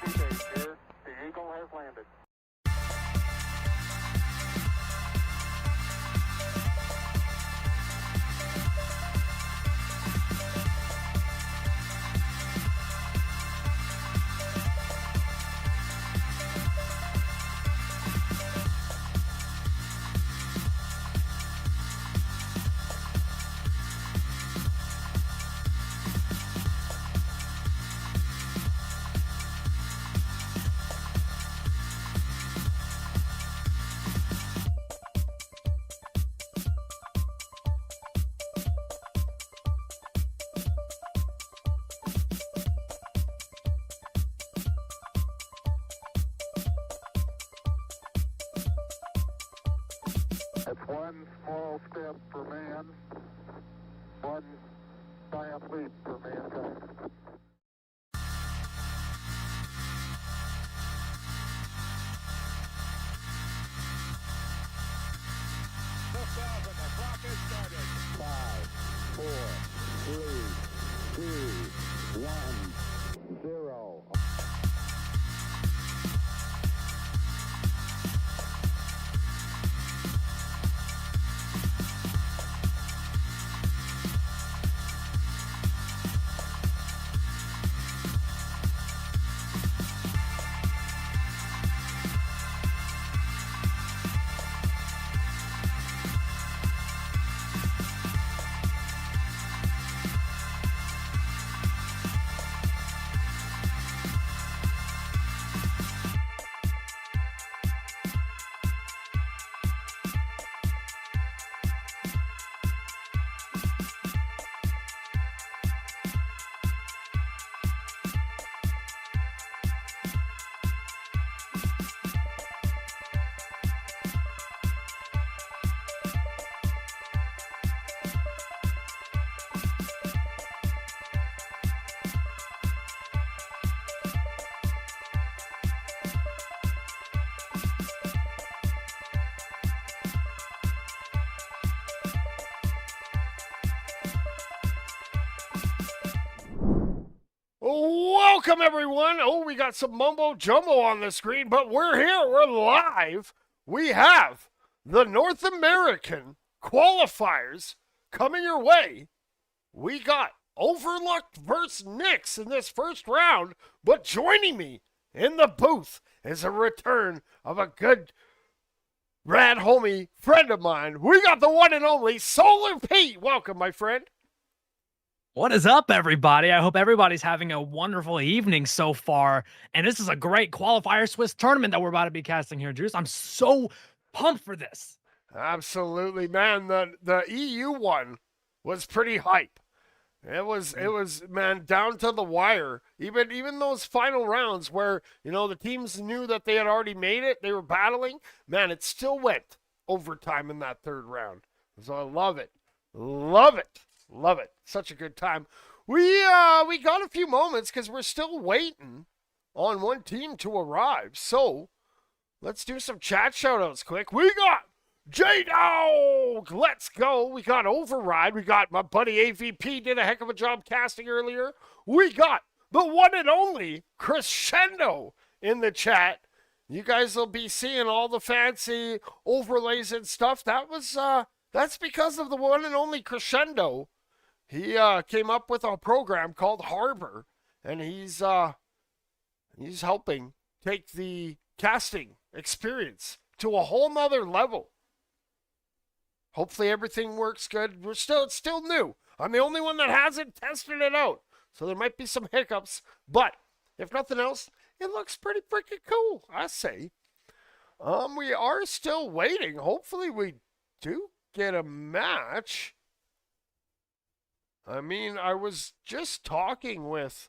here. The Eagle has landed. That's one small step for man, one giant leap for mankind. Liftoff and the clock has started. 5, 4, 3, 2, 1, 0. Welcome, everyone. Oh, we got some mumbo jumbo on the screen, but we're here. We're live. We have the North American qualifiers coming your way. We got Overlooked versus Knicks in this first round, but joining me in the booth is a return of a good rad homie friend of mine. We got the one and only SolarP. Welcome, my friend. What is up, everybody? I hope everybody's having a wonderful evening so far. And this is a great qualifier Swiss tournament that we're about to be casting here, Juice. I'm so pumped for this. Absolutely, man. The EU one was pretty hype. It was man, down to the wire. Even those final rounds where, you know, the teams knew that they had already made it, they were battling, man, it still went overtime in that third round. So I love it. Love it. Love it. Such a good time. We got a few moments because we're still waiting on one team to arrive. So let's do some chat shout-outs quick. We got J-Dog. Let's go. We got Override. We got my buddy AVP did a heck of a job casting earlier. We got the one and only Crescendo in the chat. You guys will be seeing all the fancy overlays and stuff. That's because of the one and only Crescendo. He came up with a program called Harbor, and he's helping take the casting experience to a whole nother level. Hopefully everything works good. It's still new. I'm the only one that hasn't tested it out, so there might be some hiccups. But if nothing else, it looks pretty freaking cool, I say. We are still waiting. Hopefully we do get a match. I mean, I was just talking with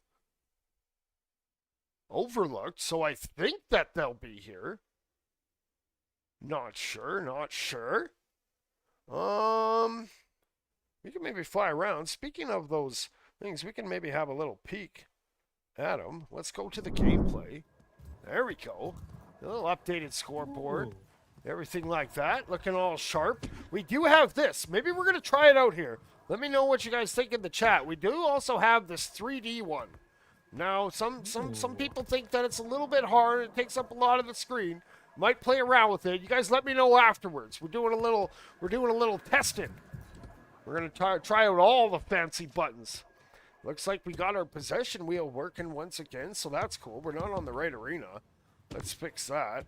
Overlooked, so I think that they'll be here. Not sure. We can maybe fly around. Speaking of those things, we can maybe have a little peek at them. Let's go to the gameplay. There we go. A little updated scoreboard. Ooh. Everything like that. Looking all sharp. We do have this. Maybe we're going to try it out here. Let me know what you guys think in the chat. We do also have this 3D one. Now, some people think that it's a little bit hard. It takes up a lot of the screen. Might play around with it. You guys let me know afterwards. We're doing a little testing. We're gonna try out all the fancy buttons. Looks like we got our possession wheel working once again, so that's cool. We're not on the right arena. Let's fix that.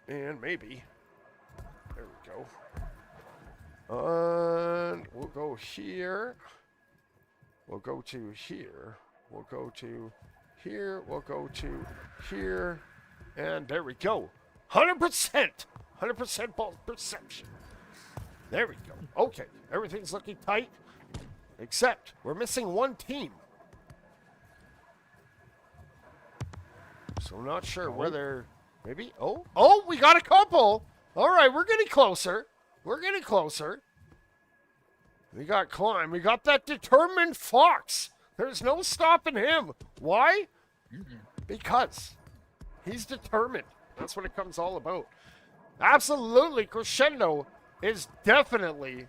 And maybe. There we go. And we'll go here. We'll go to here. We'll go to here. We'll go to here. And there we go. 100%. 100% ball perception. There we go. Okay. Everything's looking tight. Except we're missing one team. So I'm not sure where they're... Maybe? Oh, we got a couple. All right, we're getting closer. We're getting closer. We got Climb. We got that determined Fox. There's no stopping him. Why? Because he's determined. That's what it comes all about. Absolutely, Crescendo is definitely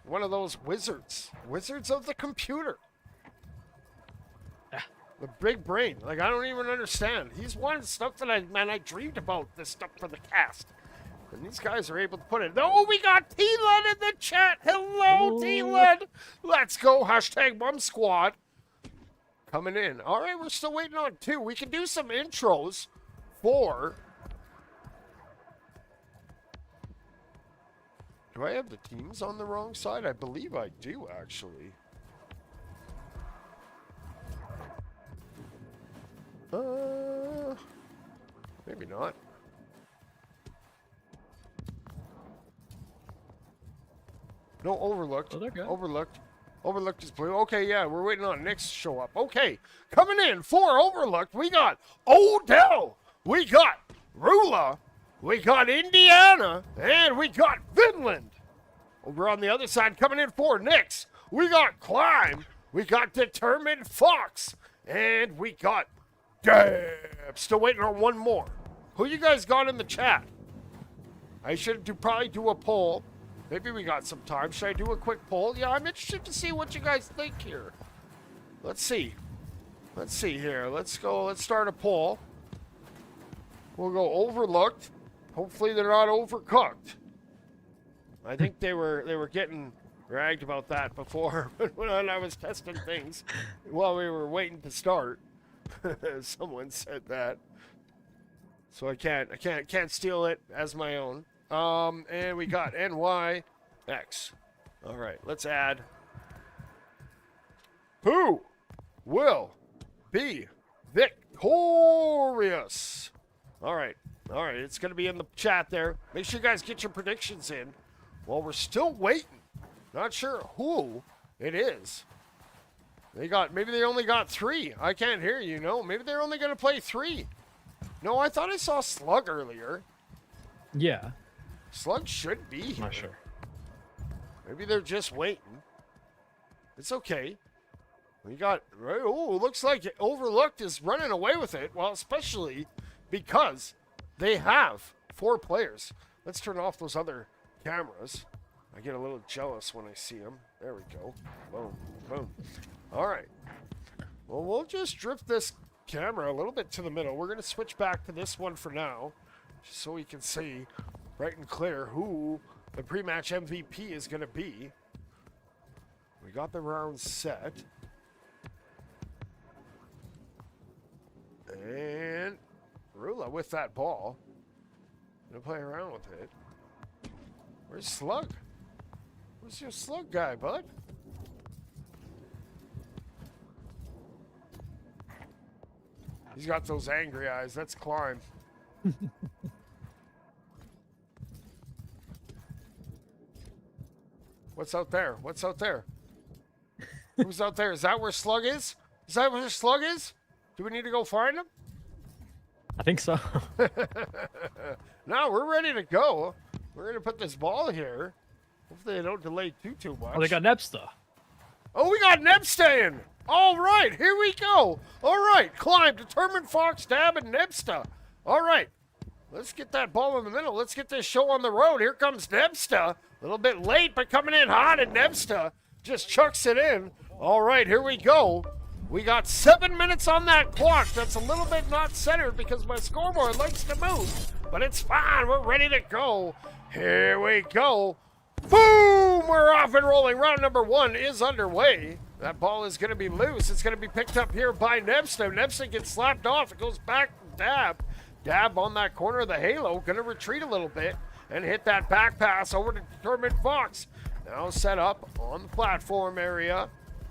one of those wizards. Wizards of the computer. The big brain. Like, I don't even understand. He's one of the stuff that I dreamed about this stuff for the cast. And these guys are able to put it. Oh, we got T-Led in the chat. Hello, T-Led. Let's go. Hashtag Mum Squad. Coming in. All right, we're still waiting on 2. We can do some intros for... Do I have the teams on the wrong side? I believe I do, actually. Maybe not. No, overlooked. Oh, they're good. Overlooked. Overlooked is blue. Okay, yeah, we're waiting on Nick's to show up. Okay, coming in for Overlooked, we got Odell, we got Rula, we got Indiana, and we got Finland. Over on the other side, coming in for Nick's, we got Climb, we got Determined Fox, and we got Dab. Still waiting on one more. Who you guys got in the chat? I should probably do a poll. Maybe we got some time. Should I do a quick poll? Yeah, I'm interested to see what you guys think here. Let's see. Let's see here. Let's go. Let's start a poll. We'll go Overlooked. Hopefully they're not overcooked. I think they were getting ragged about that before when I was testing things while we were waiting to start. Someone said that. So I can't steal it as my own. And we got NYX. All right, let's add. Who will be victorious? All right, it's going to be in the chat there. Make sure you guys get your predictions in. Well, we're still waiting. Not sure who it is. Maybe they only got 3. I can't hear you, no. Maybe they're only going to play 3. No, I thought I saw Slug earlier. Yeah. Slug should be here. Not sure. Maybe they're just waiting. It's okay. We got... Oh, looks like Overlooked is running away with it. Well, especially because they have 4 players. Let's turn off those other cameras. I get a little jealous when I see them. There we go. Boom, boom. All right. Well, we'll just drift this camera a little bit to the middle. We're going to switch back to this one for now, just so we can see bright and clear who the pre-match MVP is going to be. We got the round set. And Rula with that ball. Gonna play around with it. Where's Slug? Where's your Slug guy, bud? He's got those angry eyes. That's Climb. What's out there? What's out there? Who's out there? Is that where Slug is? Is that where Slug is? Do we need to go find him? I think so. No, we're ready to go. We're going to put this ball here. Hopefully they don't delay too much. Oh, they got Nepsta. Oh, we got Nepsta in. All right, here we go. All right, Climb, Determined Fox, Dab, and Nepsta. All right, let's get that ball in the middle. Let's get this show on the road. Here comes Nepsta. A little bit late, but coming in hot, and Nepsta just chucks it in. All right, here we go. We got 7 minutes on that clock. That's a little bit not centered because my scoreboard likes to move, but it's fine. We're ready to go. Here we go. Boom! We're off and rolling. Round number 1 is underway. That ball is going to be loose. It's going to be picked up here by Nebsta. Nebsta gets slapped off. It goes back to Dab. Dab on that corner of the halo. Going to retreat a little bit and hit that back pass over to Determined Fox. Now set up on the platform area.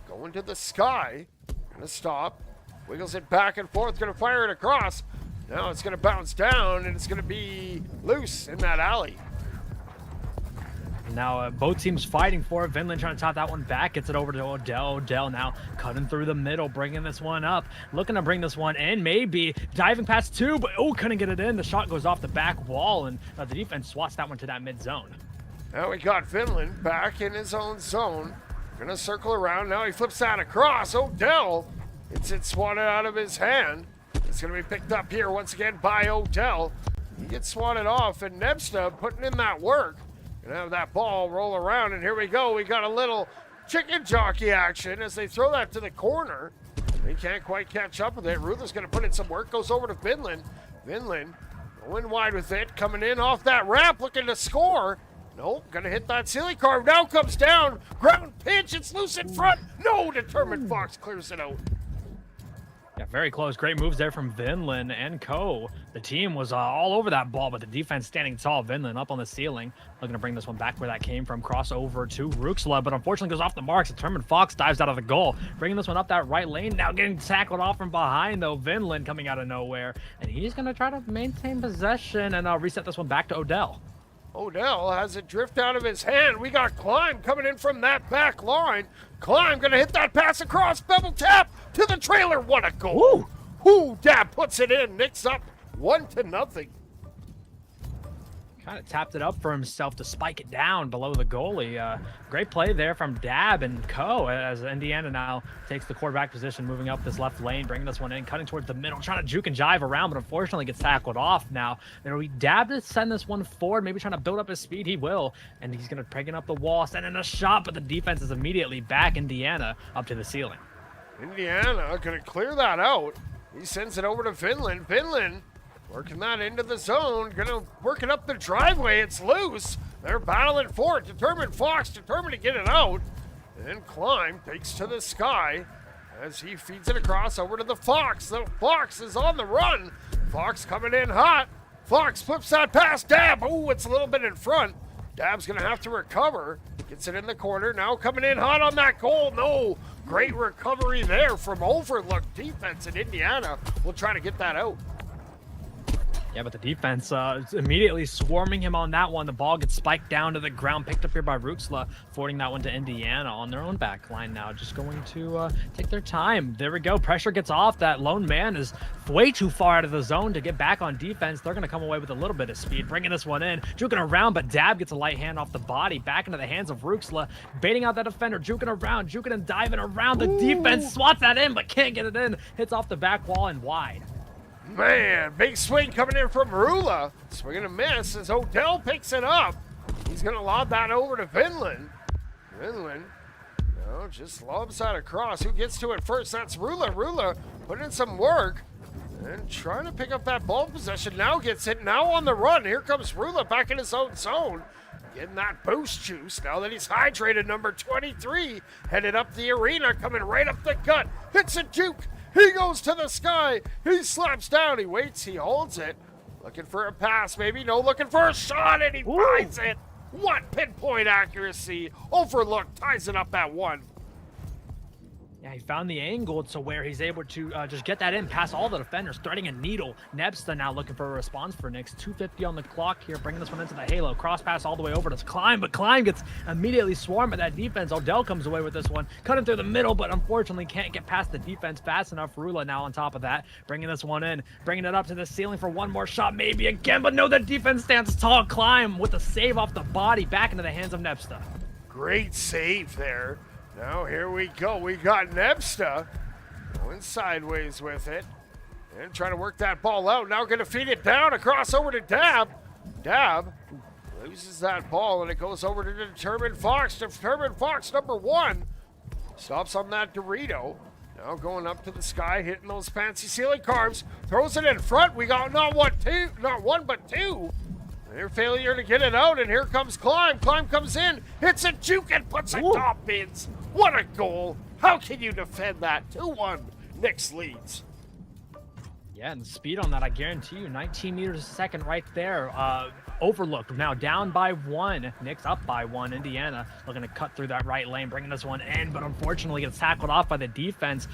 Going to the sky. Going to stop. Wiggles it back and forth. Going to fire it across. Now it's going to bounce down and it's going to be loose in that alley. Now both teams fighting for it. Vinland trying to top that one back. Gets it over to Odell. Odell now cutting through the middle, bringing this one up. Looking to bring this one in. Maybe diving past 2, but couldn't get it in. The shot goes off the back wall, and the defense swats that one to that mid zone. Now we got Vinland back in his own zone. Gonna circle around. Now he flips that across. Odell gets it swatted out of his hand. It's gonna be picked up here once again by Odell. He gets swatted off, and Nebsta putting in that work. Gonna have that ball roll around, and here we go. We got a little chicken jockey action as they throw that to the corner. They can't quite catch up with it. Ruther's gonna put in some work, goes over to Vinland. Vinland going wide with it, coming in off that ramp, looking to score. Nope, gonna hit that silly carve. Now comes down, ground pitch, it's loose in front. No, Determined Fox clears it out. Yeah, very close. Great moves there from Vinland and Co. The team was all over that ball, but the defense standing tall. Vinland up on the ceiling, looking to bring this one back where that came from. Crossover to Rooksla, but unfortunately goes off the marks. Determined Fox dives out of the goal, bringing this one up that right lane. Now getting tackled off from behind, though. Vinland coming out of nowhere, and he's going to try to maintain possession and reset this one back to Odell. Odell has it drift out of his hand. We got Climb coming in from that back line. Climb gonna hit that pass across, bevel tap to the trailer. What a goal! Ooh, Dab puts it in. Nick's up 1-0. Kind of tapped it up for himself to spike it down below the goalie. Great play there from Dab and Co. as Indiana now takes the quarterback position, moving up this left lane, bringing this one in, cutting towards the middle, trying to juke and jive around, but unfortunately gets tackled off now. There we Dab to send this one forward, maybe trying to build up his speed. He will, and he's going to peg it up the wall, sending a shot, but the defense is immediately back Indiana up to the ceiling. Indiana going to clear that out. He sends it over to Vinland. Vinland working that into the zone, gonna work it up the driveway. It's loose. They're battling for it. Determined Fox, determined to get it out. And Climb takes to the sky as he feeds it across over to the Fox. The Fox is on the run. Fox coming in hot. Fox flips that pass. Dab. Oh, it's a little bit in front. Dab's gonna have to recover. Gets it in the corner. Now coming in hot on that goal. No. Great recovery there from overlooked defense in Indiana. We'll try to get that out. Yeah, but the defense is immediately swarming him on that one. The ball gets spiked down to the ground, picked up here by Rooksla, forwarding that one to Indiana on their own back line now. Just going to take their time. There we go. Pressure gets off. That lone man is way too far out of the zone to get back on defense. They're going to come away with a little bit of speed, bringing this one in. Juking around, but Dab gets a light hand off the body, back into the hands of Rooksla, baiting out that defender, juking around, juking and diving around. The defense swats that in, but can't get it in. Hits off the back wall and wide. Man, big swing coming in from Rula. Swing and a miss as Odell picks it up. He's going to lob that over to Vinland. Vinland, no, just lobs that across. Who gets to it first? That's Rula. Rula putting in some work and trying to pick up that ball possession. Now gets it, now on the run. Here comes Rula back in his own zone. Getting that boost juice now that he's hydrated. Number 23 headed up the arena, coming right up the gut. Hits a juke. He goes to the sky. He slaps down. He waits. He holds it. Looking for a pass, maybe. No, looking for a shot, and he finds it. What pinpoint accuracy. Overlooked. Ties it up at 1. Yeah, he found the angle to where he's able to just get that in past all the defenders, threading a needle. Nebsta now looking for a response for Knicks. 2:50 on the clock here, bringing this one into the halo. Cross pass all the way over to Climb, but Climb gets immediately swarmed by that defense. Odell comes away with this one, cutting through the middle, but unfortunately can't get past the defense fast enough. Rula now on top of that, bringing this one in, bringing it up to the ceiling for one more shot, maybe again, but no, the defense stands tall. Climb with a save off the body, back into the hands of Nebsta. Great save there. Now here we go. We got Nebsta going sideways with it and trying to work that ball out. Now going to feed it down across over to Dab. Dab loses that ball and it goes over to Determined Fox. Determined Fox number 1 stops on that Dorito. Now going up to the sky, hitting those fancy ceiling carbs. Throws it in front. We got not one but two. Their failure to get it out, and here comes Climb. Climb comes in, hits a juke and puts it top bins. What a goal. How can you defend that? 2-1. Nix leads. Yeah, and the speed on that, I guarantee you, 19 meters a second right there. Overlooked, now down by 1. Knicks up by 1. Indiana looking to cut through that right lane, bringing this one in, but unfortunately gets tackled off by the defense.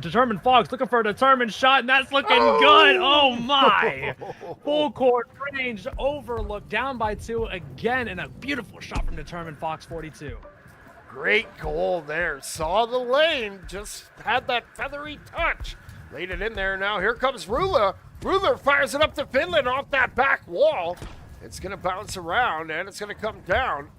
Determined Fox looking for a determined shot, and that's looking good. Oh my! Full court range, overlook, down by 2 again, and a beautiful shot from Determined Fox 42. Great goal there. Saw the lane, just had that feathery touch. Laid it in there. Now here comes Rula. Rula fires it up to Finland off that back wall. It's going to bounce around, and it's going to come down.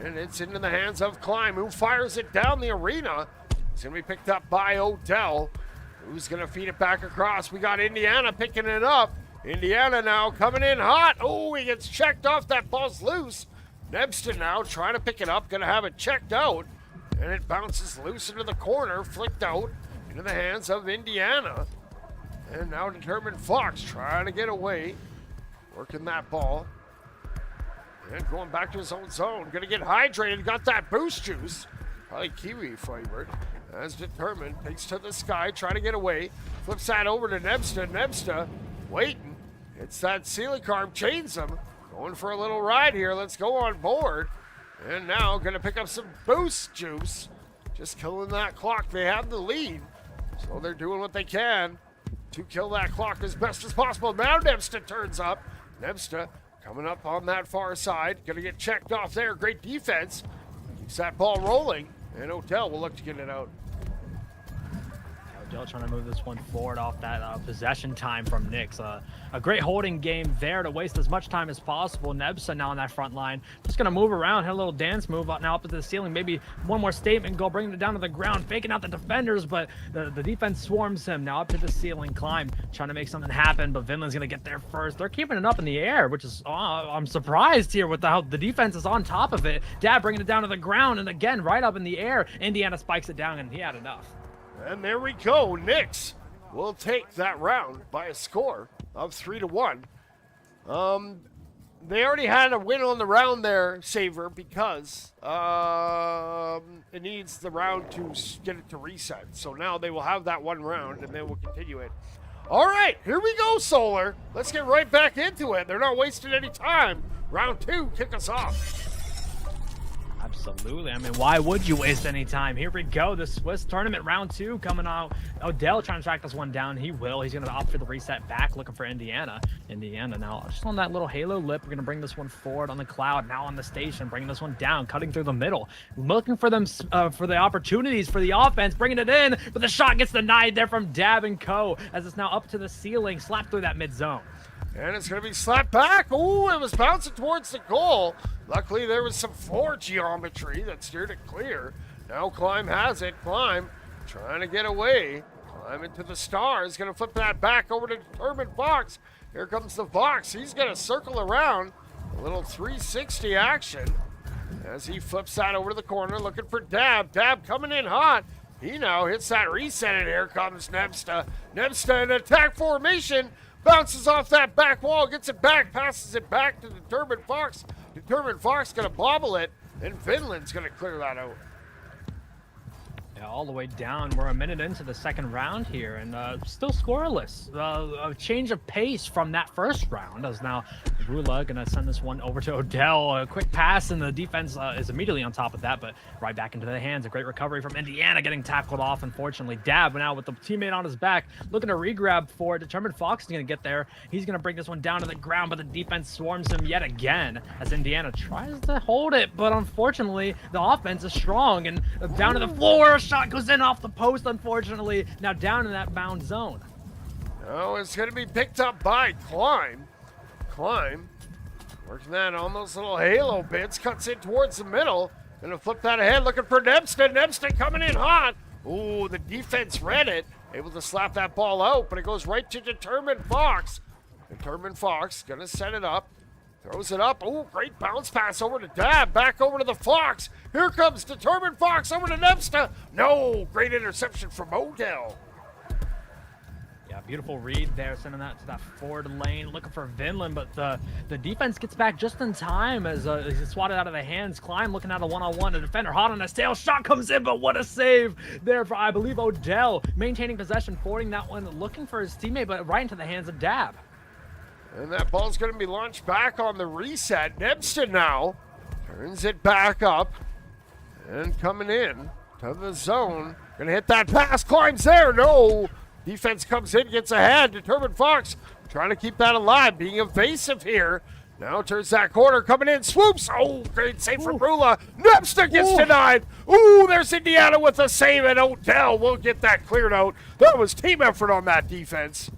And it's into the hands of Climb, who fires it down the arena. It's going to be picked up by Odell, who's going to feed it back across. We got Indiana picking it up. Indiana now coming in hot. Oh, he gets checked off. That ball's loose. Nebston now trying to pick it up, going to have it checked out. And it bounces loose into the corner, flicked out into the hands of Indiana. And now Determined Fox trying to get away. Working that ball. And going back to his own zone. Going to get hydrated. Got that boost juice. Probably kiwi flavored. As Determined takes to the sky. Trying to get away. Flips that over to Nebsta. Nebsta waiting. It's that ceiling carb. Chains him. Going for a little ride here. Let's go on board. And now going to pick up some boost juice. Just killing that clock. They have the lead. So they're doing what they can to kill that clock as best as possible. Now Nebsta turns up. Nebsta coming up on that far side. Going to get checked off there. Great defense. Keeps that ball rolling. And Odell will look to get it out. Odell trying to move this one forward off that possession time from Knicks. A great holding game there to waste as much time as possible. Nebsa now on that front line. Just going to move around, hit a little dance move now up to the ceiling. Maybe one more statement goal, bringing it down to the ground, faking out the defenders, but the defense swarms him. Now up to the ceiling, Climb, trying to make something happen, but Vinland's going to get there first. They're keeping it up in the air, which is, I'm surprised here with how the defense is on top of it. Dad bringing it down to the ground, and again, right up in the air. Indiana spikes it down, and he had enough. And there we go. Knicks will take that round by a score of 3-1. They already had a win on the round there, Saver, because it needs the round to get it to reset. So now they will have that one round, and then we'll continue it. All right, here we go, Solar. Let's get right back into it. They're not wasting any time. Round 2, kick us off. Absolutely. I mean, why would you waste any time? Here we go. The Swiss tournament round 2 coming out. Odell trying to track this one down. He will. He's going to opt for the reset back, looking for Indiana. Indiana now just on that little halo lip. We're going to bring this one forward on the cloud. Now on the station, bringing this one down, cutting through the middle. Looking for them for the opportunities for the offense, bringing it in, but the shot gets denied there from Dab and Co. as it's now up to the ceiling, slapped through that mid zone. And it's going to be slapped back. Oh, it was bouncing towards the goal. Luckily, there was some floor geometry that steered it clear. Now Climb has it. Climb trying to get away. Climb into the stars. Going to flip that back over to Determined Fox. Here comes the Fox. He's going to circle around. A little 360 action as he flips that over to the corner, looking for Dab. Dab coming in hot. He now hits that reset, and here comes Nebsta. Nebsta in attack formation. Bounces off that back wall, gets it back, passes it back to Determined Fox. Determined Fox going to bobble it, and Finland's going to clear that out. Yeah, all the way down. We're a minute into the second round here, and still scoreless. A change of pace from that first round, as now Rula going to send this one over to Odell. A quick pass, and the defense is immediately on top of that, but right back into the hands. A great recovery from Indiana, getting tackled off, unfortunately. Dab now with the teammate on his back, looking to regrab for it. Determined Fox is going to get there. He's going to bring this one down to the ground, but the defense swarms him yet again as Indiana tries to hold it, but unfortunately, the offense is strong, and down to the floor. Shot goes in off the post, unfortunately. Now down in that bound zone. Oh, it's going to be picked up by Climb. Climb, working that on those little halo bits, cuts in towards the middle. Going to flip that ahead, looking for Nebston. Nebston coming in hot. Ooh, the defense read it. Able to slap that ball out, but it goes right to Determined Fox. Determined Fox going to set it up. Throws it up. Oh, great bounce pass over to Dab. Back over to the Fox. Here comes Determined Fox over to Nebsta. No, great interception from Odell. Yeah, beautiful read there, sending that to that forward lane, looking for Vinland, but the defense gets back just in time as he's swatted out of the hands. Climb looking at a one-on-one, a defender hot on his tail, shot comes in, but what a save there for, I believe, Odell, maintaining possession, forwarding that one, looking for his teammate, but right into the hands of Dab. And that ball's going to be launched back on the reset. Nebston now turns it back up and coming in to the zone. Going to hit that pass, climbs there, no. Defense comes in, gets ahead. Determined Fox trying to keep that alive, being evasive here. Now turns that corner, coming in, swoops. Oh, great save from Rula. Nebster gets denied. Ooh, there's Indiana with a save, and Odell will get that cleared out. That was team effort on that defense.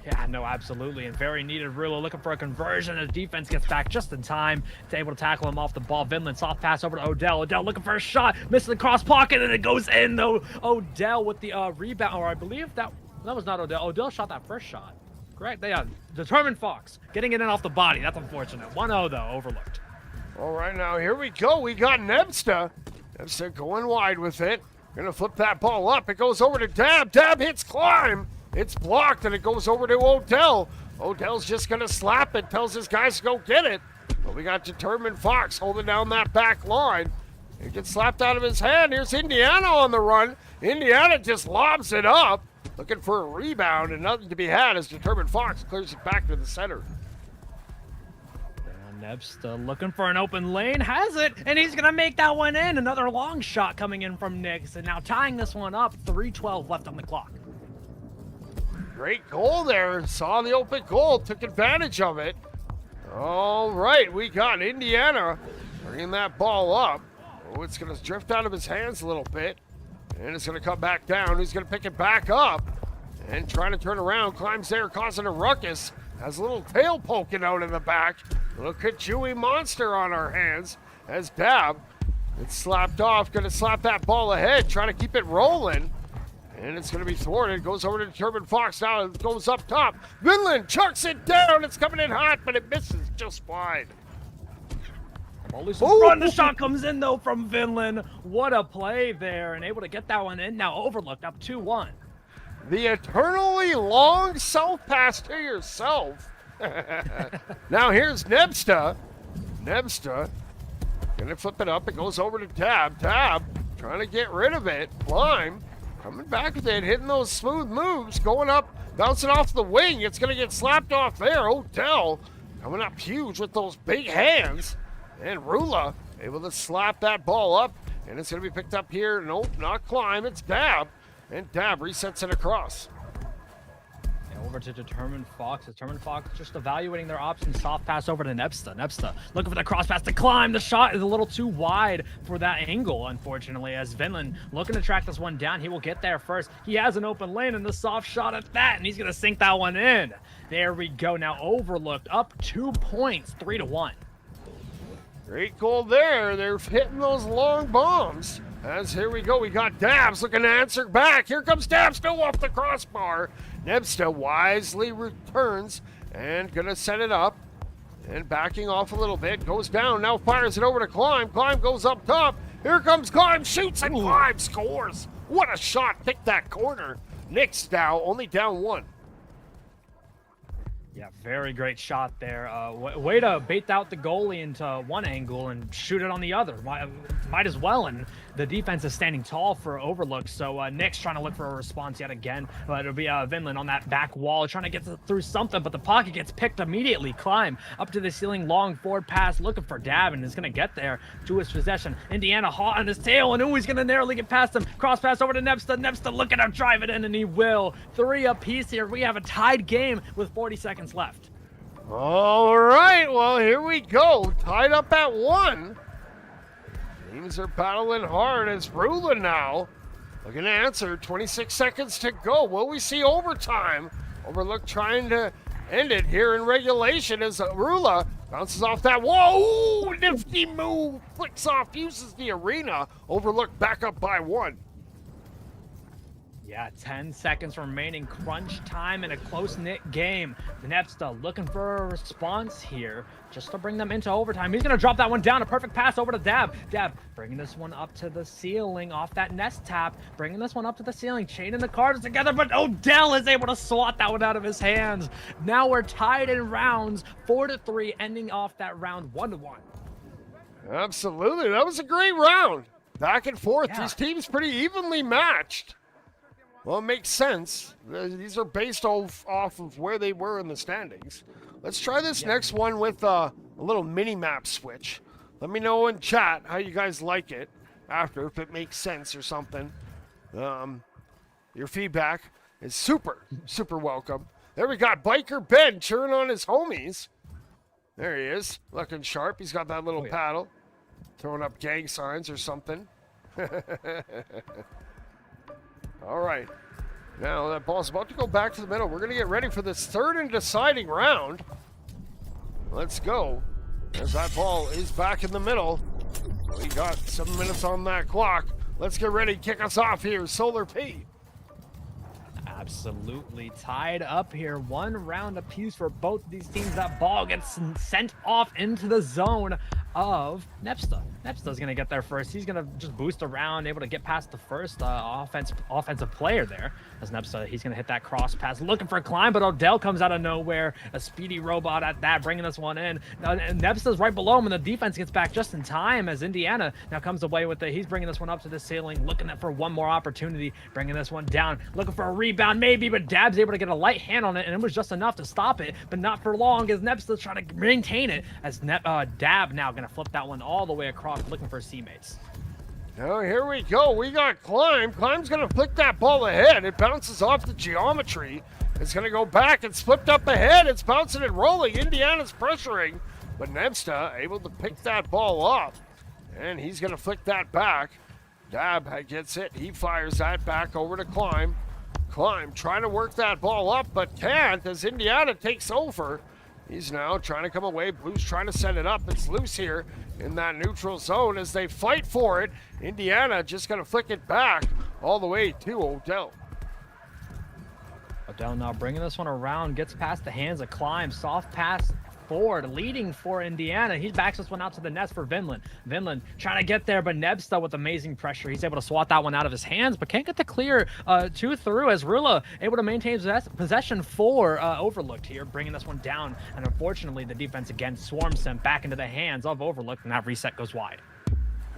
Yeah, no, absolutely, and very needed. Rula looking for a conversion, and the defense gets back just in time to able to tackle him off the ball. Vinland, soft pass over to Odell. Odell looking for a shot, misses the cross pocket, and it goes in, though. Odell with the rebound, or I believe that was not Odell. Odell shot that first shot. Correct? Yeah, Determined Fox getting it in off the body. That's unfortunate. 1-0, though, overlooked. All right, now here we go. We got Nebsta. Nebsta going wide with it. Gonna flip that ball up. It goes over to Dab. Dab hits Climb. It's blocked, and it goes over to Odell. Odell's just going to slap it, tells his guys to go get it. But we got Determined Fox holding down that back line. It gets slapped out of his hand. Here's Indiana on the run. Indiana just lobs it up, looking for a rebound, and nothing to be had as Determined Fox clears it back to the center. Nebsta looking for an open lane, has it, and he's going to make that one in. Another long shot coming in from Nix, and now tying this one up, 3:12 left on the clock. Great goal there. Saw the open goal, took advantage of it. All right, we got Indiana bringing that ball up. Oh, it's going to drift out of his hands a little bit, and it's going to come back down. He's going to pick it back up and trying to turn around. Climbs there, causing a ruckus. Has a little tail poking out in the back. Look at Chewy Monster on our hands as Dab. It's slapped off, going to slap that ball ahead, trying to keep it rolling. And it's going to be thwarted. Goes over to Determined Fox now. It goes up top. Vinland chucks it down. It's coming in hot, but it misses just wide. Run, the shot comes in, though, from Vinland. What a play there, and able to get that one in. Now overlooked, up 2-1. The eternally long south pass to yourself. Now here's Nebsta. Nebsta going to flip it up. It goes over to Tab. Tab trying to get rid of it. Climb. Coming back with it, hitting those smooth moves, going up, bouncing off the wing. It's going to get slapped off there. Odell coming up huge with those big hands. And Rula able to slap that ball up, and it's going to be picked up here. Nope, not Climb, it's Dab. And Dab resets it across. Over to Determined Fox. Determined Fox just evaluating their options. Soft pass over to Nebsta. Nebsta looking for the cross pass to Climb. The shot is a little too wide for that angle, unfortunately, as Vinland looking to track this one down. He will get there first. He has an open lane and the soft shot at that, and he's going to sink that one in. There we go. Now overlooked, up 2 points, 3-1. Great goal there. They're hitting those long bombs. As here we go, we got Dabs looking to answer back. Here comes Dabs, still off the crossbar. Nebsta wisely returns and gonna set it up. And backing off a little bit, goes down, now fires it over to Climb. Climb goes up top. Here comes Climb, shoots, and Climb scores. What a shot, pick that corner. Knicks now, only down 1. Yeah, very great shot there. Way to bait out the goalie into one angle and shoot it on the other. Might as well, and the defense is standing tall for overlook, so Nick's trying to look for a response yet again, but it'll be Vinland on that back wall trying to get through something, but the pocket gets picked immediately. Climb up to the ceiling, long forward pass, looking for Dab, and is going to get there to his possession. Indiana hot on his tail, and he's going to narrowly get past him. Cross pass over to Nebsta. Nebsta looking to drive it in, and he will. 3 apiece here. We have a tied game with 40 seconds left. All right, well, here we go. Tied up at 1. Teams are battling hard as Rula now looking to answer. 26 seconds to go. Will we see overtime? Overlook trying to end it here in regulation as Rula bounces off that wall. Ooh, nifty move. Flicks off, uses the arena. Overlook back up by 1. Yeah, 10 seconds remaining, crunch time in a close-knit game. Nepsta looking for a response here, just to bring them into overtime. He's gonna drop that one down, a perfect pass over to Dab. Dab bringing this one up to the ceiling off that nest tap, bringing this one up to the ceiling, chaining the cards together, but Odell is able to swat that one out of his hands. Now we're tied in rounds, 4-3, ending off that round 1-1. Absolutely, that was a great round. Back and forth, Yeah. These teams pretty evenly matched. Well, it makes sense. These are based off of where they were in the standings. Let's try this next one with a little mini-map switch. Let me know in chat how you guys like it after, if it makes sense or something. Your feedback is super, super welcome. There we got Biker Ben cheering on his homies. There he is, looking sharp. He's got that little paddle, throwing up gang signs or something. All right, now that ball's about to go back to the middle. We're going to get ready for this third and deciding round. Let's go, as that ball is back in the middle. We got 7 minutes on that clock. Let's get ready, kick us off here, SolarP. Absolutely tied up here. 1 round apiece for both these teams. That ball gets sent off into the zone of Nepsta. Nepsta's going to get there first. He's going to just boost around, able to get past the first offensive player there. As Nepsta, he's going to hit that cross pass, looking for a climb, but Odell comes out of nowhere. A speedy robot at that, bringing this one in. And Nepsta's right below him, and the defense gets back just in time as Indiana now comes away with it. He's bringing this one up to the ceiling, looking for one more opportunity, bringing this one down, looking for a rebound maybe, but Dab's able to get a light hand on it, and it was just enough to stop it, but not for long as Nepsta's trying to maintain it, as Dab now going to flip that one all the way across, looking for his teammates. Now here we go. We got Climb. Climb's going to flick that ball ahead. It bounces off the geometry. It's going to go back. It's flipped up ahead. It's bouncing and rolling. Indiana's pressuring, but Nepsta able to pick that ball up, and he's going to flick that back. Dab gets it. He fires that back over to Climb. Climb trying to work that ball up, but can't as Indiana takes over. He's now trying to come away. Blue's trying to set it up. It's loose here in that neutral zone as they fight for it. Indiana just going to flick it back all the way to Odell. Odell now bringing this one around, gets past the hands of Climb. Soft pass forward, leading for Indiana. He backs this one out to the nets for Vinland. Vinland trying to get there, but Nebsta with amazing pressure. He's able to swat that one out of his hands, but can't get the clear two through as Rula able to maintain possession for Overlooked here, bringing this one down. And unfortunately, the defense again swarms him back into the hands of Overlooked, and that reset goes wide.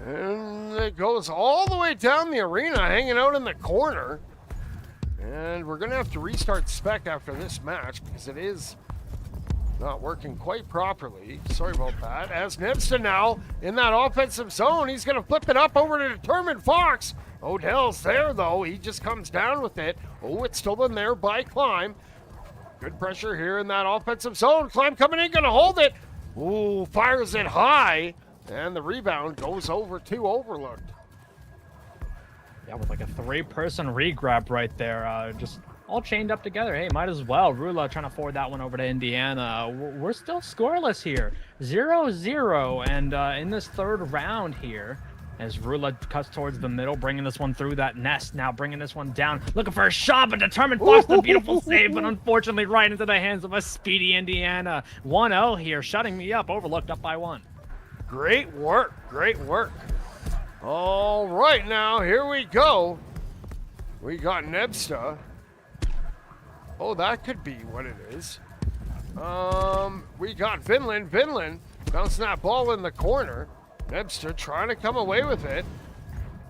And it goes all the way down the arena, hanging out in the corner. And we're going to have to restart spec after this match because it is not working quite properly. Sorry about that. As Nebsta now in that offensive zone, he's going to flip it up over to Determined Fox. Odell's there, though. He just comes down with it. Oh, it's stolen there by Climb. Good pressure here in that offensive zone. Climb coming in, going to hold it. Ooh, fires it high. And the rebound goes over to Overlooked. Yeah, with like a 3-person regrab right there. Just all chained up together. Hey, might as well. Rula trying to forward that one over to Indiana. We're still scoreless here. 0-0. And in this third round here, as Rula cuts towards the middle, bringing this one through that nest. Now bringing this one down. Looking for a shot, but Determined Fox, the beautiful save, but unfortunately right into the hands of a speedy Indiana. 1-0 here, shutting me up. Overlooked up by 1. Great work. Great work. All right, now here we go. We got Nebsta. Oh, that could be what it is. We got Vinland. Vinland bouncing that ball in the corner. Nebsta trying to come away with it.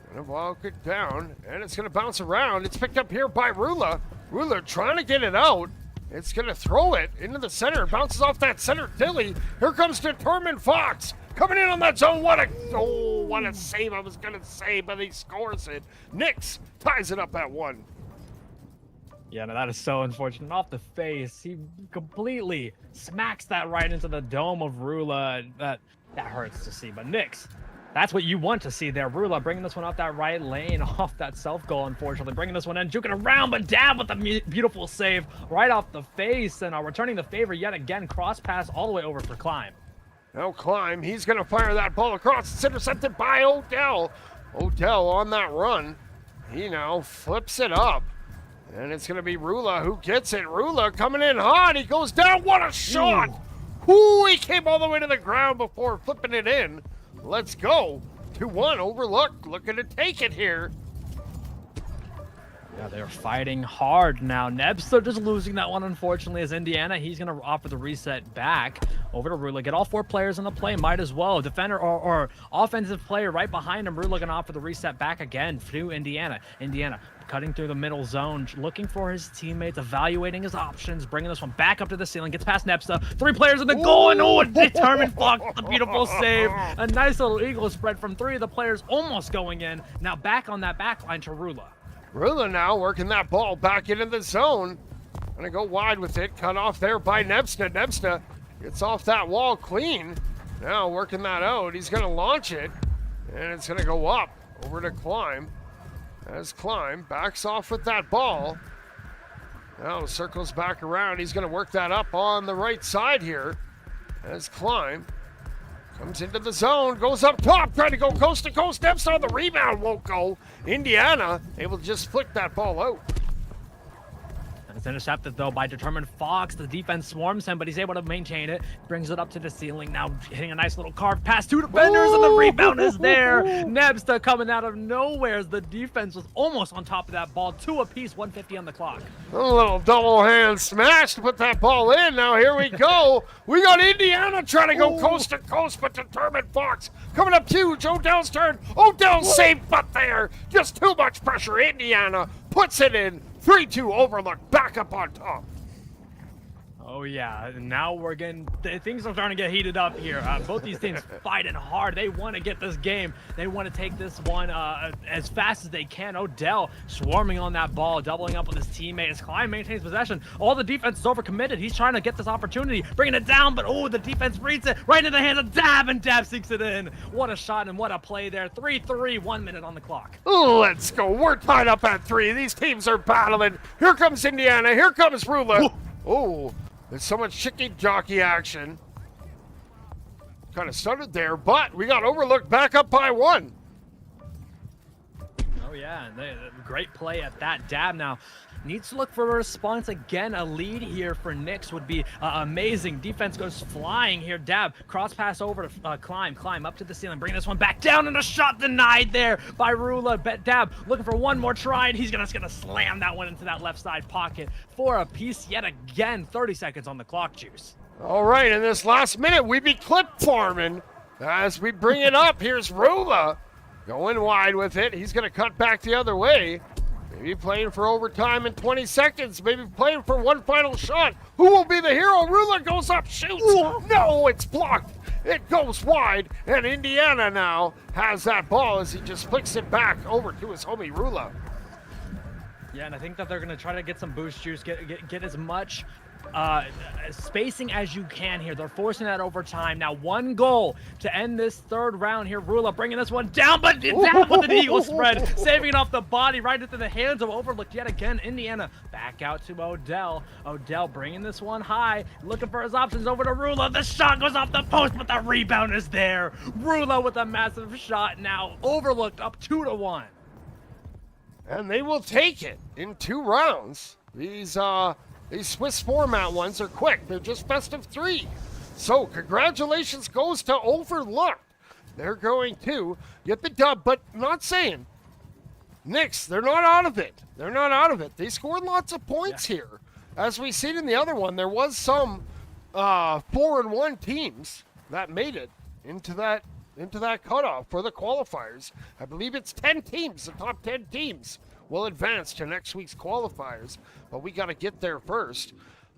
And the ball could down, and it's going to bounce around. It's picked up here by Rula. Rula trying to get it out. It's going to throw it into the center. It bounces off that center dilly. Here comes Determined Fox. Coming in on that zone. What a save. I was going to say, but he scores it. Nix ties it up at 1. Yeah, no, that is so unfortunate. Off the face, he completely smacks that right into the dome of Rula. That hurts to see. But Nix, that's what you want to see there. Rula bringing this one off that right lane, off that self-goal, unfortunately. Bringing this one in, juking around, but Dab with a beautiful save right off the face. And returning the favor yet again. Cross pass all the way over for Climb. Now Climb, he's going to fire that ball across. It's intercepted by Odell. Odell on that run. He now flips it up. And it's going to be Rula who gets it. Rula coming in hot. He goes down. What a shot. Ooh, he came all the way to the ground before flipping it in. Let's go. 2-1 Overlook. Looking to take it here. Yeah, they're fighting hard now. Nebster just losing that one, unfortunately, as Indiana. He's going to offer the reset back over to Rula. Get all 4 players in the play. Might as well. Defender or offensive player right behind him. Rula going to offer the reset back again to Indiana. Indiana cutting through the middle zone, looking for his teammates, evaluating his options, bringing this one back up to the ceiling. Gets past Nebsta. 3 players in the goal, and a determined block. A beautiful save. A nice little eagle spread from 3 of the players almost going in. Now back on that back line to Rula. Rula now working that ball back into the zone. Gonna go wide with it. Cut off there by Nebsta. Nebsta gets off that wall clean. Now working that out. He's gonna launch it. And it's gonna go up over to Climb. As Climb backs off with that ball. Now circles back around. He's gonna work that up on the right side here. As Climb comes into the zone, goes up top, trying to go coast to coast. Steps on the rebound, won't go. Indiana able to just flick that ball out. It's intercepted, though, by determined Fox. The defense swarms him, but he's able to maintain it. Brings it up to the ceiling. Now hitting a nice little carve pass. 2 defenders, and the rebound is there. Nebsta coming out of nowhere as the defense was almost on top of that ball. 2 apiece, 150 on the clock. A little double hand smash to put that ball in. Now here we go. We got Indiana trying to go coast to coast, but determined Fox coming up huge. Odell's turn. Odell's safe, but there. Just too much pressure. Indiana puts it in. 3-2 Overlook, back up on top. Oh, yeah. Now we're getting... Things are starting to get heated up here. Both these teams fighting hard. They want to get this game. They want to take this one as fast as they can. Odell swarming on that ball, doubling up with his teammate. As Klein maintains possession, all the defense is overcommitted. He's trying to get this opportunity, bringing it down, but the defense reads it right into the hands of Dab, and Dab sinks it in. What a shot and what a play there. 3-3, 1 minute on the clock. Let's go. We're tied up at 3. These teams are battling. Here comes Indiana. Here comes Rula. There's so much chicken jockey action. Kind of started there, but we got Overlooked back up by 1. Oh, yeah, and great play at that. Dab now needs to look for a response again. A lead here for Knicks would be amazing. Defense goes flying here. Dab, cross pass over to Climb up to the ceiling. Bring this one back down, and a shot denied there by Rula. Dab looking for one more try, and he's gonna slam that one into that left side pocket for a piece yet again. 30 seconds on the clock, Juice. All right, in this last minute, we be clip farming as we bring it up. Here's Rula going wide with it. He's gonna cut back the other way. Maybe playing for overtime in 20 seconds. Maybe playing for one final shot. Who will be the hero? Rula goes up, shoots. No, it's blocked. It goes wide, and Indiana now has that ball as he just flicks it back over to his homie Rula. Yeah, and I think that they're going to try to get some boost juice, get as much spacing as you can here. They're forcing that overtime. Now 1 goal to end this 3rd round here. Rula bringing this one down, but down with the eagle spread, saving it off the body right into the hands of Overlooked yet again. Indiana back out to Odell. Odell bringing this one high, looking for his options over to Rula. The shot goes off the post, but the rebound is there. Rula with a massive shot now. Overlooked up 2-1. And they will take it in 2 rounds. These Swiss format ones are quick. They're just best of 3. So congratulations goes to Overlooked. They're going to get the dub, but not saying. Knicks, they're not out of it. They're not out of it. They scored lots of points here. As we seen in the other one, there was some 4-1 teams that made it into that cutoff for the qualifiers. I believe it's 10 teams, the top 10 teams will advance to next week's qualifiers, but we got to get there first.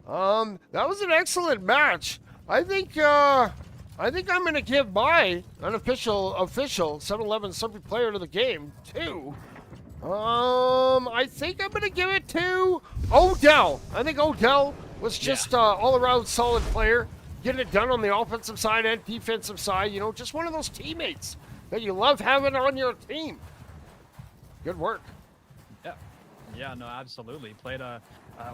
That was an excellent match. I think I'm going to give my unofficial 7-Eleven subject player to the game to. I think I'm going to give it to Odell. I think Odell was just all-around solid player, getting it done on the offensive side and defensive side. You know, just one of those teammates that you love having on your team. Good work. Yeah, no, absolutely. Played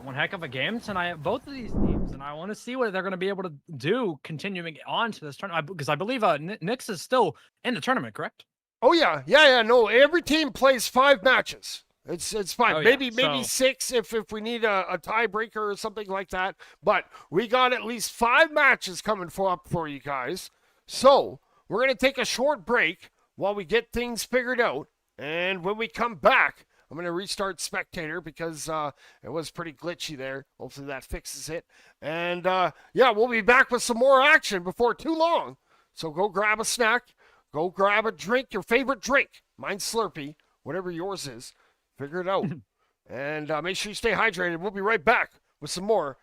one heck of a game tonight, both of these teams, and I want to see what they're going to be able to do continuing on to this tournament, because I believe Knicks is still in the tournament, correct? Oh, yeah. No, every team plays 5 matches. It's fine. Oh, yeah. Maybe So- 6 if we need a tiebreaker or something like that. But we got at least 5 matches coming up for you guys. So we're gonna take a short break while we get things figured out. And when we come back, I'm gonna restart Spectator because it was pretty glitchy there. Hopefully that fixes it. And yeah, we'll be back with some more action before too long. So go grab a snack, go grab a drink, your favorite drink. Mine's Slurpee, whatever yours is. Figure it out. And make sure you stay hydrated. We'll be right back with some more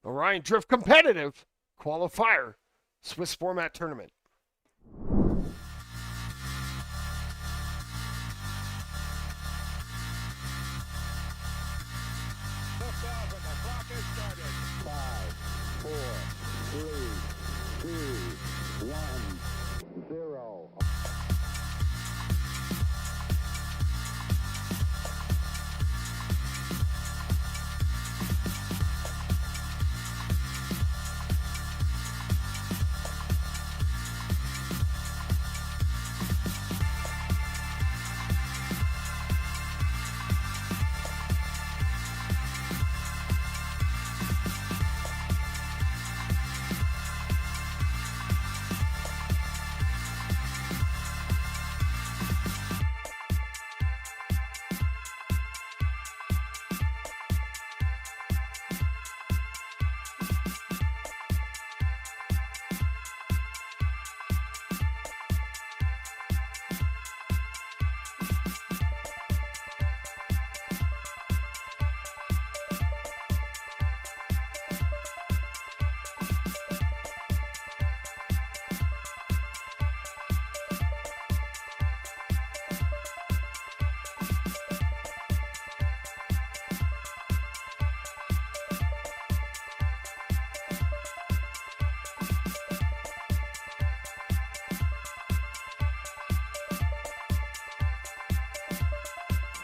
Orion Drift Competitive Qualifier Swiss Format Tournament. Liftoff and the clock has started. 5, 4, 3, 2, 1, 0.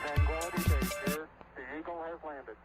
Tranquility Base here. The Eagle has landed.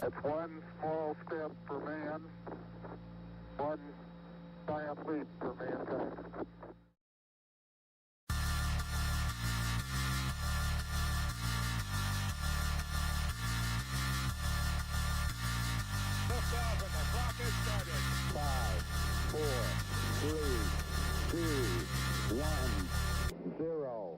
That's one small step for man, one giant leap for mankind. Liftoff and the clock has started. 5, 4, 3, 2, 1, 0.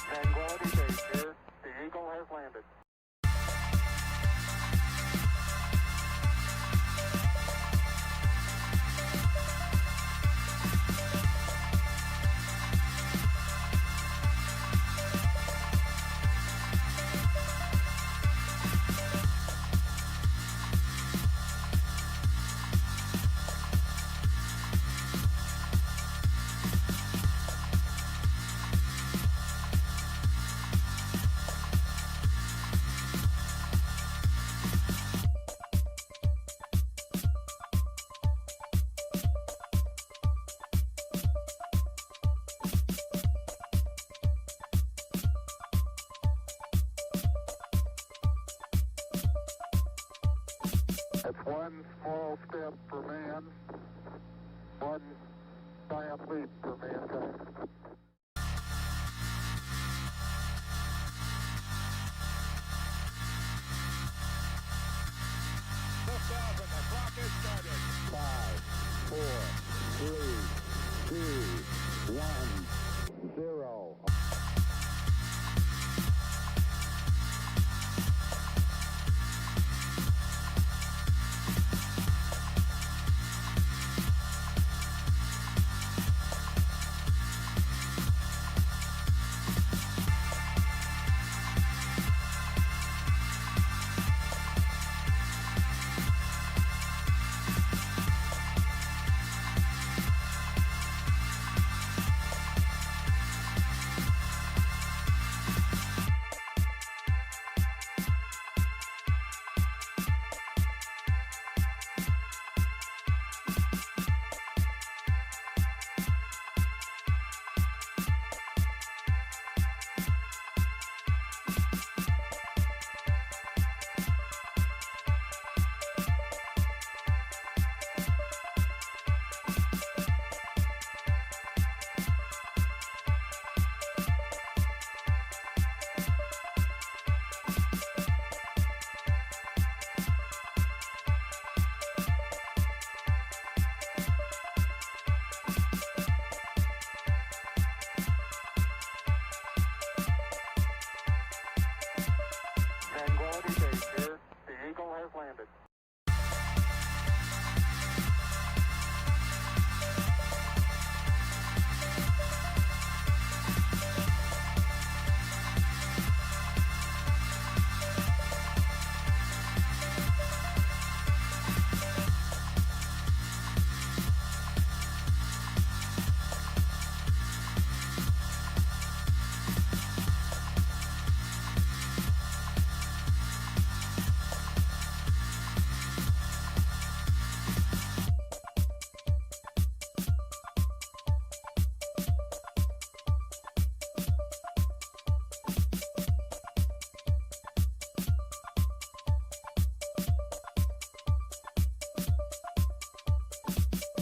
Tranquility Base here. The Eagle has landed. That's one small step for man, one giant leap for mankind. Liftoff, and the clock is started. 5, 4, 3, 2, 1, 0. Tranquility Base here. The Eagle has landed.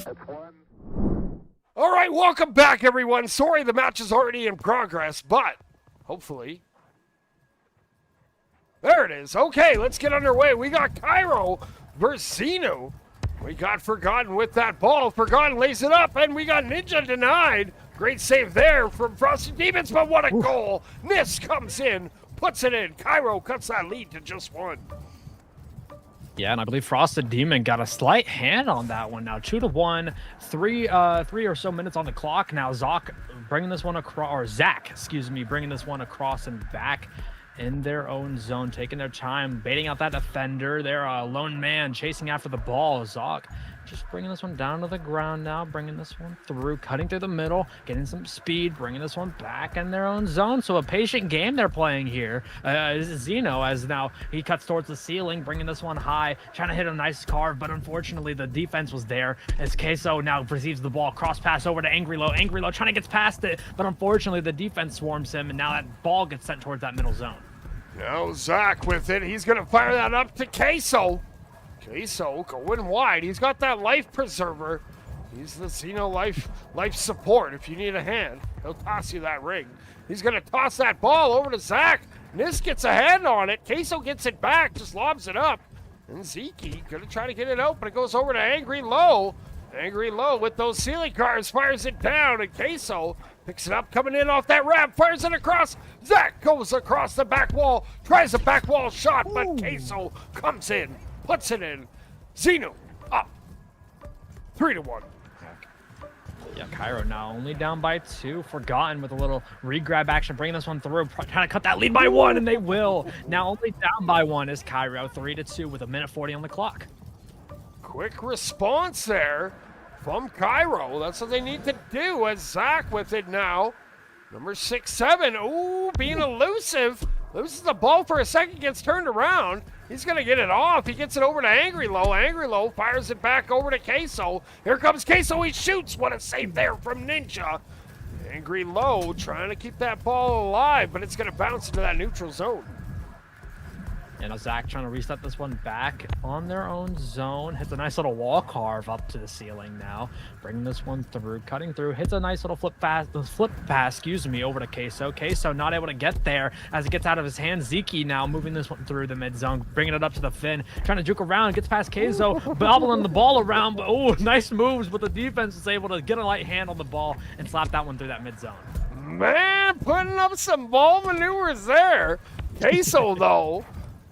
That's one. All right, welcome back, everyone. Sorry the match is already in progress, but hopefully. There it is. Okay, let's get underway. We got Cairo versus Zenu. We got Forgotten with that ball. Forgotten lays it up, and we got Ninja denied. Great save there from Frosted Demons, but what a goal. Nis comes in, puts it in. Cairo cuts that lead to just one. Yeah, and I believe Frosted Demon got a slight hand on that one now. 2-1, three or so minutes on the clock. Now Zach bringing this one across, or Zach, excuse me, bringing this one across and back in their own zone, taking their time, baiting out that defender. They're a lone man chasing after the ball. Zach just bringing this one down to the ground now, bringing this one through, cutting through the middle, getting some speed, bringing this one back in their own zone. So a patient game they're playing here. This is Zeno, as now he cuts towards the ceiling, bringing this one high, trying to hit a nice carve, but unfortunately the defense was there as Queso now receives the ball, cross pass over to Angry Low. Angry Low trying to get past it, but unfortunately the defense swarms him, and now that ball gets sent towards that middle zone. Now Zach with it. He's going to fire that up to Queso. Queso going wide. He's got that life preserver. He's the Zeno life support. If you need a hand, he'll toss you that ring. He's going to toss that ball over to Zach. Nis gets a hand on it. Queso gets it back, just lobs it up. And Zeke going to try to get it out, but it goes over to Angry Low. Angry Low with those ceiling cars fires it down, and Queso picks it up, coming in off that ramp, fires it across. Zach goes across the back wall, tries a back wall shot, but Queso comes in, puts it in. Zeno up 3-1. Yeah, Cairo now only down by 2. Forgotten with a little re-grab action, bringing this one through, trying to cut that lead by 1, and they will. Now only down by 1 is Cairo, 3-2 with 1:40 on the clock. Quick response there from Cairo. That's what they need to do, as Zach with it now. Number 6-7, ooh, being elusive. Loses the ball for a second, gets turned around. He's going to get it off. He gets it over to Angry Low. Angry Low fires it back over to Queso. Here comes Queso. He shoots. What a save there from Ninja. Angry Low trying to keep that ball alive, but it's going to bounce into that neutral zone. You know, Zach trying to reset this one back on their own zone. Hits a nice little wall carve up to the ceiling now. Bringing this one through, cutting through. Hits a nice little flip pass, excuse me, over to Queso. Queso not able to get there as it gets out of his hands. Zeke now moving this one through the mid zone, bringing it up to the fin. Trying to juke around, gets past Queso, bobbling the ball around. But, oh, nice moves, but the defense is able to get a light hand on the ball and slap that one through that mid zone. Man, putting up some ball maneuvers there. Queso, though,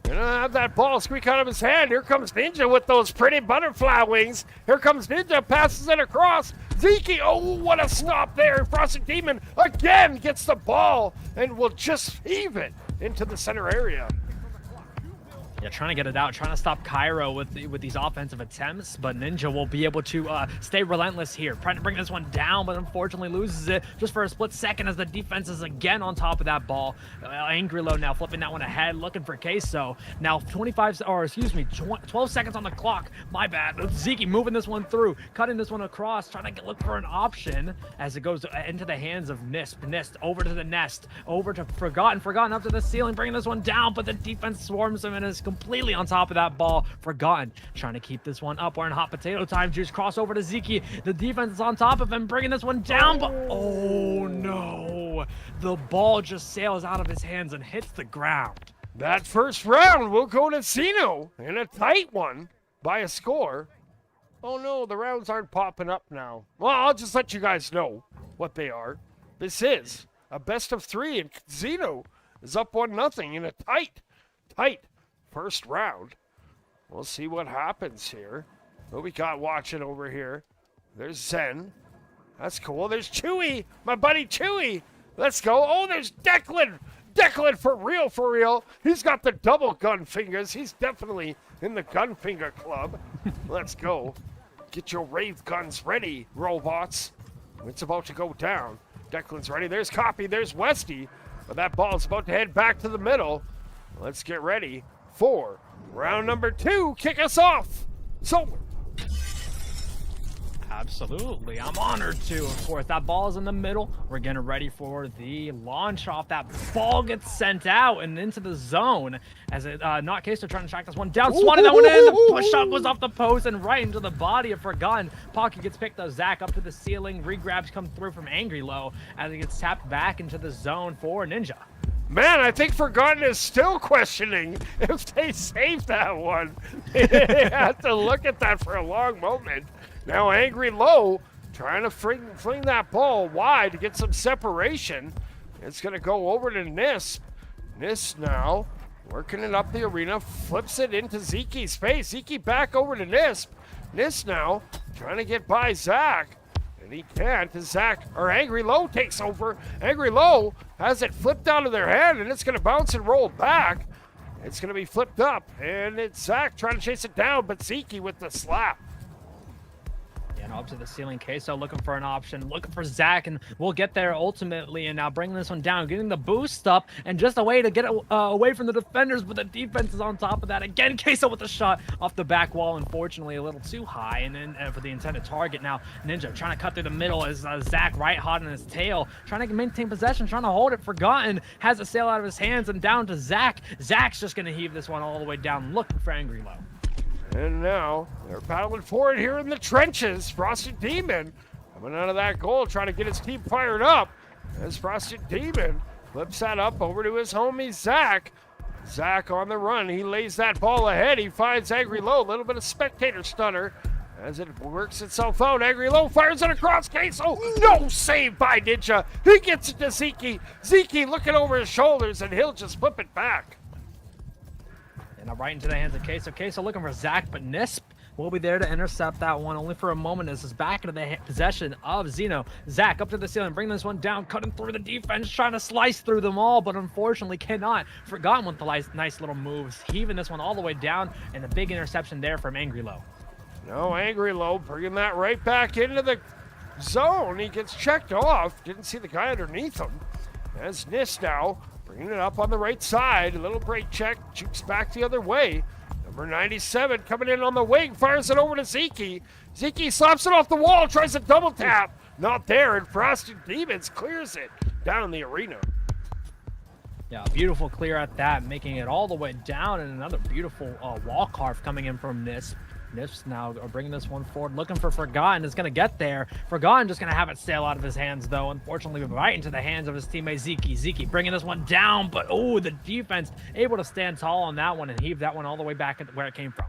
gonna have that ball squeak out of his hand. Here comes Ninja with those pretty butterfly wings. Here comes Ninja, passes it across. Zeke, oh, what a stop there. Frosted Demon again gets the ball and will just heave it into the center area. Yeah, trying to get it out, trying to stop Cairo with these offensive attempts, but Ninja will be able to stay relentless here. Trying to bring this one down, but unfortunately loses it just for a split second as the defense is again on top of that ball. Angry Low now flipping that one ahead, looking for Queso. Now 12 seconds on the clock. My bad. Zeke moving this one through, cutting this one across, trying to look for an option as it goes into the hands of Nisp. Nisp over to the nest, over to Forgotten up to the ceiling, bringing this one down, but the defense swarms him and is completely on top of that ball. Forgotten trying to keep this one up. We're in hot potato time. Juice cross over to Zeke. The defense is on top of him, bringing this one down, but oh no, the ball just sails out of his hands and hits the ground. That first round will go to Zenu in a tight one by a score. Oh no, the rounds aren't popping up now. Well, I'll just let you guys know what they are. This is a best of 3, and Zenu is up 1-0 in a tight first round. We'll see what happens here. What we got watching over here? There's Zen. That's cool. There's Chewy, my buddy Chewy. Let's go. Oh, there's Declan. Declan for real. He's got the double gun fingers. He's definitely in the gun finger club. Let's go. Get your rave guns ready, robots. It's about to go down. Declan's ready. There's Copy. There's Westy. But that ball's about to head back to the middle. Let's get ready for round number 2. Kick us off. Solar. Absolutely. I'm honored to, of course. That ball is in the middle. We're getting ready for the launch off. That ball gets sent out and into the zone as it, not Queso trying to track this one down. Swanning that one in. The push shot goes off the post and right into the body of Forgotten. Pocket gets picked up. Zach up to the ceiling. Regrabs come through from Angry Low as it gets tapped back into the zone for Ninja. Man, I think Forgotten is still questioning if they saved that one. They had to look at that for a long moment. Now Angry Low trying to fling that ball wide to get some separation. It's going to go over to Nisp. Nisp now working it up the arena, flips it into Zeke's face. Zeke back over to Nisp. Nisp now trying to get by Zach. And he can't as Angry Low takes over. Angry Low has it flipped out of their hand and it's going to bounce and roll back. It's going to be flipped up and it's Zach trying to chase it down, but Zeke with the slap. Up to the ceiling. Queso looking for an option, looking for Zach, and we'll get there ultimately. And now bringing this one down, getting the boost up, and just a way to get it away from the defenders, but the defense is on top of that. Again, Queso with a shot off the back wall, unfortunately a little too high, and then for the intended target. Now Ninja trying to cut through the middle as Zach right hot on his tail, trying to maintain possession, trying to hold it. Forgotten has it sail out of his hands and down to Zach. Zach's just going to heave this one all the way down, looking for Angry Low. And now they're battling for it here in the trenches. Frosted Demon coming out of that goal, trying to get his team fired up. As Frosted Demon flips that up over to his homie Zach. Zach on the run. He lays that ball ahead. He finds Angry Low. A little bit of spectator stunner as it works itself out. Angry Low fires it across Queso. No save by Ninja. He gets it to Zeke. Zeke looking over his shoulders, and he'll just flip it back. And right into the hands of Queso. Queso looking for Zach, but Nisp will be there to intercept that one only for a moment. This is back into the possession of Zeno. Zach up to the ceiling, bringing this one down, cutting through the defense, trying to slice through them all, but unfortunately cannot. Forgotten with the nice little moves, heaving this one all the way down, and a big interception there from Angry Low. No, Angry Low bringing that right back into the zone. He gets checked off. Didn't see the guy underneath him. As Nis now bringing it up on the right side. A little break check. Jukes back the other way. Number 97 coming in on the wing. Fires it over to Zeke. Zeke slaps it off the wall. Tries a double tap. Not there. And Frosted Demons clears it down the arena. Yeah, beautiful clear at that, making it all the way down, and another beautiful wall carve coming in from Nisp. Nisp's now bringing this one forward, looking for Forgotten. Is going to get there. Forgotten just going to have it sail out of his hands, though. Unfortunately, right into the hands of his teammate Zeke. Zeke bringing this one down, but oh, the defense able to stand tall on that one and heave that one all the way back at where it came from.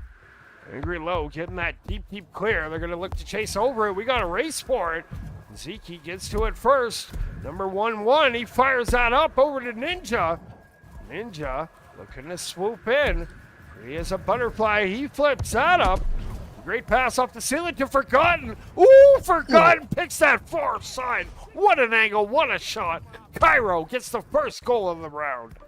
Angry Low getting that deep clear. They're going to look to chase over it. We got a race for it. Zeke gets to it first. Number 1-1, he fires that up over to Ninja. Ninja looking to swoop in. He has a butterfly. He flips that up. Great pass off the ceiling to Forgotten. Ooh, Forgotten picks that far side. What an angle, what a shot. Cairo gets the first goal of the round.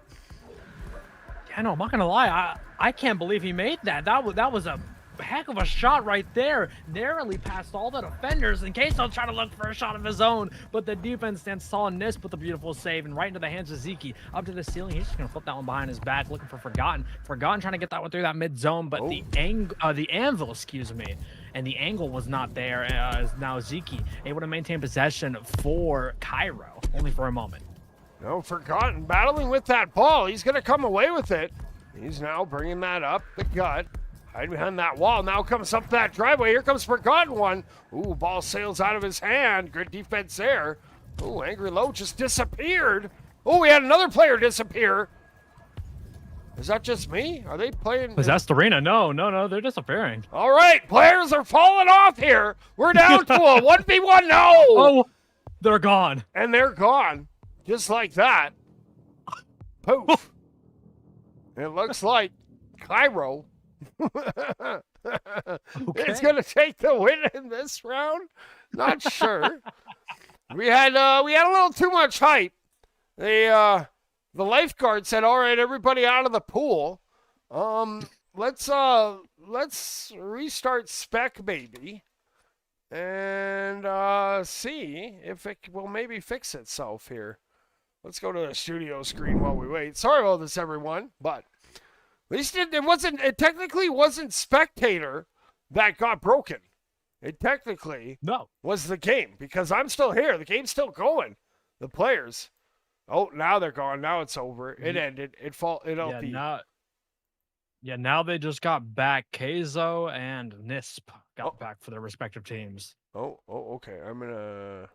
Yeah, no, I'm not gonna lie. I can't believe he made that. That was a heck of a shot right there. Narrowly past all the defenders. In case they'll try to look for a shot of his own, but the defense stands tall and Nisp with a beautiful save and right into the hands of Zeke. Up to the ceiling. He's just gonna flip that one behind his back, looking for Forgotten. Forgotten trying to get that one through that mid zone, but the anvil, excuse me, and the angle was not there. As now Zeke able to maintain possession for Cairo, only for a moment. No, Forgotten battling with that ball. He's gonna come away with it. He's now bringing that up the gut. Hide behind that wall. Now comes up that driveway. Here comes Forgotten one. Ooh, ball sails out of his hand. Good defense there. Ooh, Angry Low just disappeared. Oh, we had another player disappear. Is that just me? Are they playing? Possessed Arena? No, they're disappearing. All right, players are falling off here. We're down to a 1v1. No! Oh, they're gone. And they're gone. Just like that. Poof. It looks like Cairo it's going to take the win in this round. Not sure. We had a little too much hype. The lifeguard said, "All right, everybody out of the pool. Let's restart spec maybe and see if it will maybe fix itself here. Let's go to the studio screen while we wait. Sorry about this, everyone, but at least it technically wasn't spectator that got broken. It technically was the game, because I'm still here. The game's still going. The players. Oh, now they're gone. Now it's over. It ended. It LP. Now they just got back. Keizo and Nisp got back for their respective teams. Oh, okay. I'm going to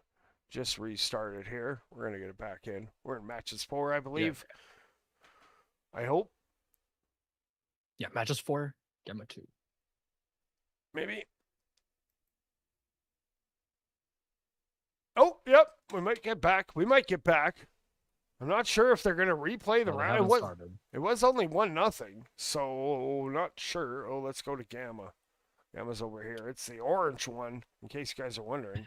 just restart it here. We're going to get it back in. We're in matches 4, I believe. Yeah. I hope. Yeah, matches 4, Gamma 2. Maybe. Oh, yep. We might get back. I'm not sure if they're going to replay the round. It was only 1-0, so not sure. Oh, let's go to Gamma. Gamma's over here. It's the orange one, in case you guys are wondering.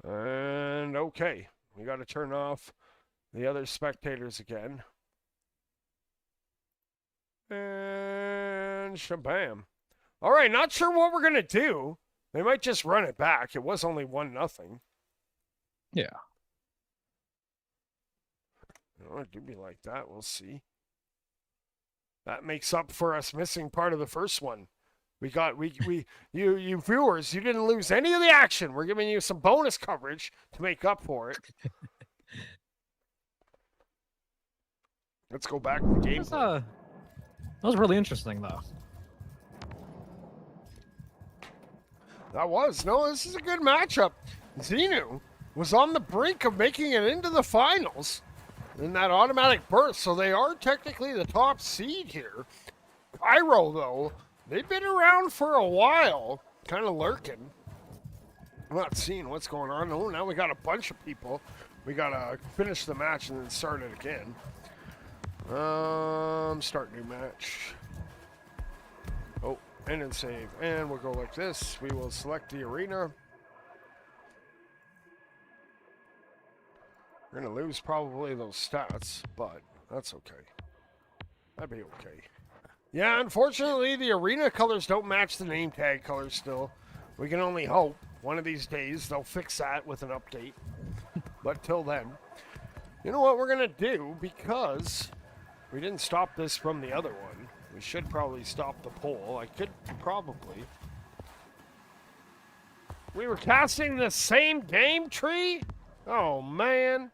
And okay. We got to turn off the other spectators again. And shabam. All right, not sure what we're going to do. They might just run it back. It was only 1-0. Yeah. It could be like that. We'll see. That makes up for us missing part of the first one. You viewers, you didn't lose any of the action. We're giving you some bonus coverage to make up for it. Let's go back to the game. That was really interesting, though. This is a good matchup. Zenu was on the brink of making it into the finals in that automatic burst, so they are technically the top seed here. Cairo, though, they've been around for a while, kind of lurking. I'm not seeing what's going on. Oh, now we got a bunch of people. We got to finish the match and then start it again. Start new match. Oh, end and save. And we'll go like this. We will select the arena. We're going to lose probably those stats, but that's okay. That'd be okay. Yeah, unfortunately, the arena colors don't match the name tag colors still. We can only hope one of these days they'll fix that with an update. But till then, you know what we're going to do? Because we didn't stop this from the other one, we should probably stop the poll. I could probably. We were casting the same game tree? Oh, man.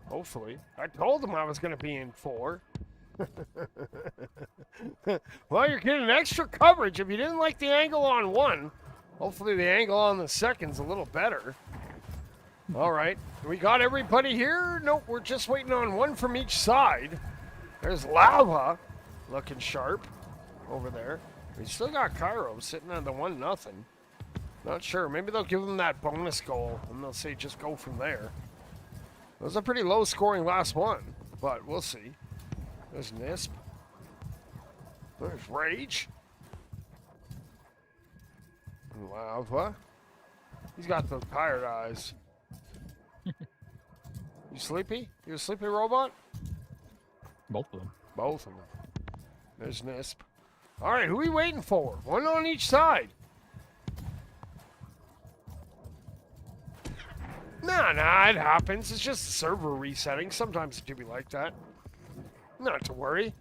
Hopefully. I told him I was going to be in 4. Well, you're getting extra coverage. If you didn't like the angle on 1, hopefully the angle on the second's a little better. All right. We got everybody here? Nope, we're just waiting on 1 from each side. There's Lava looking sharp over there. We still got Cairo sitting on the 1-0. Not sure. Maybe they'll give them that bonus goal, and they'll say just go from there. It was a pretty low-scoring last one, but we'll see. There's Nisp. There's Rage. And Lava. He's got those tired eyes. You sleepy? You a sleepy robot? Both of them. Both of them. There's Nisp. All right, who are we waiting for? 1 on each side. Nah, it happens. It's just server resetting. Sometimes it do be like that. Not to worry.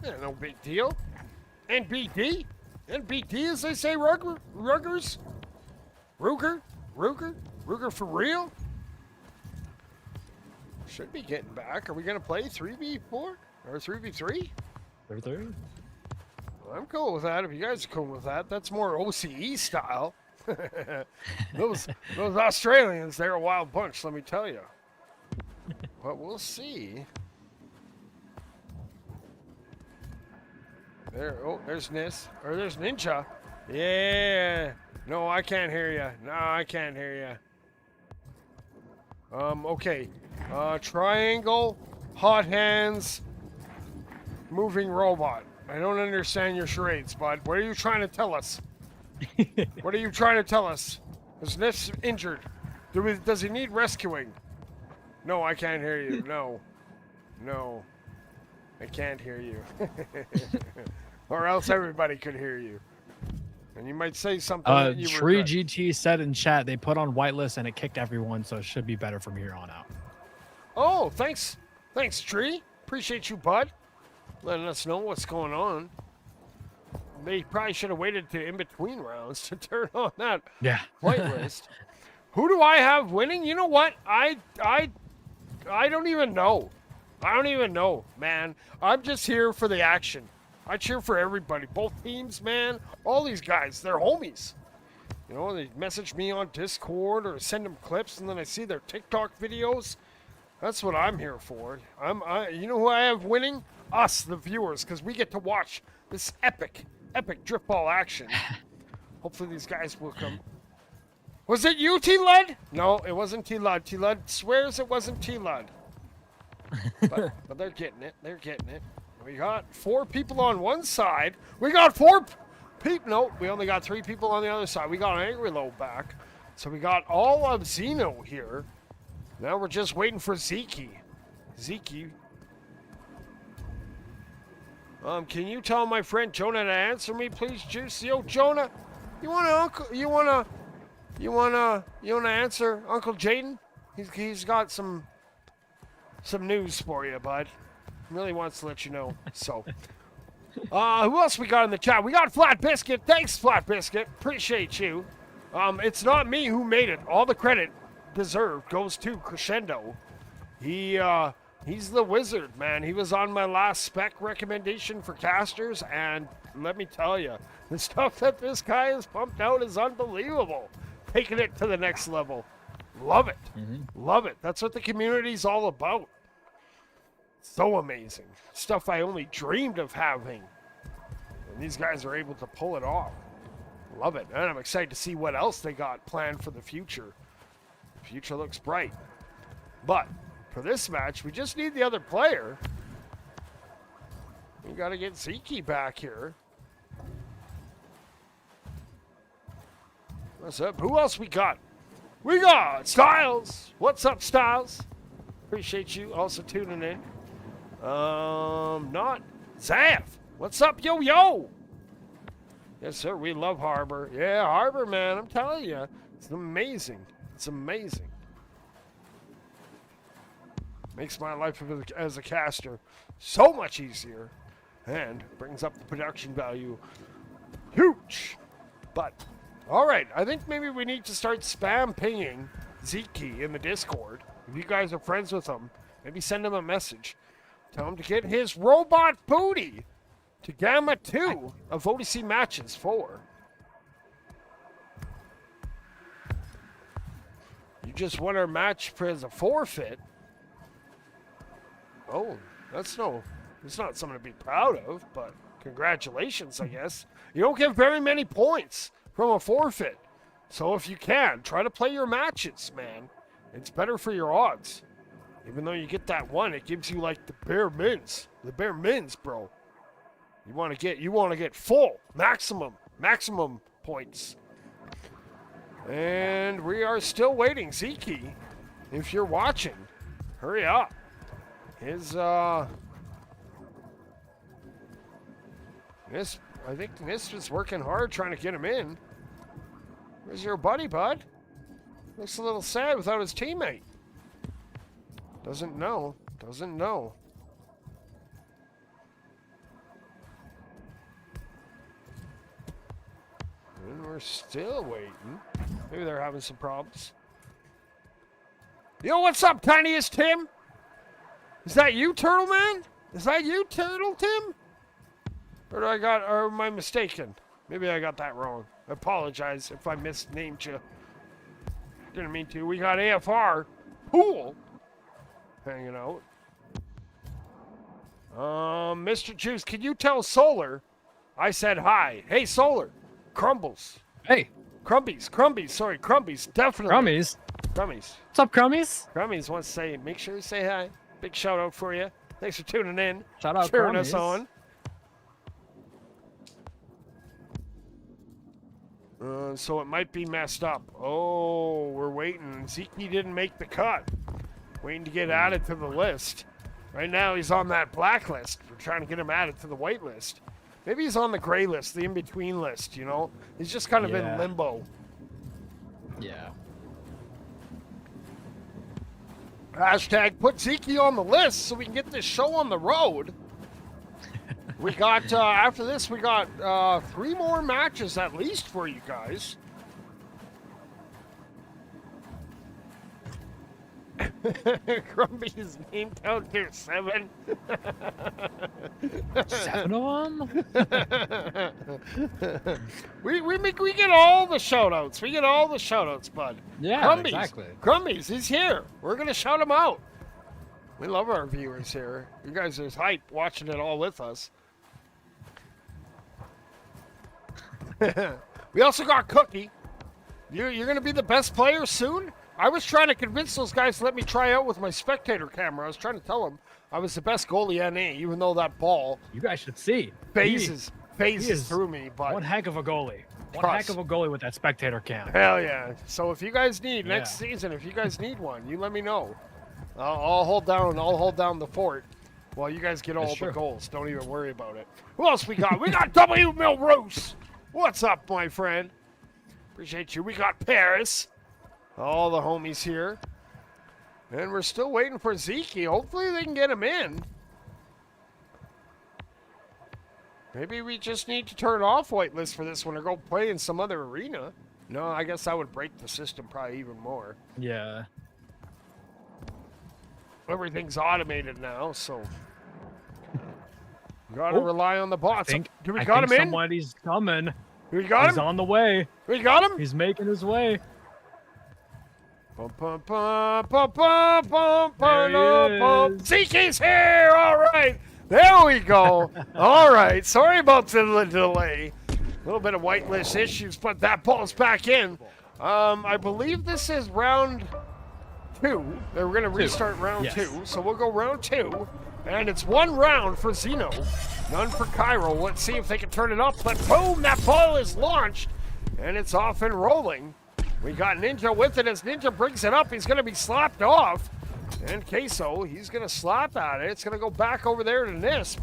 Yeah, no big deal. NBD? NBD, as they say, Ruggers? Ruger for real? Should be getting back. Are we going to play 3v4 or 3v3? 3v3. Well, I'm cool with that. If you guys are cool with that, that's more OCE style. those Australians, they're a wild bunch, let me tell you. But we'll see. There's Nis. Or there's Ninja. Yeah. No, I can't hear you. No, I can't hear you. Okay. Triangle, hot hands, moving robot. I don't understand your charades, bud. What are you trying to tell us? What are you trying to tell us? Is Nis injured? Does he need rescuing? No, I can't hear you. No. I can't hear you. Or else everybody could hear you. And you might say something that you Tree regret. GT said in chat they put on whitelist and it kicked everyone, so it should be better from here on out. Oh, thanks. Thanks, Tree. Appreciate you, bud. Letting us know what's going on. They probably should have waited to in-between rounds to turn on that whitelist. Who do I have winning? You know what? I don't even know. I don't even know, man. I'm just here for the action. I cheer for everybody. Both teams, man. All these guys, they're homies. You know, they message me on Discord or send them clips, and then I see their TikTok videos. That's what I'm here for. You know who I have winning? Us, the viewers, because we get to watch this epic driftball action. Hopefully these guys will come. Was it you, T-Lud? No, it wasn't T-Lud. T-Lud swears it wasn't T-Lud. But they're getting it. They're getting it. We got 4 people on one side. We got 4 people. No, we only got 3 people on the other side. We got Angry Low back. So we got all of Zenu here. Now we're just waiting for Zeke. Can you tell my friend Jonah to answer me, please, Juice? Yo, Jonah, you wanna answer Uncle Jaden? He's got some news for you, bud. He really wants to let you know. So, who else we got in the chat? We got Flat Biscuit. Thanks, Flat Biscuit. Appreciate you. It's not me who made it. All the credit deserved goes to Crescendo. He's the wizard, man. He was on my last spec recommendation for casters, and let me tell you, the stuff that this guy has pumped out is unbelievable. Taking it to the next level. Love it. Love it. That's what the community's all about. So amazing. Stuff I only dreamed of having. And these guys are able to pull it off. Love it. And I'm excited to see what else they got planned for the future. The future looks bright. But for this match, we just need the other player. We got to get Zeke back here. What's up? Who else we got? We got Styles. What's up, Styles? Appreciate you also tuning in. Not Zav. What's up, yo? Yes, sir. We love Harbor. Yeah, Harbor, man. I'm telling you, it's amazing. It's amazing. Makes my life as a caster so much easier. and brings up the production value. Huge! But, alright, I think maybe we need to start spam pinging Zeke in the Discord. If you guys are friends with him, maybe send him a message. Tell him to get his robot booty to Gamma 2 of ODC Matches 4. You just won our match as a forfeit. Oh, it's not something to be proud of, but congratulations, I guess. You don't get very many points from a forfeit. So if you can, try to play your matches, man. It's better for your odds. Even though you get that one, it gives you like the bare mins. The bare mins, bro. You want to get full, maximum points. And we are still waiting. Zeke, if you're watching, hurry up. I think NIST is working hard trying to get him in. Where's your buddy, bud? Looks a little sad without his teammate. Doesn't know. And we're still waiting. Maybe they're having some problems. Yo, what's up, Tiniest Tim? Is that you, Turtle Man? Is that you, Turtle Tim? Or am I mistaken? Maybe I got that wrong. I apologize if I misnamed you. Didn't mean to. We got AFR Pool hanging out. Mr. Juice, can you tell Solar I said hi? Hey, Solar. Crumbles. Hey. Crumbies. Sorry, Crumbies. Definitely. Crumbies. What's up, Crummies? Crummies wants to say, make sure you say hi. Big shout out for you. Thanks for tuning in. Shout out, cheering Crummies. us on. So it might be messed up. Oh, we're waiting. Zeke didn't make the cut. Waiting to get added to the list. Right now he's on that blacklist. We're trying to get him added to the white list. Maybe he's on the gray list, the in-between list, you know? He's just kind of in limbo. Yeah. Hashtag put Zeke on the list so we can get this show on the road. We got, after this, we got 3 more matches at least for you guys. Grumpy's name count to 7. 7 of them? we get all the shout-outs. We get all the shout-outs, bud. Yeah, exactly. Grumbies, he's here. We're going to shout him out. We love our viewers here. You guys are hype watching it all with us. We also got Cookie. You're going to be the best player soon? I was trying to convince those guys to let me try out with my spectator camera. I was trying to tell them I was the best goalie NA, even though that ball You guys should see. phases He is through me. But one heck of a goalie. One Trust. heck of a goalie with that spectator cam. hell yeah! So if you guys need Yeah. next season, if you guys need one, you let me know. I'll hold down the fort while you guys get all That's the true. goals. Don't even worry about it. Who else we got? We got W. Milrose. What's up, my friend? Appreciate you. We got Paris. All the homies here. And we're still waiting for Zeke. Hopefully they can get him in. Maybe we just need to turn off whitelist for this one or go play in some other arena. No, I guess that would break the system probably even more. Yeah. Everything's automated now, so gotta rely on the bots. Do we got him in? Somebody's coming. We got He's him? on the way. We got him? He's making his way. Bum, bum, bum, bum, bum, bum, There he bum, bum. is. Zeke's here! All right. There we go. All right. Sorry about the delay. A little bit of whitelist issues, but that ball's back in. I believe this is round 2. We're going to restart round Yes. 2. So we'll go round 2. And it's 1 round for Zeno, none for Cairo. Let's see if they can turn it up. But boom, that ball is launched. And it's off and rolling. We got Ninja with it. As Ninja brings it up, he's going to be slapped off. And Queso, he's going to slap at it. It's going to go back over there to Nisp.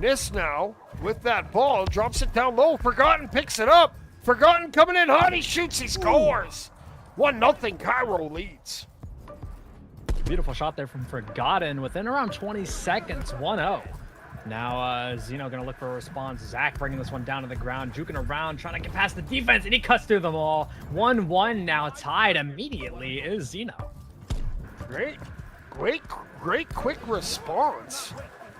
Nisp now, with that ball, drops it down low. Forgotten picks it up. Forgotten coming in hot. He shoots. He scores. 1-0. Cairo leads. Beautiful shot there from Forgotten within around 20 seconds. 1-0. Now Zeno gonna look for a response. Zach bringing this one down to the ground, juking around, trying to get past the defense, and he cuts through them all. 1-1 now, tied immediately is Zeno. Great quick response.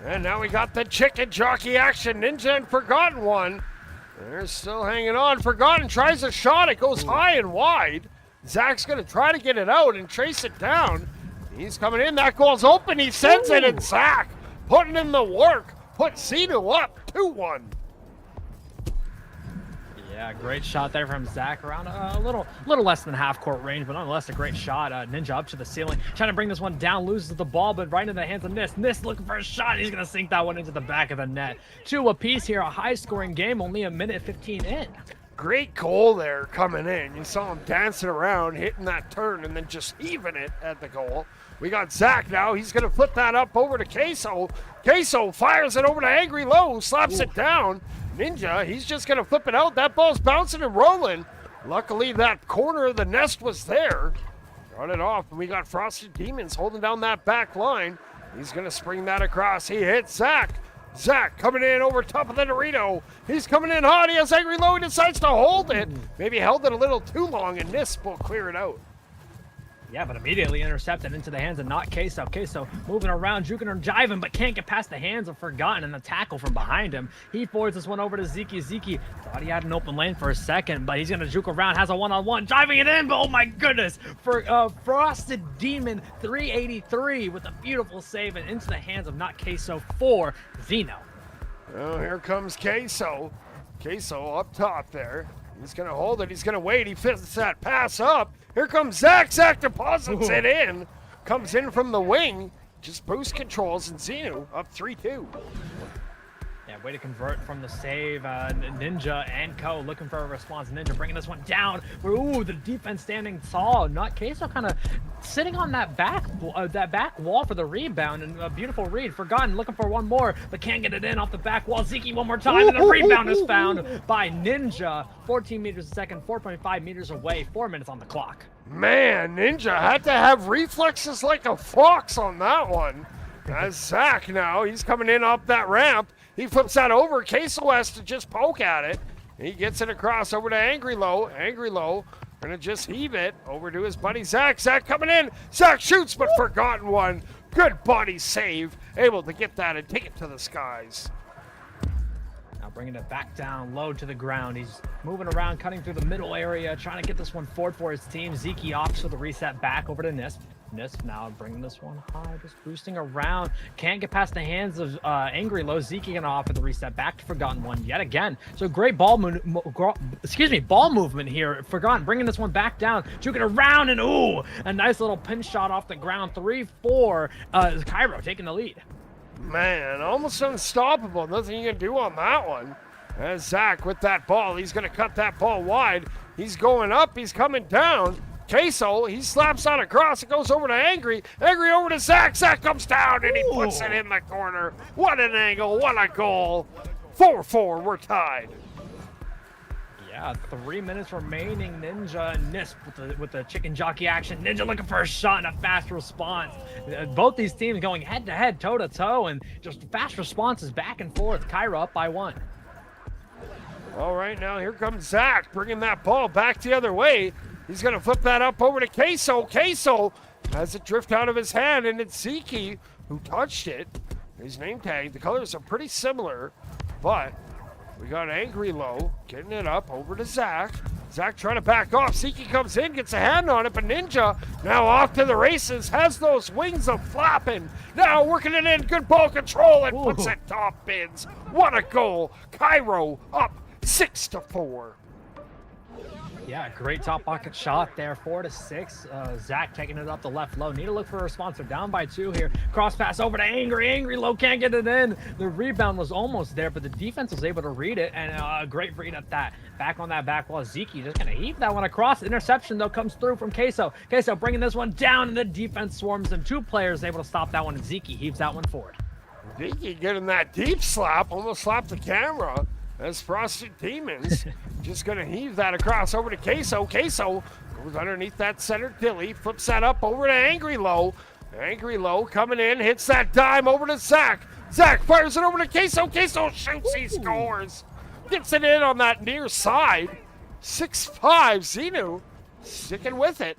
And now we got the chicken jockey action. Ninja and Forgotten one. They're still hanging on. Forgotten tries a shot. It goes high and wide. Zach's going to try to get it out and trace it down. He's coming in. That goal's open. He sends it, and Zach putting in the work. Put Zenu up 2-1. Yeah, great shot there from Zach around a little less than half-court range, but nonetheless a great shot. Ninja up to the ceiling, trying to bring this one down, loses the ball, but right into the hands of Nist. Nist looking for a shot. He's going to sink that one into the back of the net. 2 apiece here, a high-scoring game, only a minute 15 in. Great goal there coming in. You saw him dancing around, hitting that turn, and then just heaving it at the goal. We got Zach now. He's going to flip that up over to Queso. Queso fires it over to Angry Low, slaps it down. Ninja, he's just going to flip it out. That ball's bouncing and rolling. Luckily, that corner of the nest was there. Got it off, and we got Frosted Demons holding down that back line. He's going to spring that across. He hits Zach. Zach coming in over top of the Dorito. He's coming in hot. He has Angry Low. He decides to hold it. Maybe held it a little too long, and Nisp will clear it out. Yeah, but immediately intercepted into the hands of not Queso. Queso moving around, juking and jiving, but can't get past the hands of Forgotten and the tackle from behind him. He forwards this one over to Zeke. Zeke thought he had an open lane for a second, but he's going to juke around, has a one-on-one, driving it in, but oh my goodness, for Frosted Demon 383 with a beautiful save and into the hands of not Queso for Zeno. Well, here comes Queso. Queso up top there. He's going to hold it. He's going to wait. He fits that pass up. Here comes Zach. Zach deposits it in. Comes in from the wing. Just boost controls, and Zenu up 3-2. Yeah, way to convert from the save. Ninja and Co. looking for a response. Ninja bringing this one down. Ooh, the defense standing tall. Not Queso kind of sitting on that back wall for the rebound, and a beautiful read. Forgotten looking for one more, but can't get it in off the back wall. Zeke one more time, and the rebound is found by Ninja. 14 meters a second, 4.5 meters away, 4 minutes on the clock. Man, Ninja had to have reflexes like a fox on that one. As Zach now, he's coming in up that ramp. He flips that over. Queso has to just poke at it. He gets it across over to Angry Low. Angry Low gonna just heave it over to his buddy Zach. Zach coming in. Zach shoots, but Forgotten one. Good body save. Able to get that and take it to the skies. Now bringing it back down low to the ground. He's moving around, cutting through the middle area, trying to get this one forward for his team. Zeke opts for the reset back over to Nisp. Nisp now bringing this one high, just boosting around. Can't get past the hands of Angry Low. Zeke gonna offer the reset back to Forgotten one yet again. So great ball movement here. Forgotten bringing this one back down, juking around, and ooh, a nice little pin shot off the ground. 3-4. Cairo taking the lead. Man, almost unstoppable. Nothing you can do on that one. As Zach with that ball, he's going to cut that ball wide. He's going up. He's coming down. Queso, he slaps on across. It goes over to Angry. Angry over to Zach. Zach comes down, and he puts it in the corner. What an angle. What a goal. 4-4. We're tied. Yeah, 3 minutes remaining. Ninja and Nisp with the chicken jockey action. Ninja looking for a shot and a fast response. Both these teams going head-to-head, toe-to-toe, and just fast responses back and forth. Cairo up by 1. All right, now here comes Zach, bringing that ball back the other way. He's going to flip that up over to Queso. Queso has it drift out of his hand, and it's Zeke who touched it. His name tag. The colors are pretty similar, but we got Angry Low getting it up over to Zach. Zach trying to back off. Zeke comes in, gets a hand on it, but Ninja now off to the races, has those wings of flapping. Now working it in, good ball control, and puts it top bins. What a goal. Cairo up 6-4. Yeah, great top pocket shot there, 4-6. Zach taking it up the left low. Need to look for a response. They're down by 2 here. Cross pass over to Angry. Angry Low can't get it in. The rebound was almost there, but the defense was able to read it, and a great read at that. Back on that back wall, Zeke just gonna heave that one across. Interception though comes through from Queso. Queso bringing this one down, and the defense swarms him. 2 players able to stop that one, and Zeke heaves that one forward. Zeke getting that deep slap, almost slapped the camera. As Frosted Demons just going to heave that across over to Queso. Queso goes underneath that center dilly, flips that up over to Angry Low. Angry Low coming in, hits that dime over to Zach. Zach fires it over to Queso. Queso shoots, he scores. Gets it in on that near side. 6-5, Zenu sticking with it.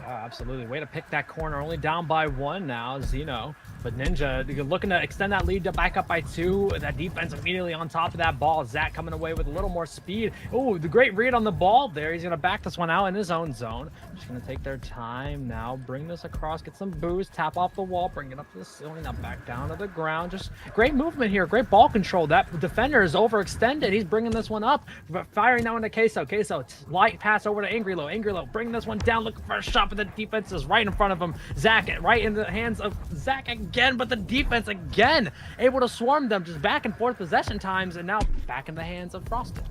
Yeah, absolutely. Way to pick that corner. Only down by 1 now, Zeno. But Ninja looking to extend that lead to back up by 2. That defense immediately on top of that ball. Zach coming away with a little more speed. Oh, the great read on the ball there. He's going to back this one out in his own zone. Just going to take their time now. Bring this across. Get some boost. Tap off the wall. Bring it up to the ceiling. Now back down to the ground. Just great movement here. Great ball control. That defender is overextended. He's bringing this one up. Firing now into Queso. Queso, light pass over to Angry Low. Angry Low bringing this one down. Looking for a shot, but the defense is right in front of him. Zach right in the hands of Zach again, but the defense again able to swarm them. Just back and forth possession times, and now back in the hands of Frosted.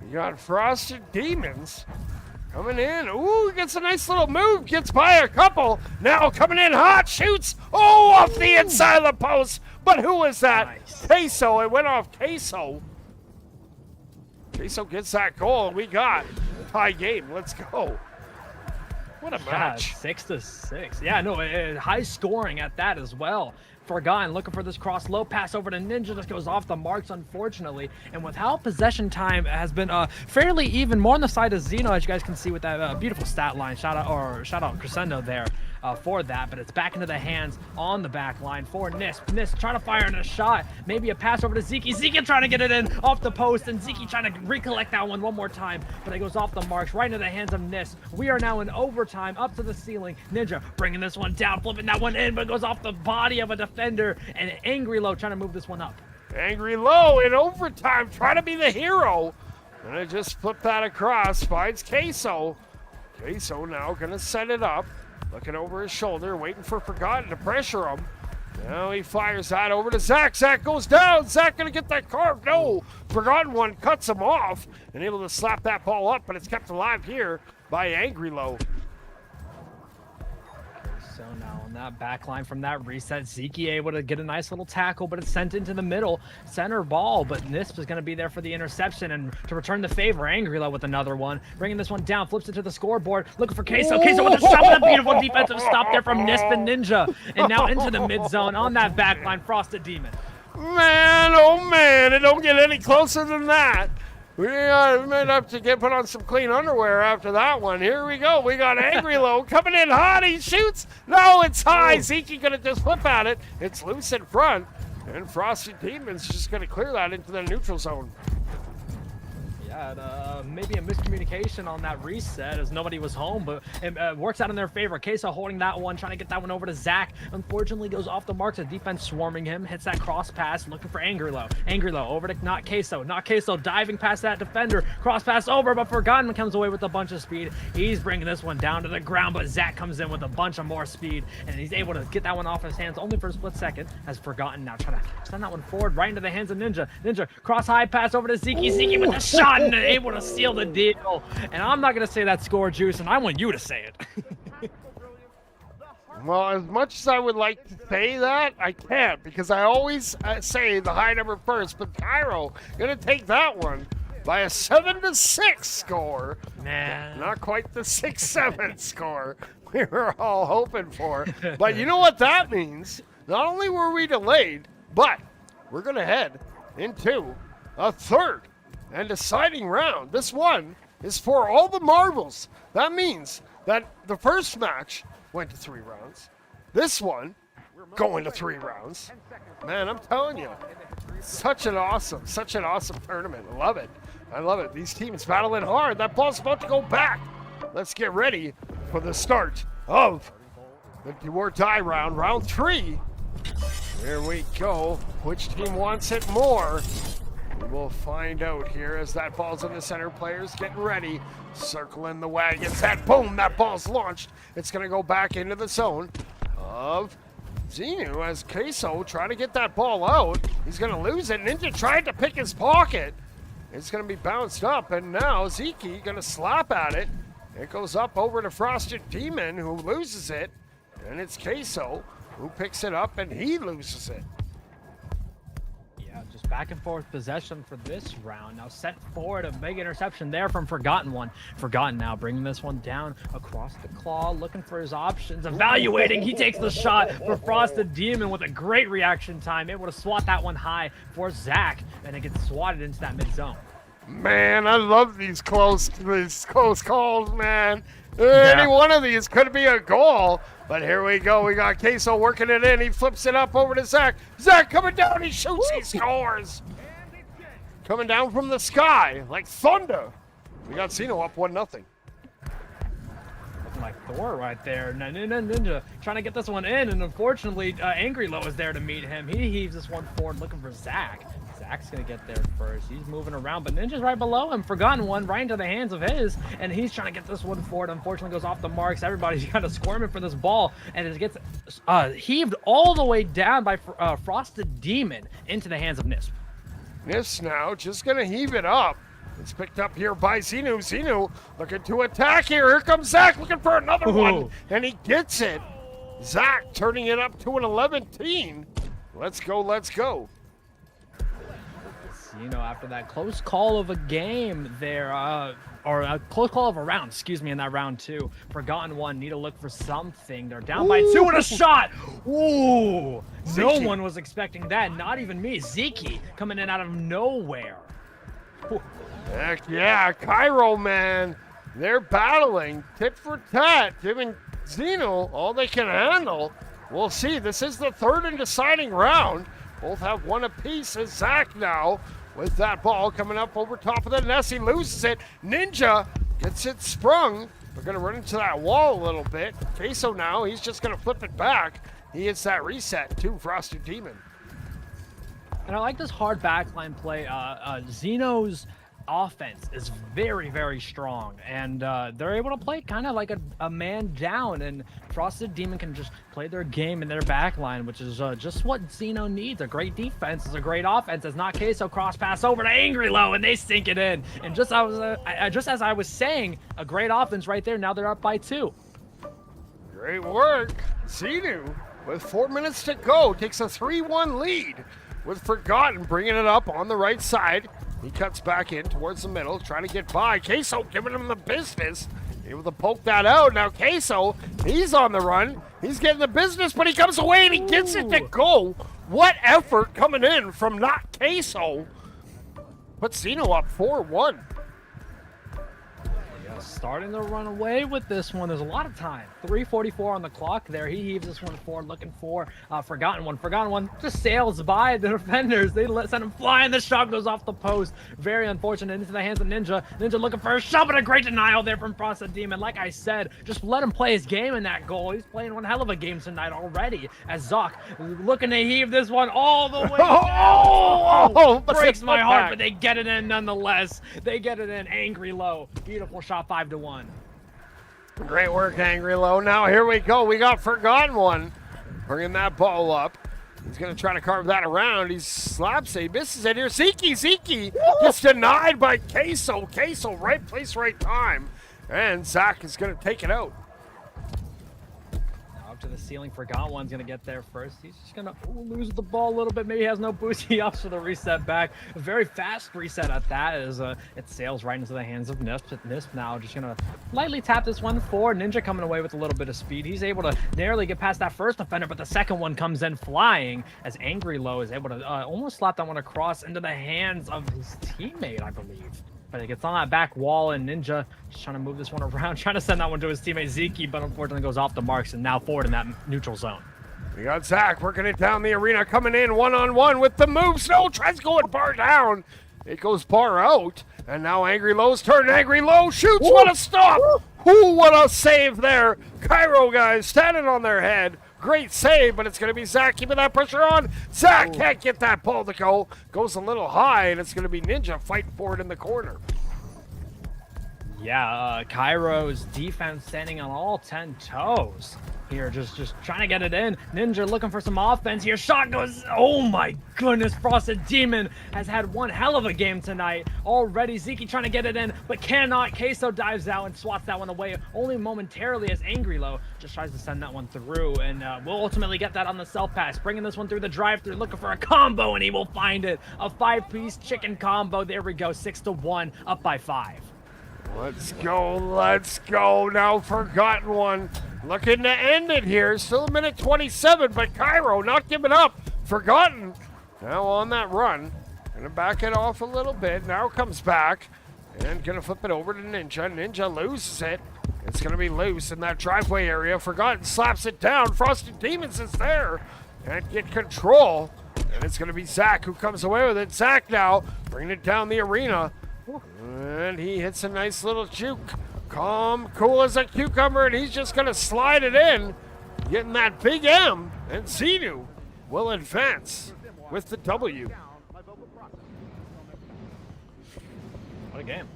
You got Frosted Demons coming in. Ooh, gets a nice little move. Gets by a couple. Now coming in hot. Shoots. Oh, off the inside of the post. But who was that? Nice. Queso. It went off Queso. Queso gets that goal. We got tie game. Let's go. What a match. 6-6. Yeah, no, high scoring at that as well. Forgotten looking for this cross, low pass over to Ninja. This goes off the marks, unfortunately. And with how possession time has been fairly even, more on the side of Zeno, as you guys can see with that beautiful stat line. Shout out Crescendo there for that. But it's back into the hands on the back line for Nisp. Nisp trying to fire in a shot. Maybe a pass over to Zeke. Zeke trying to get it in off the post, and Zeke trying to recollect that one more time. But it goes off the marks right into the hands of Nisp. We are now in overtime, up to the ceiling. Ninja bringing this one down, flipping that one in, but it goes off the body of a defender, and Angry Low trying to move this one up. Angry Low in overtime, trying to be the hero. And it just flipped that across, finds Queso. Queso now gonna set it up. Looking over his shoulder, waiting for Forgotten to pressure him. Now he fires that over to Zach. Zach goes down. Zach gonna get that carve. No, Forgotten one cuts him off and able to slap that ball up, but it's kept alive here by Angry Low. So now on that back line from that reset, Zeke able to get a nice little tackle, but it's sent into the middle center ball. But Nisp is going to be there for the interception, and to return the favor, Angry Low with another one, bringing this one down, flips it to the scoreboard, looking for Queso. Queso with a shot, with a beautiful defensive stop there from Nisp and Ninja, and now into the mid zone on that back line, Frosted Demon. Man, oh man, it don't get any closer than that. We might have to put on some clean underwear after that one. Here we go. We got Angry Low coming in hot. He shoots. No, it's high. Zeke gonna just flip at it. It's loose in front. And Frosted Demon's just gonna clear that into the neutral zone. Yeah, maybe a miscommunication on that reset as nobody was home, but it works out in their favor. Queso holding that one, trying to get that one over to Zach. Unfortunately, goes off the mark. The defense swarming him, hits that cross pass, looking for Angry Low. Angry Low over to not Queso. Not Queso diving past that defender. Cross pass over, but Forgotten comes away with a bunch of speed. He's bringing this one down to the ground, but Zach comes in with a bunch of more speed, and he's able to get that one off his hands only for a split second. As Forgotten now trying to send that one forward right into the hands of Ninja. Ninja cross high pass over to Zeke. Zeke with the shot and able to seal the deal. And I'm not going to say that score, Juice, and I want you to say it. Well, as much as I would like to say that, I can't, because I always say the high number first. But Cairo gonna take that one by a 7-6 score. Man, Not quite the 6-7 score we were all hoping for. But you know what that means? Not only were we delayed, but we're gonna head into a third and deciding round. This one is for all the marbles. That means that the first match went to 3 rounds. This one going to 3 rounds. Man, I'm telling you, such an awesome tournament. I love it. I love it. These teams battling hard. That ball's about to go back. Let's get ready for the start of the do or die round, round 3. Here we go. Which team wants it more? We'll find out here as that ball's in the center. Players getting ready, circling the wagons. That boom, that ball's launched. It's gonna go back into the zone of Zenu as Queso trying to get that ball out. He's gonna lose it. Ninja tried to pick his pocket. It's gonna be bounced up, and now Zeke gonna slap at it. It goes up over to Frosted Demon, who loses it, and it's Queso who picks it up, and he loses it. yeah, just back and forth possession for this round. Now sent forward, a big interception there from Forgotten One. Forgotten now bringing this one down across the claw, looking for his options, evaluating. He takes the shot for Frosted Demon with a great reaction time, able to swat that one high for Zach, and it gets swatted into that mid zone. Man, I love these close calls, man. Any one of these could be a goal. But here we go. We got Queso working it in. He flips it up over to Zach. Zach coming down. He shoots. He scores. Coming down from the sky like thunder. We got Zenu up 1-0. Looking like Thor right there. Ninja trying to get this one in, and unfortunately, Angry Low is there to meet him. He heaves this one forward looking for Zach. Zach's gonna get there first. He's moving around, but Ninja's right below him. Forgotten One right into the hands of his, and he's trying to get this one forward. Unfortunately, goes off the marks. Everybody's kind of squirming for this ball, and it gets heaved all the way down by Frosted Demon into the hands of Nisp. Nisp now just gonna heave it up. It's picked up here by Zenu. Zenu looking to attack here. Here comes Zach looking for another one, and he gets it. Zach turning it up to an 11-team. Let's go, let's go. You know, after that close call of a game there, or a close call of a round, excuse me, in that round 2. Forgotten One need to look for something. They're down by 2 and a shot. Ooh, no one was expecting that, not even me. Zeke coming in out of nowhere. Heck yeah, Cairo, man. They're battling tit for tat, giving Zenu all they can handle. We'll see. This is the third and deciding round. Both have one apiece as Zach now with that ball coming up over top of the nest. He loses it. Ninja gets it sprung. We're going to run into that wall a little bit. Queso now, he's just going to flip it back. He hits that reset to Frosted Demon. And I like this hard backline play. Zeno's offense is very, very strong, and they're able to play kind of like a man down, and Frosted Demon can just play their game in their backline, which is just what Zeno needs. A great defense is a great offense. It's not Queso cross pass over to Angry Low, and they sink it in. And just as I was saying, a great offense right there. Now they're up by 2. Great work. Zenu, with 4 minutes to go, takes a 3-1 lead with Forgotten bringing it up on the right side. He cuts back in towards the middle, trying to get by. Queso giving him the business. Able to poke that out. Now Queso, he's on the run. He's getting the business, but he comes away and he gets it to go. What effort coming in from not Queso. Puts Zeno up 4-1. Starting to run away with this one. There's a lot of time. 3:44 on the clock there. He heaves this one forward, looking for Forgotten One. Forgotten One just sails by the defenders. They send him flying. The shot goes off the post. Very unfortunate. Into the hands of Ninja. Ninja looking for a shot, but a great denial there from Frosted Demon. Like I said, just let him play his game in that goal. He's playing one hell of a game tonight already. As Zoc looking to heave this one all the way down. Breaks my heart, but they get it in nonetheless. They get it in. Angry Low. Beautiful shot. 5-1. Great work, Angry Low. Now here we go. We got Forgotten One bringing that ball up. He's going to try to carve that around. He slaps it. He misses it here. Zeke gets denied by Queso. Queso, right place, right time. And Zach is going to take it out. Up to the ceiling. Forgotten One's going to get there first. He's just going to lose the ball a little bit. Maybe he has no boost. He ups for the reset back. A very fast reset at that as it sails right into the hands of Nisp. Nisp now just going to lightly tap this one forward. Ninja coming away with a little bit of speed. He's able to narrowly get past that first defender, but the second one comes in flying as Angry Low is able to almost slap that one across into the hands of his teammate, I believe. But it gets on that back wall, and Ninja just trying to move this one around, trying to send that one to his teammate Zeke, but unfortunately goes off the marks and now forward in that neutral zone. We got Zach working it down the arena, coming in one-on-one with the move. Snow tries going bar down. It goes bar out, and now Angry Low's turn. Angry Low shoots. Ooh. What a stop. Ooh, what a save there. Cairo guys standing on their head. Great save, but it's going to be Zach keeping that pressure on. Zach can't get that ball to go. Goes a little high, and it's going to be Ninja fighting for it in the corner. Yeah, Cairo's defense standing on all 10 toes here, just trying to get it in. Ninja looking for some offense here. Shot goes, oh my goodness, Frosted Demon has had one hell of a game tonight. Already Zeke trying to get it in, but cannot. Queso dives out and swats that one away only momentarily as Angry Low just tries to send that one through, and will ultimately get that on the self-pass, bringing this one through the drive-through, looking for a combo, and he will find it. A 5-piece chicken combo. There we go, 6-1, up by 5. Let's go. Now Forgotten One looking to end it here. Still a minute 27, but Cairo not giving up. Forgotten now on that run. Gonna back it off a little bit. Now comes back and gonna flip it over to Ninja. Ninja loses it. It's gonna be loose in that driveway area. Forgotten slaps it down. Frosted Demons is there and get control. And it's gonna be Zach who comes away with it. Zach now bringing it down the arena. And he hits a nice little juke. Calm, cool as a cucumber, and he's just going to slide it in, getting that big M, and Zenu will advance with the W. What a game.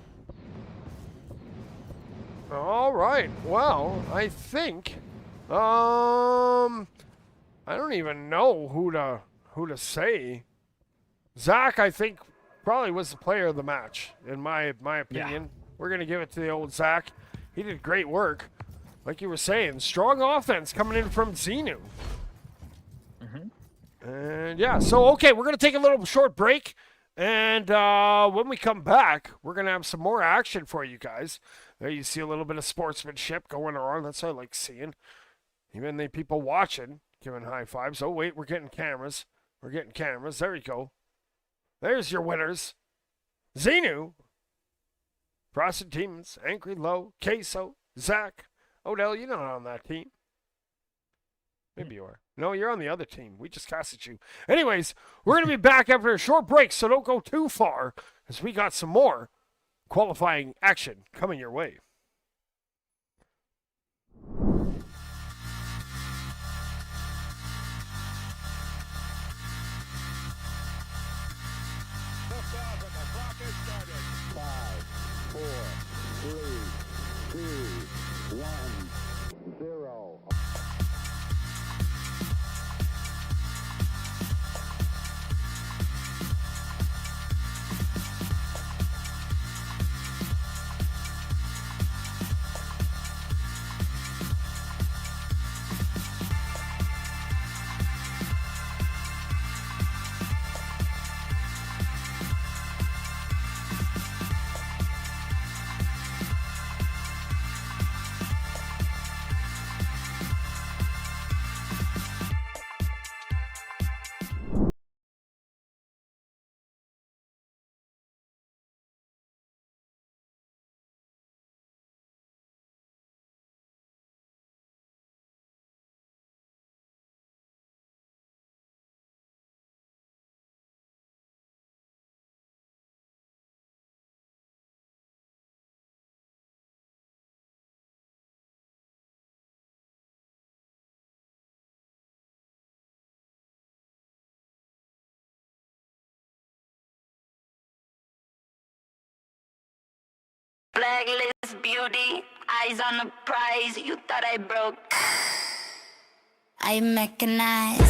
All right, well, I think, I don't even know who to say. Zach, I think, probably was the player of the match, in my opinion. Yeah. We're going to give it to the old Zach. He did great work. Like you were saying, strong offense coming in from Zenu. And yeah, so, okay, we're going to take a little short break. And when we come back, we're going to have some more action for you guys. There you see a little bit of sportsmanship going on. That's what I like seeing. Even the people watching giving high fives. Oh, wait, we're getting cameras. There you go. There's your winners. Zenu, Frosted Demons, Angry Low, Queso, Zach. Odell, you're not on that team. Maybe you are. No, you're on the other team. We just casted you. Anyways, we're going to be back after a short break, so don't go too far, as we got some more qualifying action coming your way. Blacklist beauty, eyes on the prize. You thought I broke. I mechanized.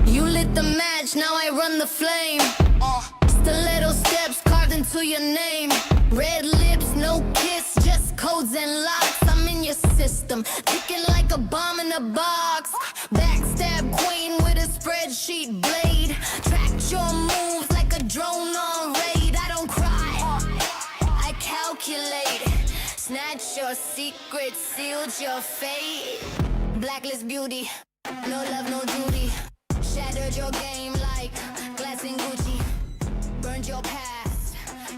You lit the match, now I run the flame. Stiletto steps carved into your name. Red lips, no kiss, just codes and locks. I'm in your system, ticking like a bomb in a box. Backstab queen with a spreadsheet blade. Track your moves like a drone on raid. I don't cry, I calculate. Snatch your secrets, sealed your fate. Blacklist beauty, no love, no duty. Shattered your game like glass and Gucci. Burned your past,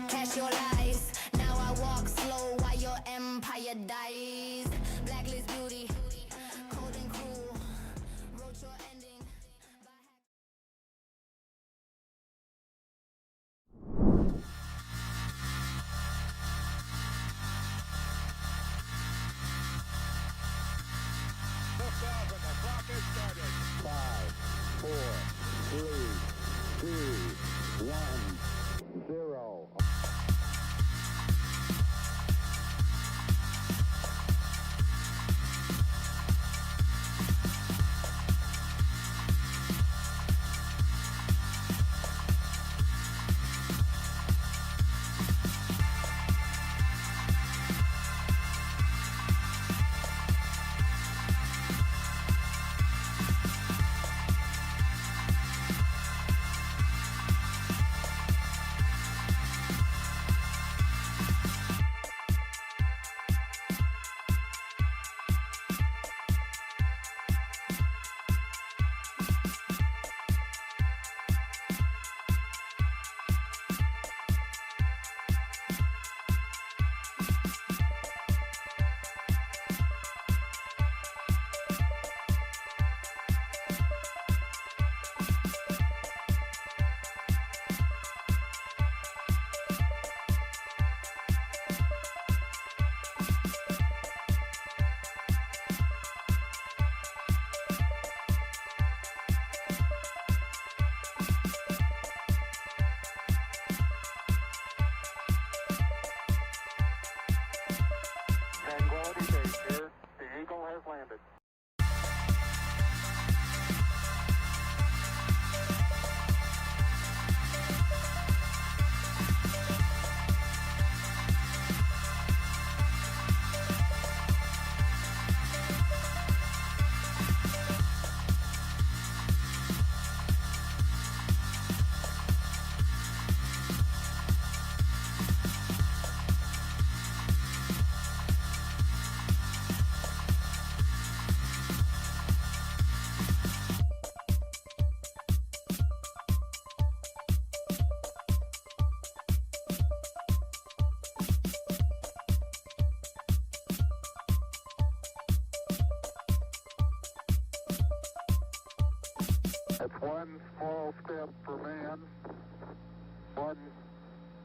cash your lies. Now I walk slow while your empire dies. Blacklist beauty, cold and cruel. Wrote your ending. Lift off and the clock is started. 5, 4, 3, 2, 1, 0. Base here. The Eagle has landed. That's one small step for man, one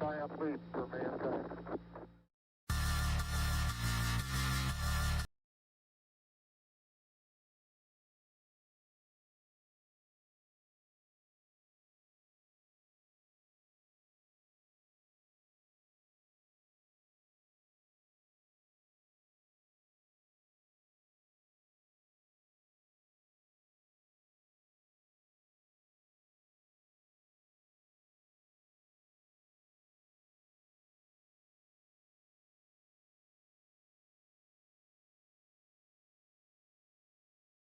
giant leap for mankind.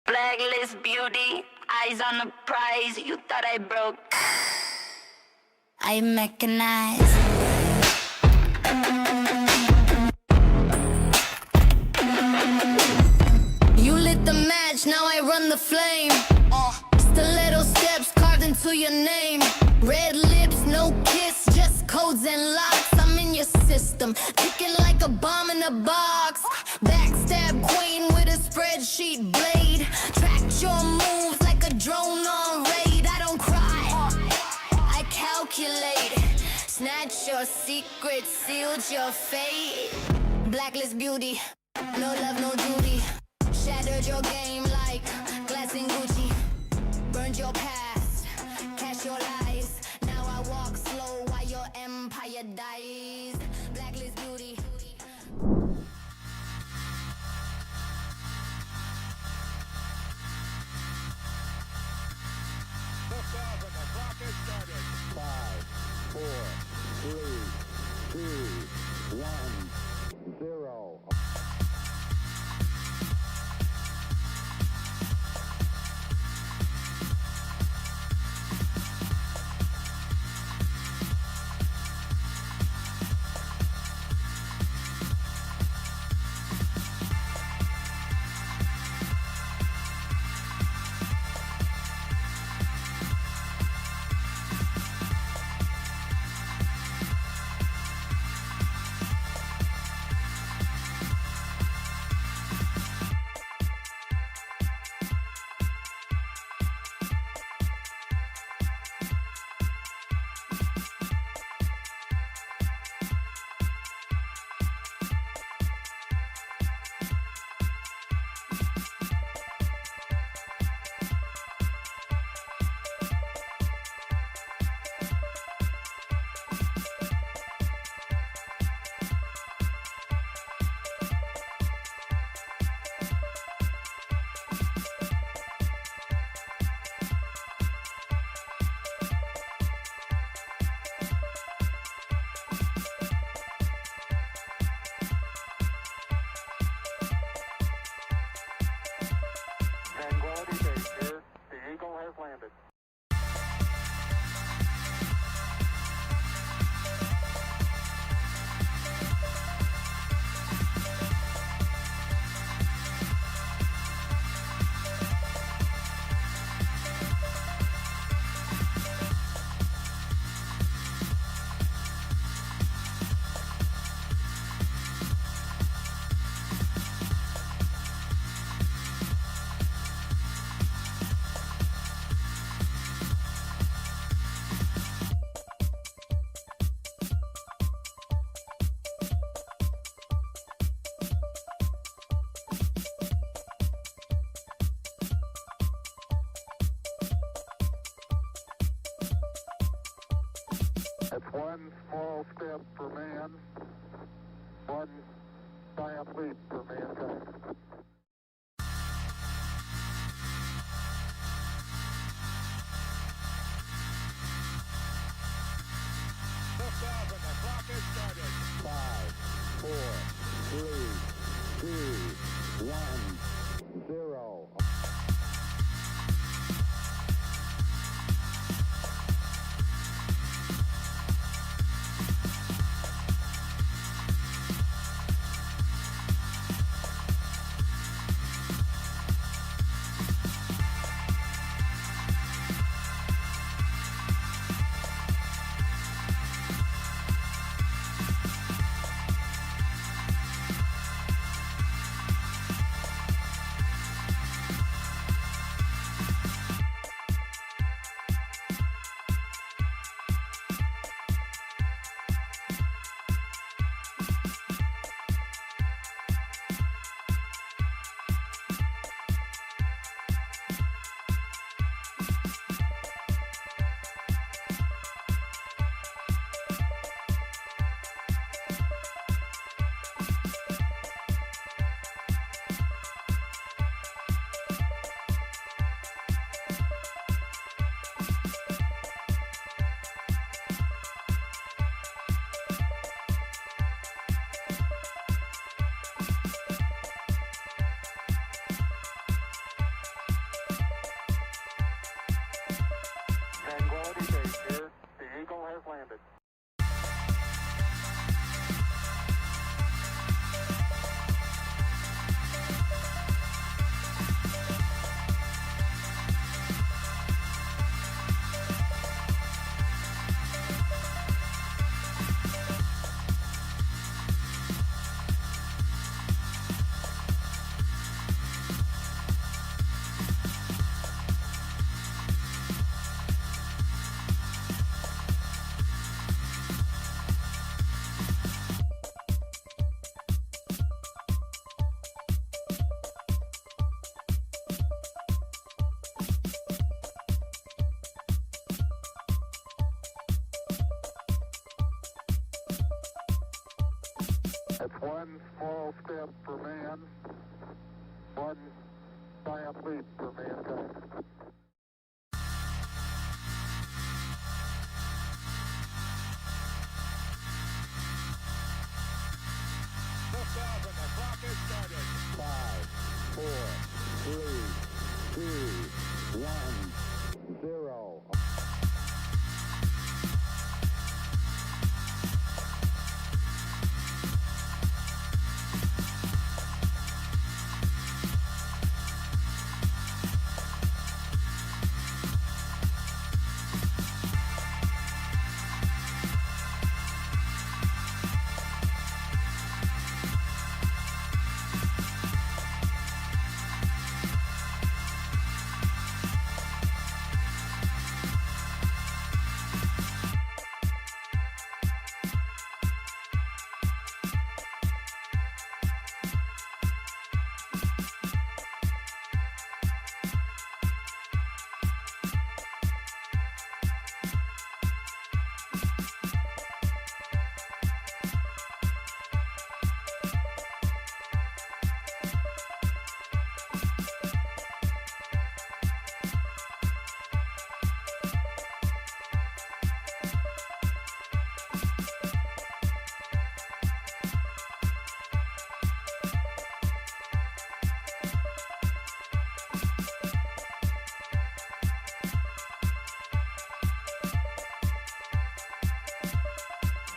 Blacklist beauty, eyes on the prize. You thought I broke. I mechanized. You lit the match, now I run the flame. Stiletto steps carved into your name. Red lips, no kiss, just codes and locks. I'm in your system, ticking like a bomb in a box. Backstab queen with a spreadsheet blade. Tracked your moves like a drone on raid. I don't cry, I calculate. Snatch your secrets, sealed your fate. Blacklist beauty, no love, no duty. Shattered your game like glass and Gucci. Burned your past, cash your lies. Now I walk slow while your empire dies. Blacklist beauty. Lift off and the clock has started. 5, 4, 3, 2, 1, 0. Tranquility Base here. The Eagle has landed. That's one small step for man, one diam leap for mankind. Liftoff and the clock is started. 5, 4, 3, 2, 1, 0. Tranquility Base here. The Eagle has landed. That's one small step for man, one giant leap for mankind. Liftoff and the clock is started. 5, 4, 3, 2, 1, 0.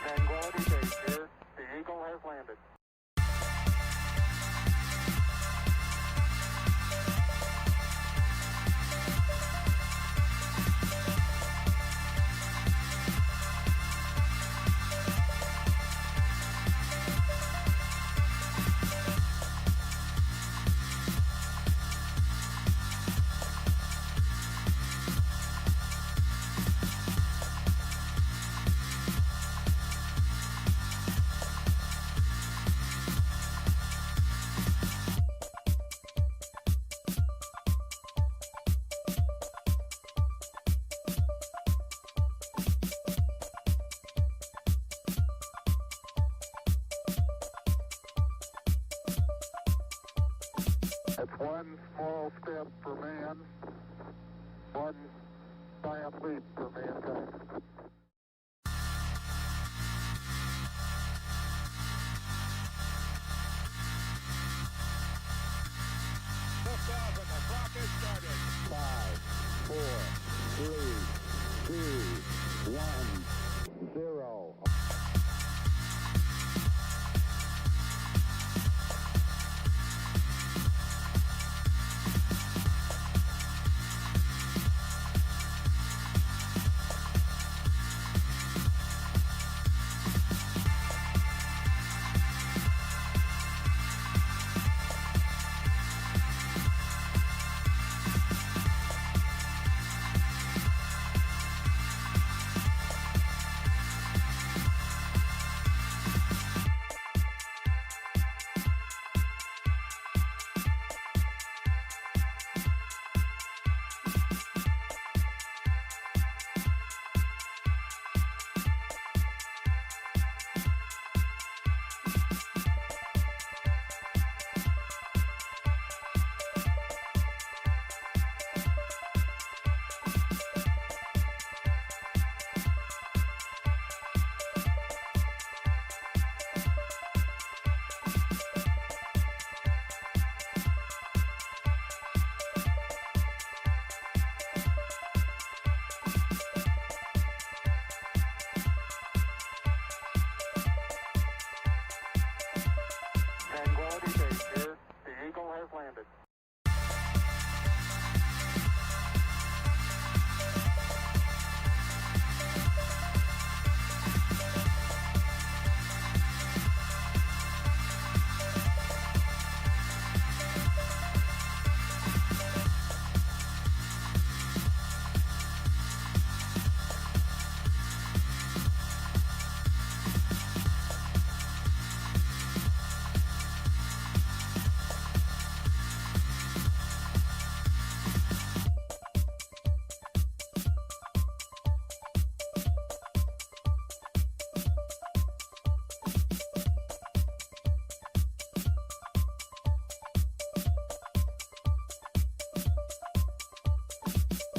Tranquility Base here. The Eagle has landed. one small step for man, one giant leap for mankind. Liftoff and the clock has started. 5, 4, 3, 2, 1, 0. Tranquility Base here. The Eagle has landed.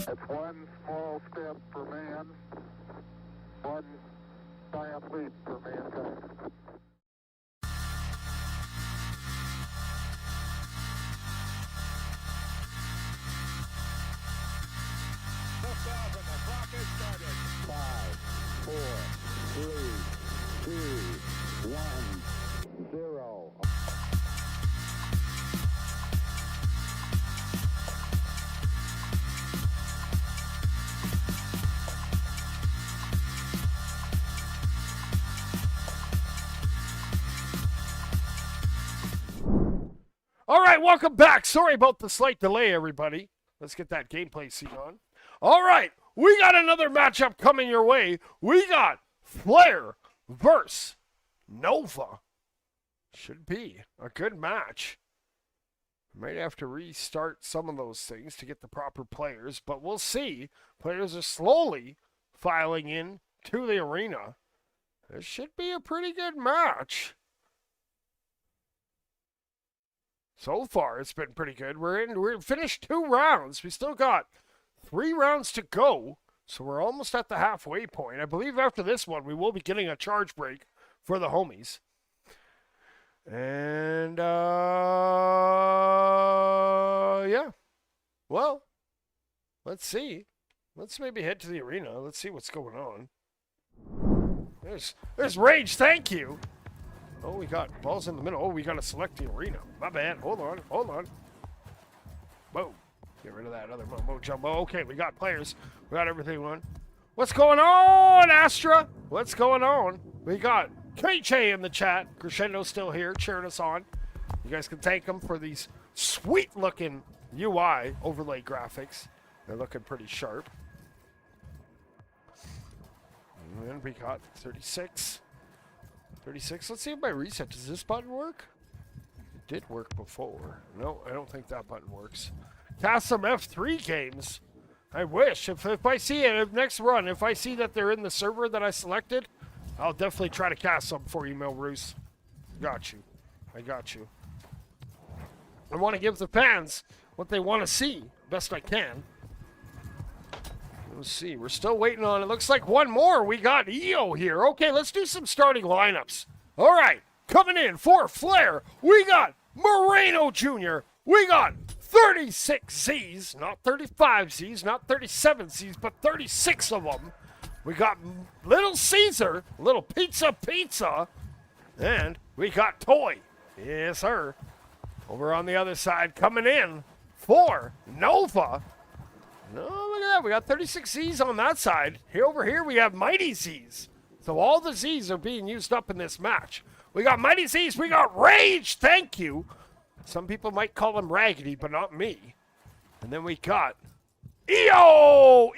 That's one small step for man, one giant leap for mankind. Liftoff and the clock has started. 5, 4, 3, 2, 1, 0. All right, welcome back. Sorry about the slight delay, everybody. Let's get that gameplay scene on. All right, we got another matchup coming your way. We got Flare versus Nova. Should be a good match. Might have to restart some of those things to get the proper players, but we'll see. Players are slowly filing in to the arena. This should be a pretty good match. So far, it's been pretty good. We're finished 2 rounds. We still got 3 rounds to go, so we're almost at the halfway point. I believe after this one, we will be getting a charge break for the homies. And, yeah. Well, let's see. Let's maybe head to the arena. Let's see what's going on. There's Rage, thank you. Oh, we got balls in the middle. Oh, we got to select the arena. My bad. Hold on. Boom. Get rid of that other Momo Jumbo. Okay, we got players. We got everything on. What's going on, Astra? What's going on? We got KJ in the chat. Crescendo's still here, cheering us on. You guys can thank him for these sweet-looking UI overlay graphics. They're looking pretty sharp. And then we got 36. 36. Let's see if my reset. Does this button work? It did work before. No, I don't think that button works. Cast some F3 games. I wish. If I see it, next run, if I see that they're in the server that I selected, I'll definitely try to cast some for you, Melroos. Got you. I got you. I want to give the fans what they want to see, best I can. Let's see, we're still waiting on it. Looks like one more. We got EO here. Okay, let's do some starting lineups. All right, coming in for Flair, we got Moreno Jr. We got 36 Z's, not 35 Z's, not 37 Z's, but 36 of them. We got Little Caesar, Little Pizza, and we got Toy. Yes, sir. Over on the other side, coming in for Nova. No, look at that. We got 36 Z's on that side. Here over here, we have Mighty Z's. So all the Z's are being used up in this match. We got Mighty Z's. We got Rage. Thank you. Some people might call him Raggedy, but not me. And then we got EO.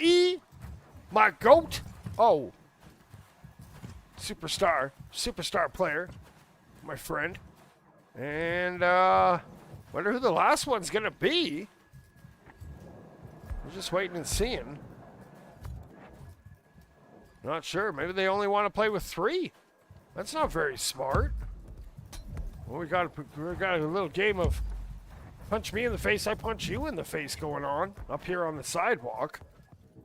My goat. Oh. Superstar player. My friend. And, wonder who the last one's going to be. We're just waiting and seeing. Not sure. Maybe they only want to play with 3. That's not very smart. Well, we got a little game of punch me in the face, I punch you in the face going on up here on the sidewalk.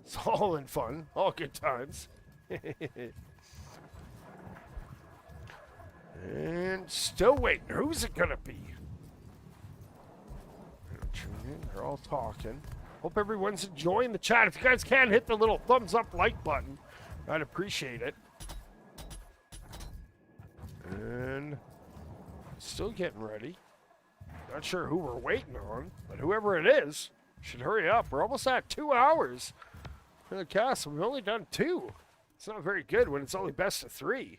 It's all in fun. All good times. And still waiting. Who's it going to be? They're all talking. Hope everyone's enjoying the chat. If you guys can, hit the little thumbs up like button. I'd appreciate it. And still getting ready. Not sure who we're waiting on, but whoever it is should hurry up. We're almost at 2 hours for the cast. We've only done 2. It's not very good when it's only best of 3.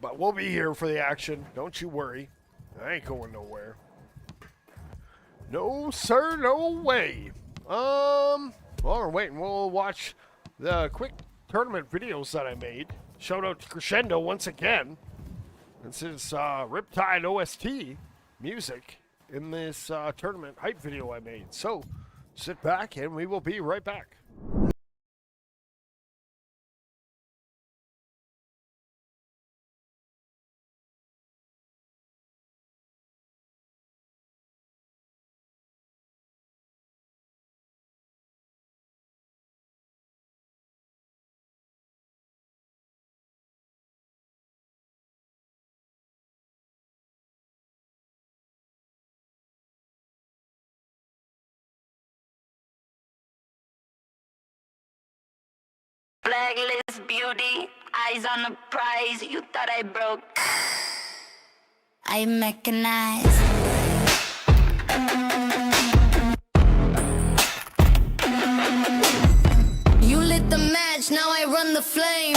But we'll be here for the action. Don't you worry. I ain't going nowhere. No, sir, no way. While we're waiting, we'll watch the quick tournament videos that I made. Shout out to Crescendo once again. This is Riptide OST music in this tournament hype video I made. So, sit back and we will be right back. Blacklist beauty, eyes on the prize. You thought I broke. I mechanize. You lit the match, now I run the flame.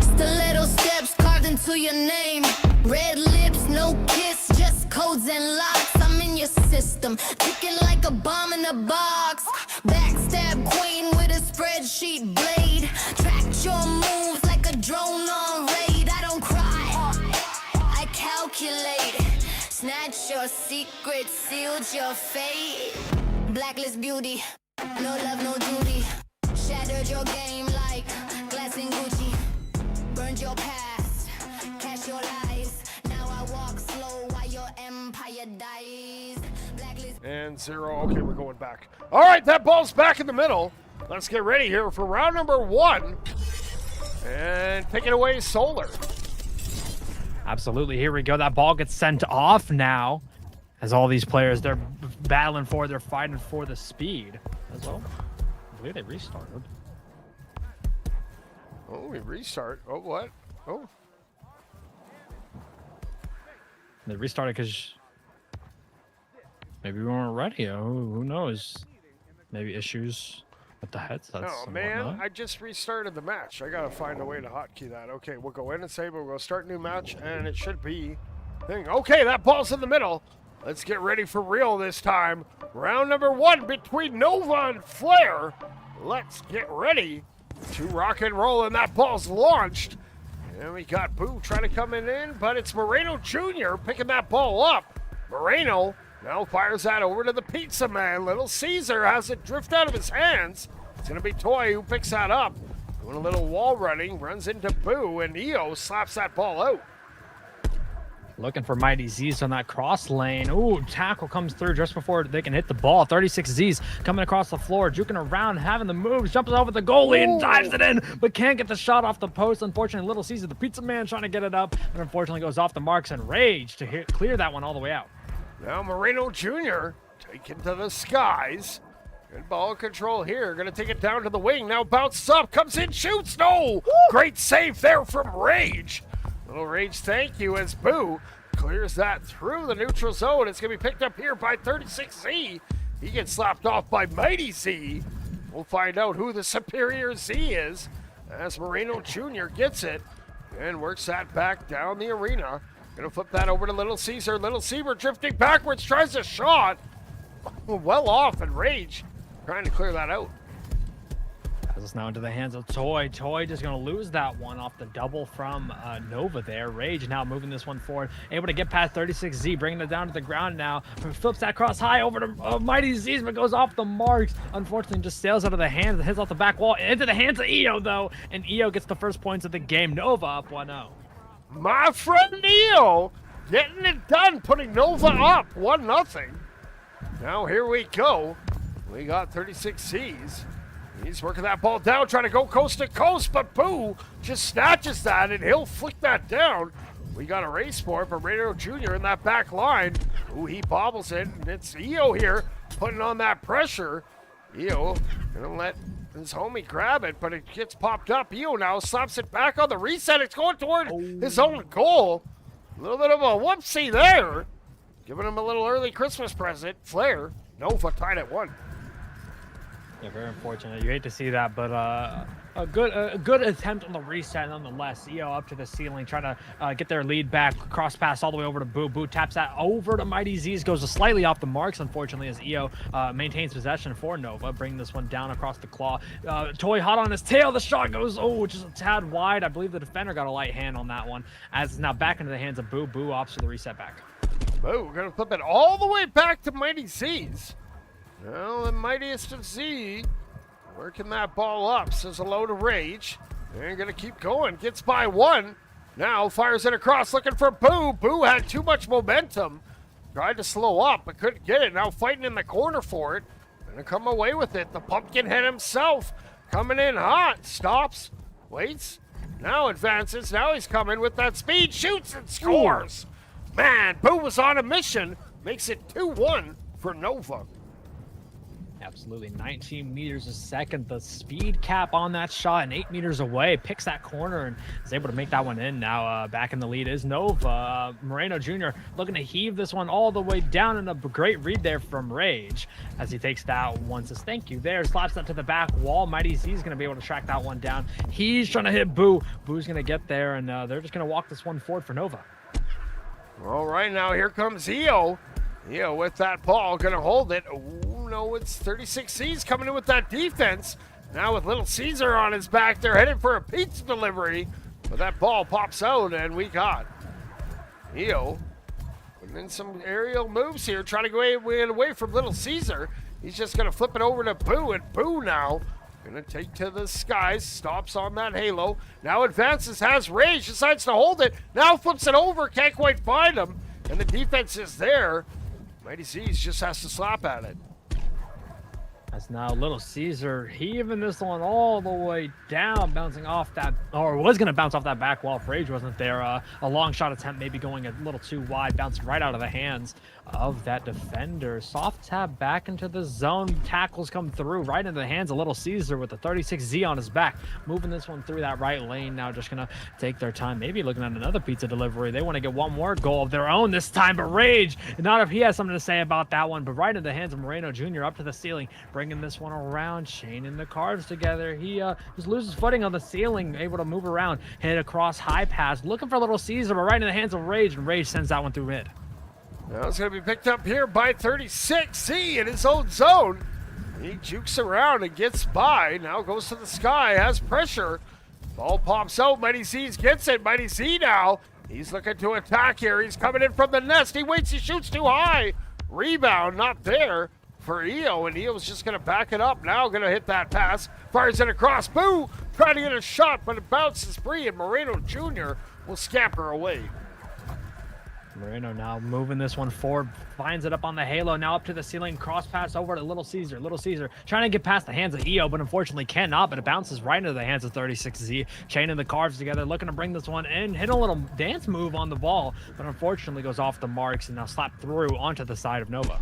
Stiletto steps carved into your name. Red lips, no kiss, just codes and locks. I'm in your system, ticking like a bomb in a box. Backstab queen with a spreadsheet blade. Track your moves like a drone on raid. I don't cry, I calculate. Snatch your secrets, sealed your fate. Blacklist beauty, no love, no duty. Shattered your game like glass and Gucci. Burned your past, cash your lies. Now I walk slow while your empire dies. Blacklist. And 0. Okay, we're going back. All right, that ball's back in the middle. Let's get ready here for round number 1. And take it away, Solar. Absolutely. Here we go. That ball gets sent off now. As all these players, they're battling for, they're fighting for the speed. As well, I believe they restarted. Oh, we restart. Oh, what? Oh. They restarted because maybe we weren't ready. Oh, who knows? Maybe issues with the headsets. Oh, and man, whatnot. I just restarted the match. I got to find a way to hotkey that. Okay, we'll go in and save it. We'll go start new match, and it should be thing. Okay, that ball's in the middle. Let's get ready for real this time. Round number 1 between Nova and Flair. Let's get ready to rock and roll, and that ball's launched. And we got Boo trying to come in, but it's Moreno Jr. picking that ball up. Moreno now fires that over to the pizza man. Little Caesar has it drift out of his hands. It's going to be Toy who picks that up. Doing a little wall running, runs into Boo, and EO slaps that ball out. Looking for Mighty Z's on that cross lane. Ooh, tackle comes through just before they can hit the ball. 36 Z's coming across the floor, juking around, having the moves, jumps over the goalie and dives it in, but can't get the shot off the post. Unfortunately, Little Caesar, the pizza man, trying to get it up, but unfortunately goes off the marks, and Rage to clear that one all the way out. Now Moreno Jr. taken to the skies. Good ball control here. Going to take it down to the wing. Now bounces up, comes in, shoots. No! Woo! Great save there from Rage. Little Rage, thank you, as Boo clears that through the neutral zone. It's going to be picked up here by 36Z. He gets slapped off by Mighty Z. We'll find out who the superior Z is as Moreno Jr. gets it and works that back down the arena. Going to flip that over to Little Caesar. Little Caesar drifting backwards, tries a shot. Well off, and Rage trying to clear that out. Passes now into the hands of Toy. Toy just going to lose that one off the double from Nova there. Rage now moving this one forward. Able to get past 36Z, bringing it down to the ground now. Flips that cross high over to Mighty Z's, but goes off the marks. Unfortunately, just sails out of the hands and hits off the back wall. Into the hands of EO, though. And EO gets the first points of the game. Nova up 1-0. My friend EO getting it done, putting Nova up 1-0. Now here we go. We got 36Z's. He's working that ball down, trying to go coast to coast, but Boo just snatches that, and he'll flick that down. We got a race for it from Moreno Jr. in that back line. Ooh, he bobbles it, and it's EO here putting on that pressure. EO gonna let his homie grab it, but it gets popped up. EO now slaps it back on the reset. It's going toward his own goal. A little bit of a whoopsie there. Giving him a little early Christmas present. Flair, Nova tied at 1. Yeah, very unfortunate. You hate to see that, but a good attempt on the reset nonetheless. EO up to the ceiling, trying to get their lead back. Cross pass all the way over to Boo. Boo taps that over to Mighty Z's, goes slightly off the marks, unfortunately, as EO maintains possession for Nova, bringing this one down across the claw. Toy hot on his tail. The shot goes, just a tad wide. I believe the defender got a light hand on that one, as it's now back into the hands of Boo. Boo opts for the reset back. Boo, we're going to flip it all the way back to Mighty Z's. Well, the mightiest of Z working that ball up, says hello to Rage. They're going to keep going, gets by 1. Now fires it across, looking for Boo. Boo had too much momentum. Tried to slow up, but couldn't get it. Now fighting in the corner for it. Gonna come away with it. The Pumpkinhead himself coming in hot. Stops, waits, now advances. Now he's coming with that speed, shoots and scores. Man, Boo was on a mission. Makes it 2-1 for Nova. Absolutely, 19 meters a second. The speed cap on that shot, and 8 meters away, picks that corner and is able to make that one in. Now back in the lead is Nova. Moreno Jr. looking to heave this one all the way down, and a great read there from Rage as he takes that one. Says thank you there, slaps that to the back wall. Mighty Z is going to be able to track that one down. He's trying to hit Boo. Boo's going to get there, and they're just going to walk this one forward for Nova. All right, now here comes EO. EO with that ball, going to hold it. Oh, no, it's 36Z's coming in with that defense. Now with Little Caesar on his back, they're headed for a pizza delivery. But that ball pops out, and we got EO putting in some aerial moves here, trying to go away from Little Caesar. He's just going to flip it over to Boo, and Boo now going to take to the skies, stops on that halo. Now advances, has Rage, decides to hold it. Now flips it over, can't quite find him. And the defense is there. Mighty Z's just has to slap at it. As now Little Caesar heaving this one all the way down, bouncing off that, or was going to bounce off that back wall if Rage wasn't there. A long shot attempt maybe going a little too wide, bouncing right out of the hands of that defender. Soft tap back into the zone. Tackles come through right into the hands of Little Caesar with the 36Z on his back. Moving this one through that right lane now, just going to take their time. Maybe looking at another pizza delivery. They want to get one more goal of their own this time, but Rage, not if he has something to say about that one, but right into the hands of Moreno Jr. up to the ceiling, bringing this one around, chaining the cards together. He just loses footing on the ceiling, able to move around, hit across high pass, looking for Little Caesar, but right in the hands of Rage, and Rage sends that one through mid. Now it's going to be picked up here by 36Z in his own zone. He jukes around and gets by. Now goes to the sky, has pressure. Ball pops out. Mighty Z gets it. Mighty Z now. He's looking to attack here. He's coming in from the nest. He waits. He shoots too high. Rebound not there for EO, and EO's just going to back it up. Now going to hit that pass. Fires it across. Boo! Trying to get a shot, but it bounces free, and Moreno Jr. will scamper away. Moreno now moving this one forward, finds it up on the halo, now up to the ceiling, cross pass over to Little Caesar. Little Caesar trying to get past the hands of EO, but unfortunately cannot, but it bounces right into the hands of 36Z, chaining the cards together, looking to bring this one in, hit a little dance move on the ball, but unfortunately goes off the marks and now slapped through onto the side of Nova.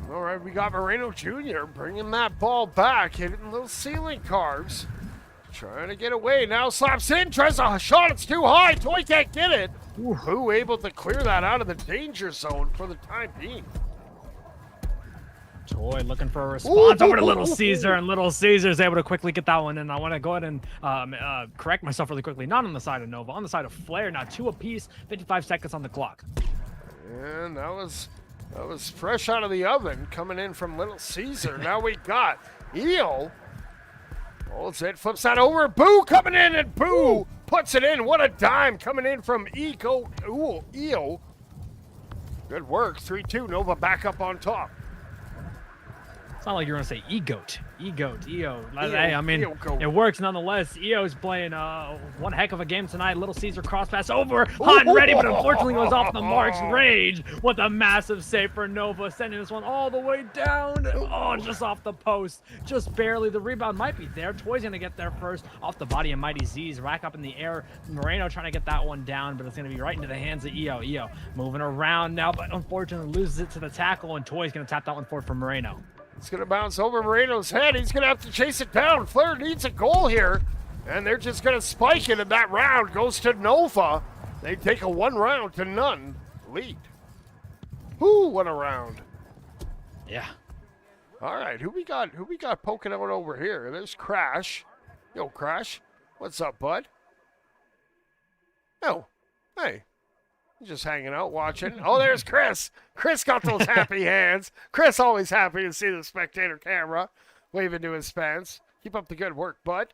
All right, we got Moreno Jr. bringing that ball back, hitting those ceiling carves. Trying to get away, now slaps in, tries a shot, it's too high, Toy can't get it. Who able to clear that out of the danger zone for the time being? Toy looking for a response over to Little Caesar, and Little Caesar is able to quickly get that one. And I want to go ahead and correct myself really quickly. Not on the side of Nova, on the side of Flare. Now 2 apiece, 55 seconds on the clock. And that was fresh out of the oven coming in from Little Caesar. Now we got EO. Holds it, flips that over. Boo coming in, and Boo puts it in. What a dime coming in from EO. Good work. 3-2. Nova back up on top. It's not like you're going to say EGOAT. EO. Hey, I mean, it works nonetheless. EO's playing one heck of a game tonight. Little Caesar cross pass over. Hot and ready, but unfortunately goes off the marks. Rage with a massive save for Nova, sending this one all the way down. Oh, just off the post. Just barely. The rebound might be there. Toy's going to get there first. Off the body of Mighty Z's. Rack up in the air. Moreno trying to get that one down, but it's going to be right into the hands of EO. EO moving around now, but unfortunately loses it to the tackle, and Toy's going to tap that one forward for Moreno. It's going to bounce over Moreno's head. He's going to have to chase it down. Flare needs a goal here, and they're just going to spike it, and that round goes to Nova. They take a 1-0 lead. Whoo, what a round. Yeah. All right, who we got poking out over here? There's Crash. Yo, Crash. What's up, bud? Oh, hey. Just hanging out, watching. Oh, there's Chris. Chris got those happy hands. Chris always happy to see the spectator camera waving to his fans. Keep up the good work, bud.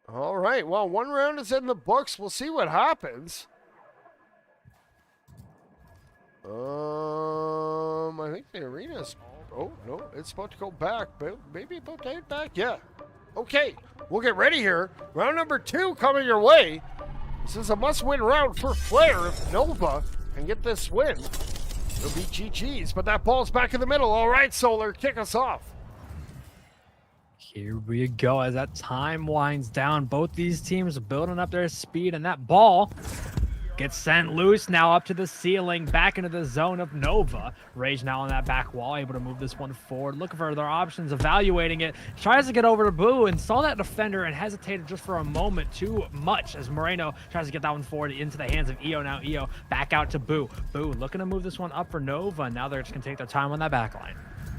All right, well, 1 round is in the books. We'll see what happens. I think the arena's... Oh, no, it's about to go back. Maybe about to head back. Yeah. Okay, we'll get ready here. Round number 2 coming your way. This is a must-win round for Flare. If Nova can get this win, it'll be GG's. But that ball's back in the middle. All right, Solar, kick us off. Here we go. As that time winds down, both these teams are building up their speed, and that ball gets sent loose now up to the ceiling, back into the zone of Nova. Rage now on that back wall, able to move this one forward, looking for their options, evaluating it, tries to get over to Boo and saw that defender and hesitated just for a moment too much as Moreno tries to get that one forward into the hands of EO. Now EO back out to Boo. Boo looking to move this one up for Nova. Now they're just going to take their time on that back line.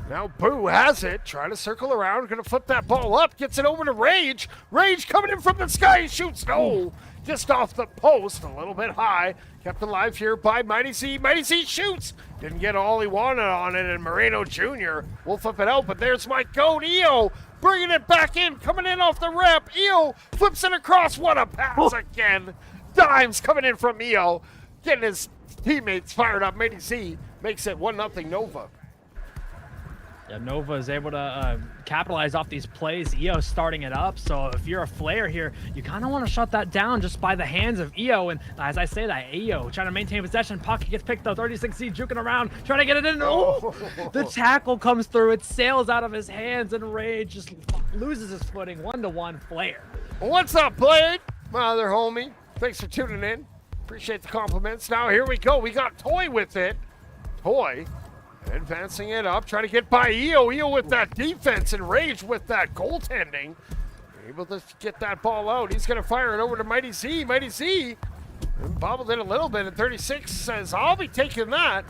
Now Boo has it, trying to circle around, going to flip that ball up, gets it over to Rage. Rage coming in from the sky, shoots, no, just off the post, a little bit high. Kept alive here by Mighty Z. Mighty Z shoots, didn't get all he wanted on it, and Moreno Jr. will flip it out, but there's my goat, EO, bringing it back in, coming in off the ramp. EO flips it across, what a pass again. Dimes coming in from EO, getting his teammates fired up. Mighty Z makes it 1-0 Nova. Yeah, Nova is able to capitalize off these plays. EO starting it up, so if you're a Flare here, you kind of want to shut that down just by the hands of EO. And as I say that, EO trying to maintain possession. Pocket gets picked up, 36C juking around, trying to get it in. Oh, the tackle comes through. It sails out of his hands, and Rage just loses his footing. 1-1 Flare. What's up, Blade? My other homie. Thanks for tuning in. Appreciate the compliments. Now here we go. We got Toy with it. Toy advancing it up, trying to get by EO. EO with that defense and Rage with that goaltending. Able to get that ball out. He's going to fire it over to Mighty Z. Mighty Z bobbled it a little bit, and 36 says, I'll be taking that.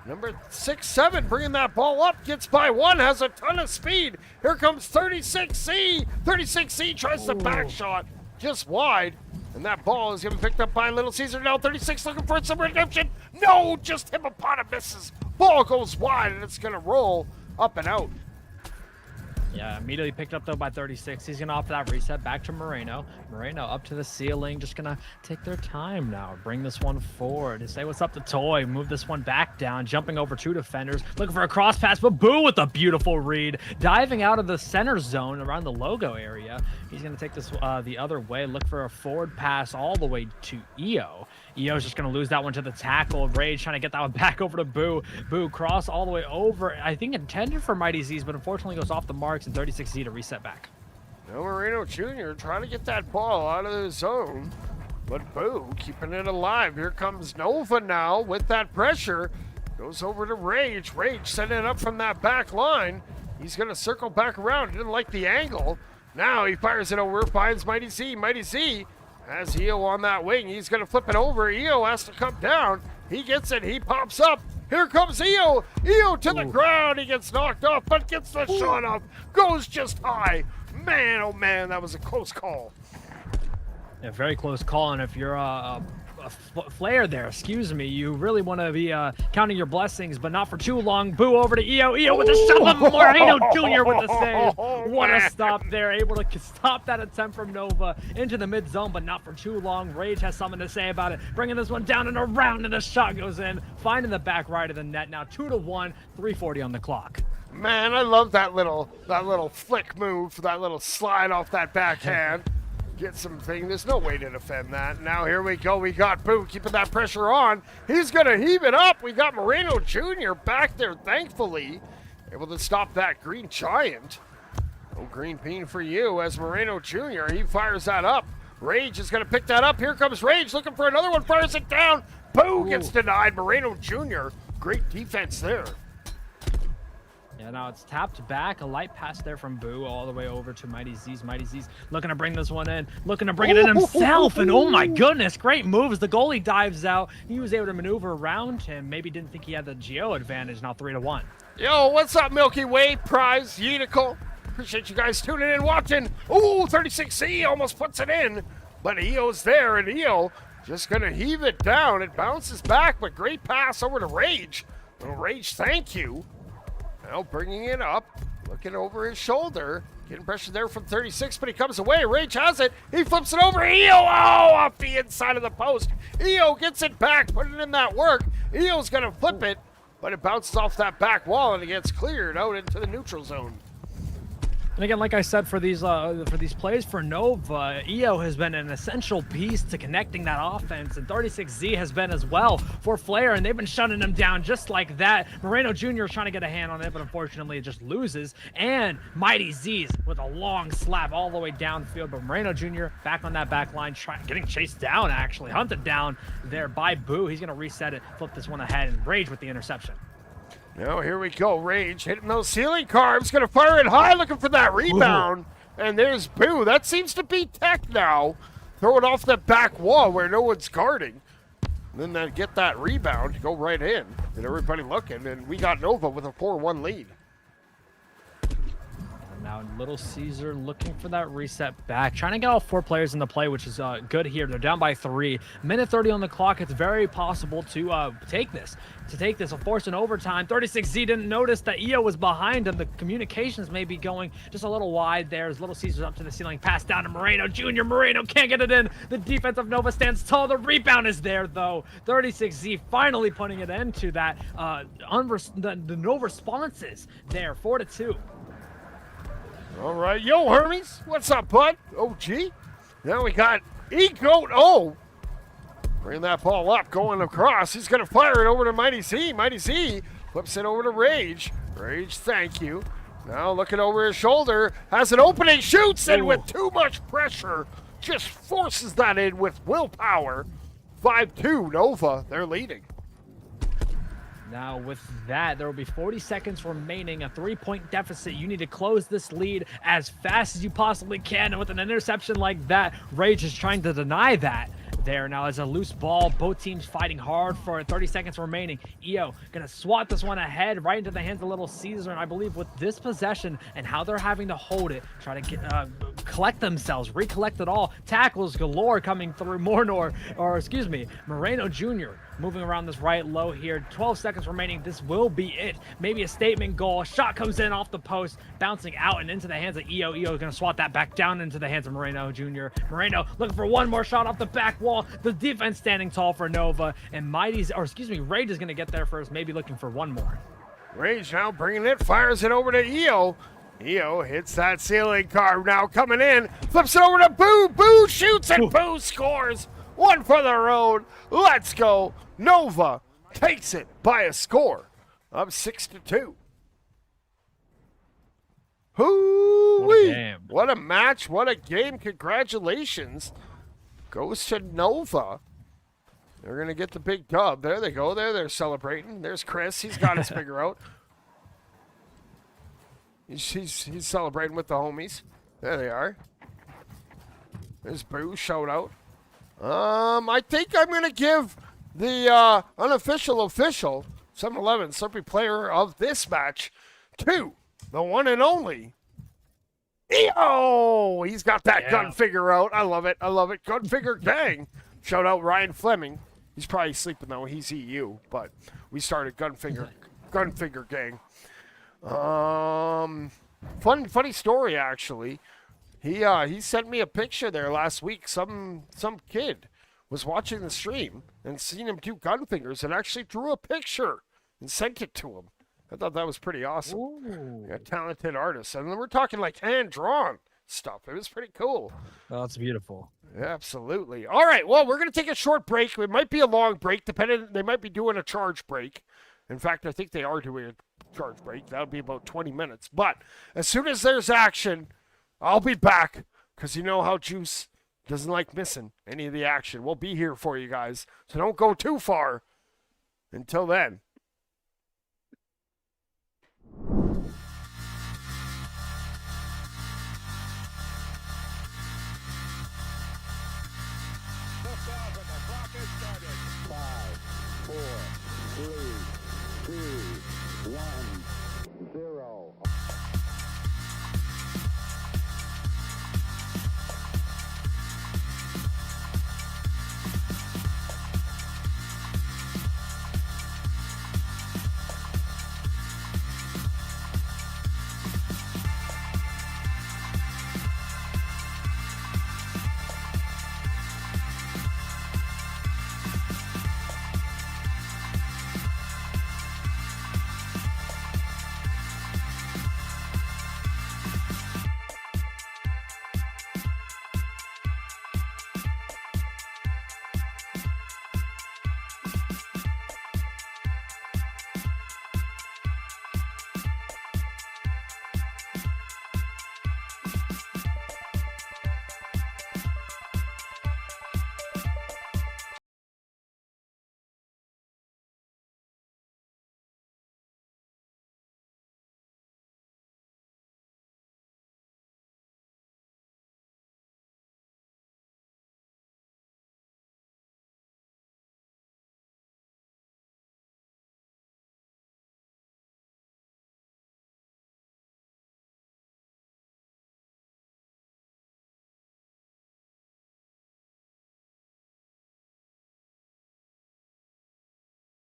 Number 6-7 bringing that ball up, gets by one, has a ton of speed. Here comes 36C. 36C tries the back shot just wide, and that ball is going to be picked up by Little Caesar. Now 36 looking for some redemption. No, just hippopotamuses. Ball goes wide, and it's going to roll up and out. Yeah, immediately picked up though by 36. He's gonna opt that reset back to Moreno. Moreno up to the ceiling, just gonna take their time now. Bring this one forward. Say what's up to Toy. Move this one back down, jumping over 2 defenders, looking for a cross pass, but Boo with a beautiful read, diving out of the center zone around the logo area. He's gonna take this the other way, look for a forward pass all the way to EO. EO's just going to lose that one to the tackle. Rage trying to get that one back over to Boo. Boo cross all the way over. I think intended for Mighty Z's, but unfortunately goes off the marks, and 36Z to reset back. Now Moreno Jr. trying to get that ball out of the zone, but Boo keeping it alive. Here comes Nova now with that pressure. Goes over to Rage. Rage setting it up from that back line. He's going to circle back around. Didn't like the angle. Now he fires it over, finds Mighty Z. Mighty Z has EO on that wing. He's going to flip it over. EO has to come down. He gets it. He pops up. Here comes EO. EO to the ground. He gets knocked off, but gets the shot off. Goes just high. Man, oh man, that was a close call. Yeah, very close call. And if you're a Flair there, excuse me, you really want to be counting your blessings, but not for too long. Boo over to EO. EO with a shot. Moreno Jr. with the save. What a stop there. Able to stop that attempt from Nova into the mid zone, but not for too long. Rage has something to say about it. Bringing this one down and around, and the shot goes in. Finding the back right of the net. Now 2-1, 3:40 on the clock. Man, I love that little flick move, that little slide off that backhand. Get some thing. There's no way to defend that. Now here we go. We got Boo keeping that pressure on. He's going to heave it up. We got Moreno Jr. back there, thankfully, able to stop that green giant. No green bean for you as Moreno Jr. He fires that up. Rage is going to pick that up. Here comes Rage looking for another one. Fires it down. Boo gets denied. Moreno Jr. Great defense there. Yeah, now it's tapped back. A light pass there from Boo all the way over to Mighty Z's. Mighty Z's looking to bring this one in. Looking to bring it in himself. And oh my goodness, great moves. The goalie dives out. He was able to maneuver around him. Maybe didn't think he had the geo advantage. Now 3-1. Yo, what's up, Milky Way, Prize, Yeetical? Appreciate you guys tuning in, watching. Ooh, 36C almost puts it in. But EO's there, and EO just going to heave it down. It bounces back, but great pass over to Rage. Well, Rage, thank you. Now bringing it up, looking over his shoulder. Getting pressure there from 36, but he comes away. Rage has it. He flips it over. EO, off the inside of the post. EO gets it back, putting in that work. EO's going to flip it, but it bounces off that back wall, and it gets cleared out into the neutral zone. And again, like I said, for these plays for Nova, EO has been an essential piece to connecting that offense, and 36Z has been as well for Flair, and they've been shutting him down just like that. Moreno Jr. is trying to get a hand on it, but unfortunately it just loses. And Mighty Z's with a long slap all the way downfield, but Moreno Jr. back on that back line, getting chased down, actually, hunted down there by Boo. He's going to reset it, flip this one ahead, and Rage with the interception. Now here we go. Rage hitting those ceiling carbs. Going to fire it high, looking for that rebound. Ooh. And there's Boo. That seems to be tech now. Throw it off the back wall where no one's guarding. And then get that rebound, go right in. And everybody looking. And we got Nova with a 4-1 lead. Now Little Caesar looking for that reset back, trying to get all 4 players in the play, which is good here. They're down by 3. Minute 30 on the clock. It's very possible to take this. A force in overtime. 36Z didn't notice that EO was behind him. The communications may be going just a little wide there as Little Caesar's up to the ceiling. Pass down to Moreno Jr. Moreno can't get it in. The defense of Nova stands tall. The rebound is there, though. 36Z finally putting it into that. The no responses there. 4-2. All right. Yo, Hermes. What's up, bud? OG. Now we got E-Goat O. Bring that ball up, going across. He's going to fire it over to Mighty Z. Mighty Z flips it over to Rage. Rage, thank you. Now looking over his shoulder. Has an opening, shoots, and with too much pressure, just forces that in with willpower. 5-2, Nova, they're leading. Now with that, there will be 40 seconds remaining, a 3-point deficit. You need to close this lead as fast as you possibly can. And with an interception like that, Rage is trying to deny that. There now is a loose ball. Both teams fighting hard for 30 seconds remaining. EO gonna swat this one ahead right into the hands of Little Caesar, and I believe with this possession and how they're having to hold it, try to get collect themselves, recollect it all. Tackles galore coming through. Moreno Jr. moving around this right low here. 12 seconds remaining. This will be it. Maybe a statement goal. Shot comes in off the post, bouncing out and into the hands of EO. EO is going to swat that back down into the hands of Moreno Jr. Moreno looking for one more shot off the back wall. The defense standing tall for Nova, and Rage is going to get there first, maybe looking for one more. Rage now bringing it, fires it over to EO. EO hits that ceiling car, now coming in, flips it over to Boo. Boo shoots and Boo scores. one for the road. Let's go. Nova takes it by a score of 6-2. Hoo-wee. game. What a match. What a game. Congratulations. Goes to Nova. They're going to get the big dub. There they go. There they're celebrating. There's Chris. He's got his figure out. He's celebrating with the homies. There they are. There's Boo. Shout out. I think I'm going to give the unofficial official 7-Eleven Slurpee player of this match to the one and only. Oh, he's got that gun figure out. I love it. I love it. Gun figure gang. Shout out Ryan Fleming. He's probably sleeping though. He's EU, but we started gun figure gang. Funny story actually. He sent me a picture there last week. Some kid was watching the stream and seen him do gun fingers and actually drew a picture and sent it to him. I thought that was pretty awesome. Ooh. Yeah, talented artist. And we're talking like hand-drawn stuff. It was pretty cool. Oh, that's beautiful. Yeah, absolutely. All right, well, we're going to take a short break. It might be a long break, depending. They might be doing a charge break. In fact, I think they are doing a charge break. That'll be about 20 minutes. But as soon as there's action, I'll be back because you know how Juice doesn't like missing any of the action. We'll be here for you guys, so don't go too far. Until then. Liftoff and the clock is started. 5, 4, 3, 2, 1, 0.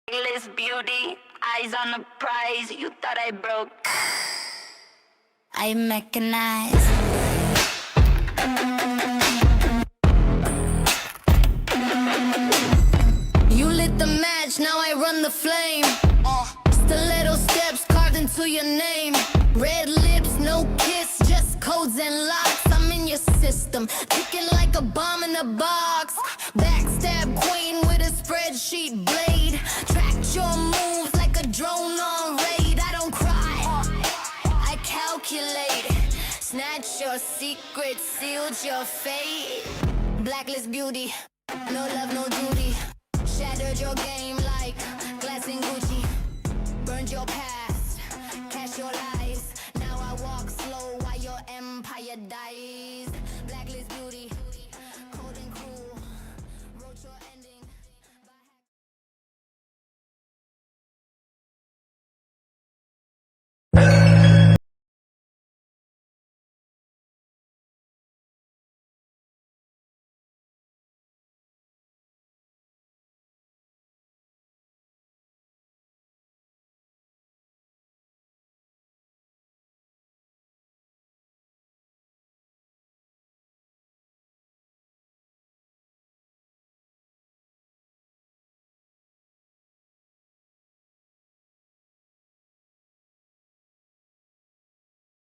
Legless beauty, eyes on the prize. You thought I broke. I mechanized. You lit the match, now I run the flame. Stiletto steps carved into your name. Red lips, no kiss, just codes and locks. I'm in your system, ticking like a bomb in a box. Backstab queen with a spreadsheet blade. Tracked your moves like a drone on raid. I don't cry, I calculate. Snatch your secrets, sealed your fate. Blacklist beauty, no love, no duty. Shattered your game like glass and Gucci. Burned your past, cash your lies. Now I walk slow while your empire dies. Blacklist beauty, cold and cruel. Wrote your ending.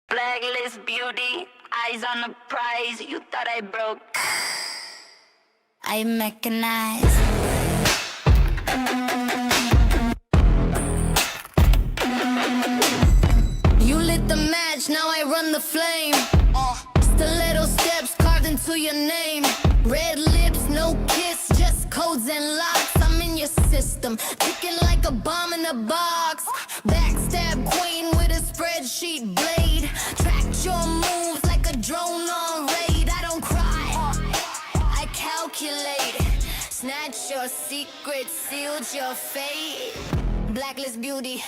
Blacklist beauty, eyes on the prize. You thought I broke. I mechanize. You lit the match, now I run the flame. Stiletto steps carved into your name. Red lips, no kiss, just codes and locks. I'm in your system, ticking like a bomb in a box. Backstab queen with a spreadsheet blade. Tracked your moves like a drone on raid. I don't cry, I calculate. Snatch your secrets, sealed your fate. Blacklist beauty,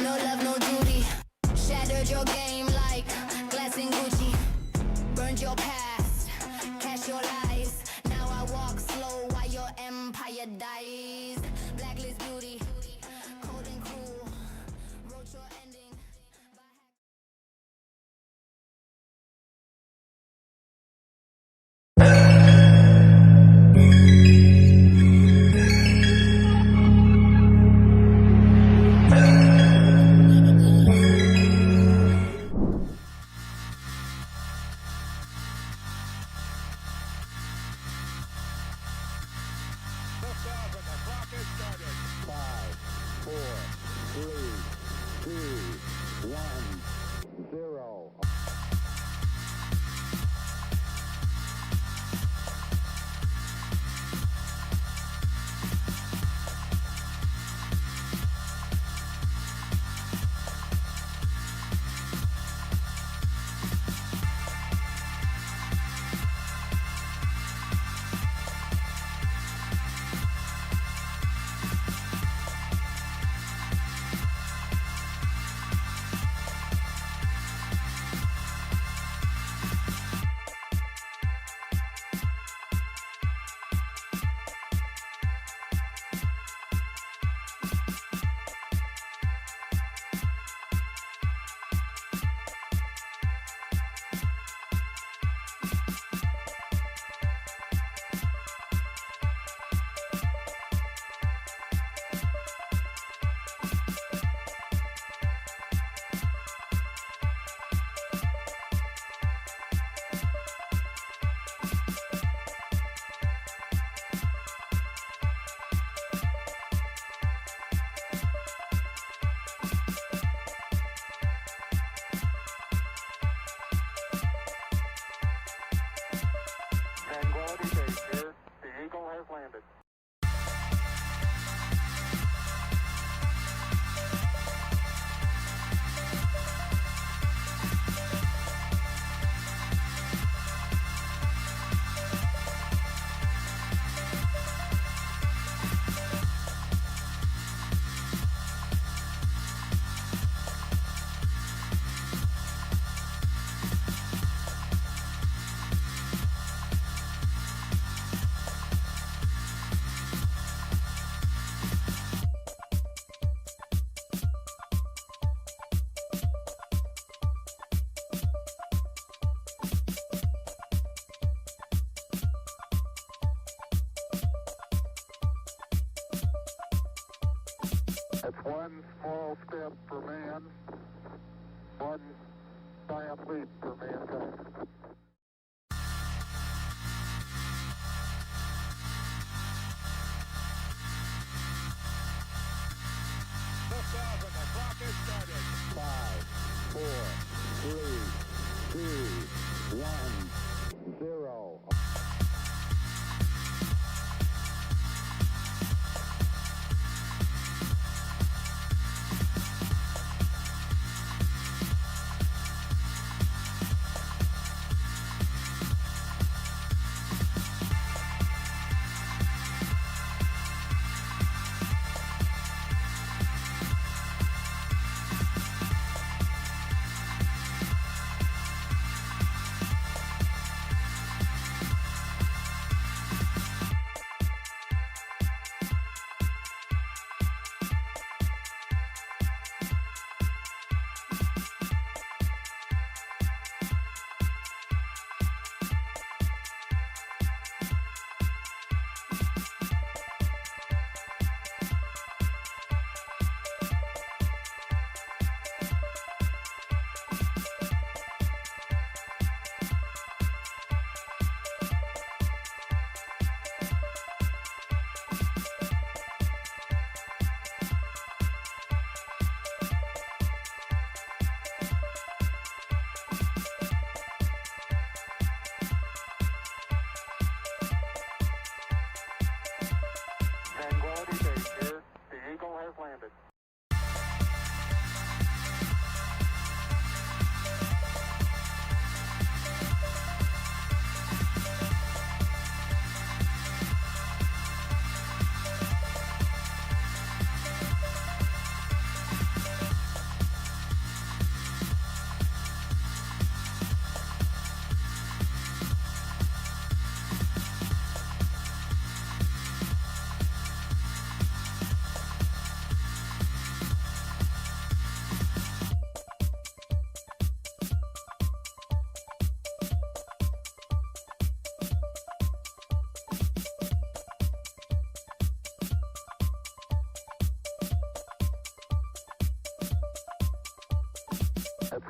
no love, no duty. Shattered your game like glass and Gucci. Burned your past, cash your lies. Now I walk slow while your empire dies. Blacklist beauty, cold and cruel. Wrote your ending. Liftoff, and the clock has started. 5, 4, 3, 2, 1, 0. Tranquility Base here. The Eagle has landed. That's one small step for man, one giant leap for mankind. Liftoff, and the clock has started. 5, 4, 3, 2, 1, 0.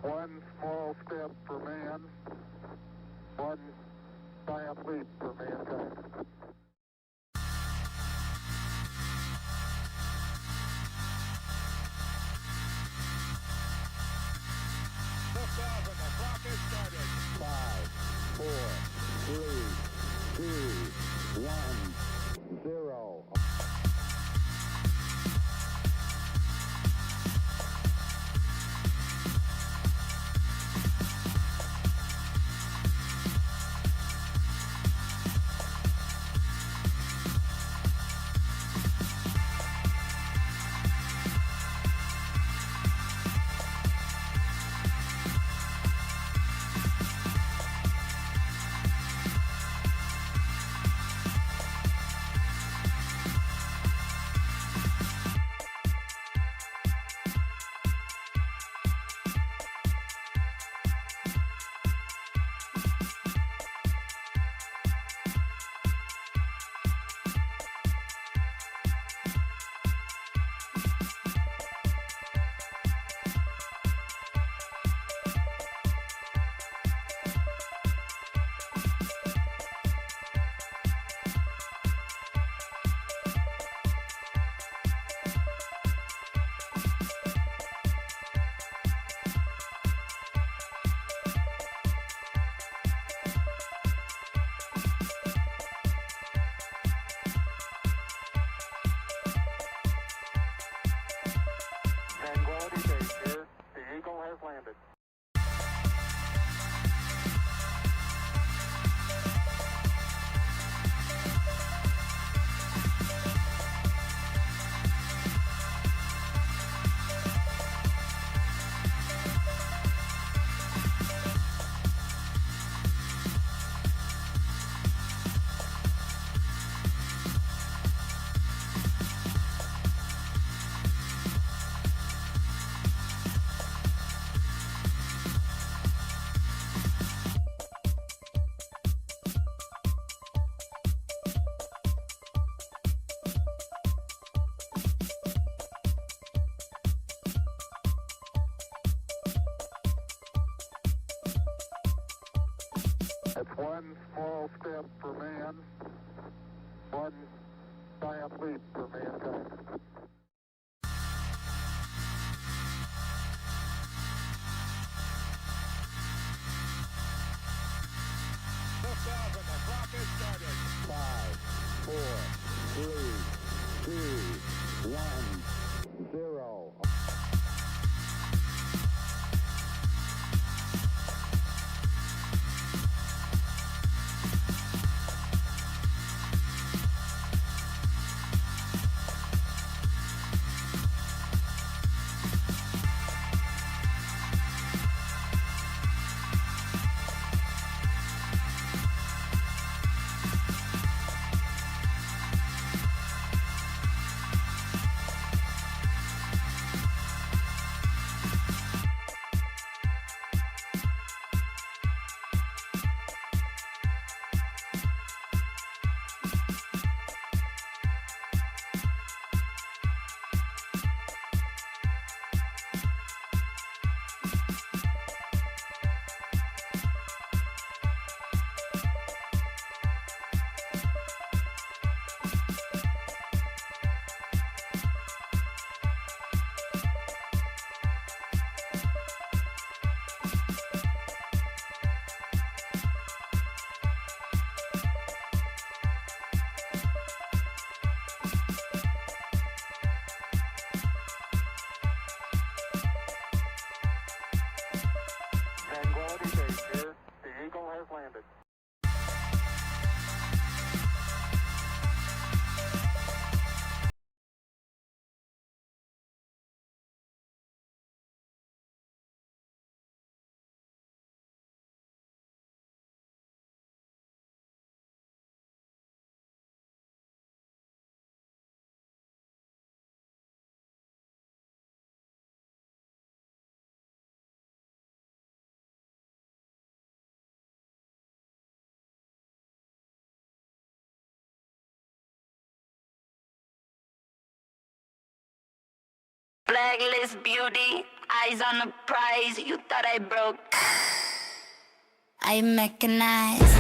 One small step for man, one giant leap for mankind. Liftoff and the clock has started. 5, 4, 3, 2, 1, 0. Tranquility Base here. The Eagle has landed. That's one small step for man, one giant leap for mankind. Liftoff and the clock has started. 5, 4, 3, 2, 1, 0. Tranquility Base here. The Eagle has landed. Blacklist beauty, eyes on the prize. You thought I broke. I mechanize.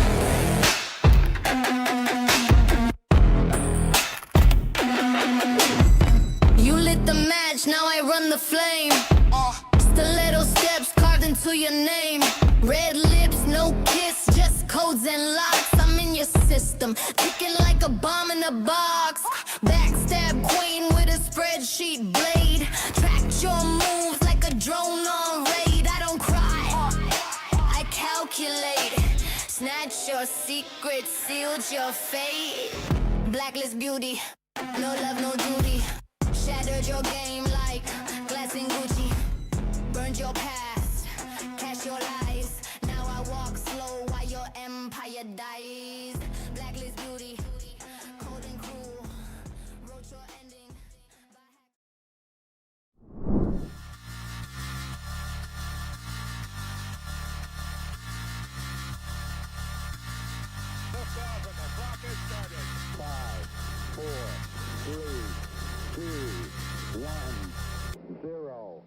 You lit the match, now I run the flame. Stiletto steps carved into your name. Red lips, no kiss, just codes and locks. I'm in your system, ticking like a bomb in a box. Backstab queen with a spreadsheet blade. Track your moves like a drone on raid. I don't cry, I calculate. Snatch your secret, sealed your fate. Blacklist beauty, no love, no duty. Shattered your game like glass and Gucci. Burned your past, cash your lies. Now I walk slow while your empire dies. Blacklist beauty, cold and cruel. Wrote your ending. Liftoff and the clock is started. 5, 4, 3, 2, 1, 0.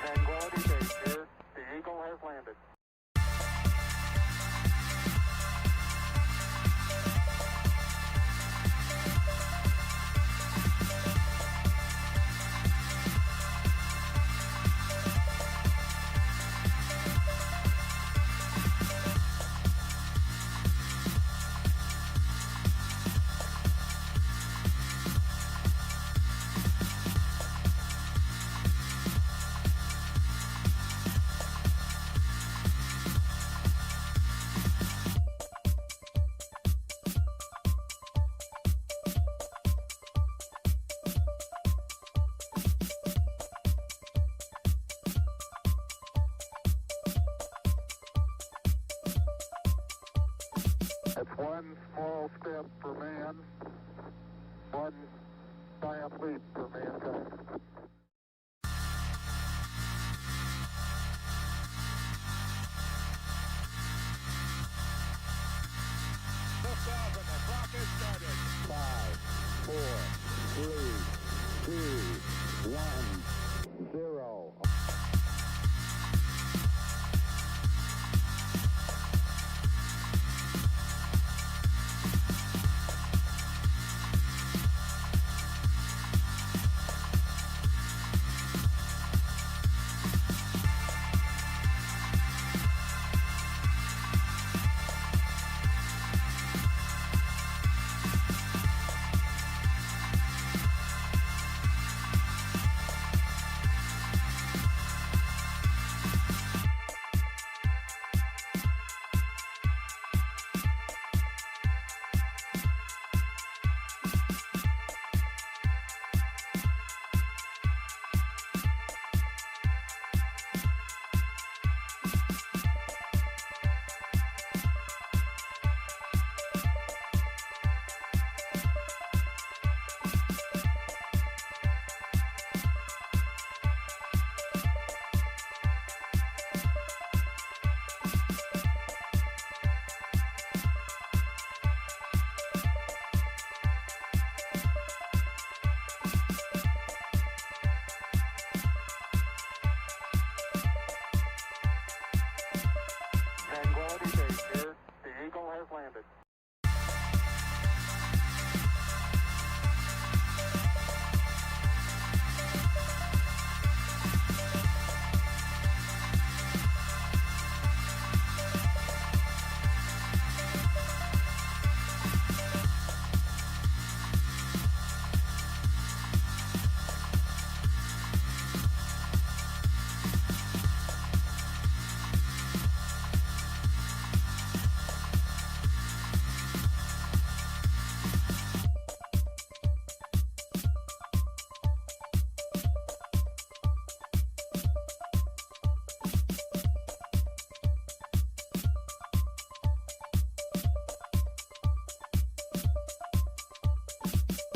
Tranquility Base here. The Eagle has landed. That's one small step for man, one giant leap for mankind. Liftoff and the clock is started. 5, 4, 3, 2, 1, 0. Tranquility Base here. The Eagle has landed.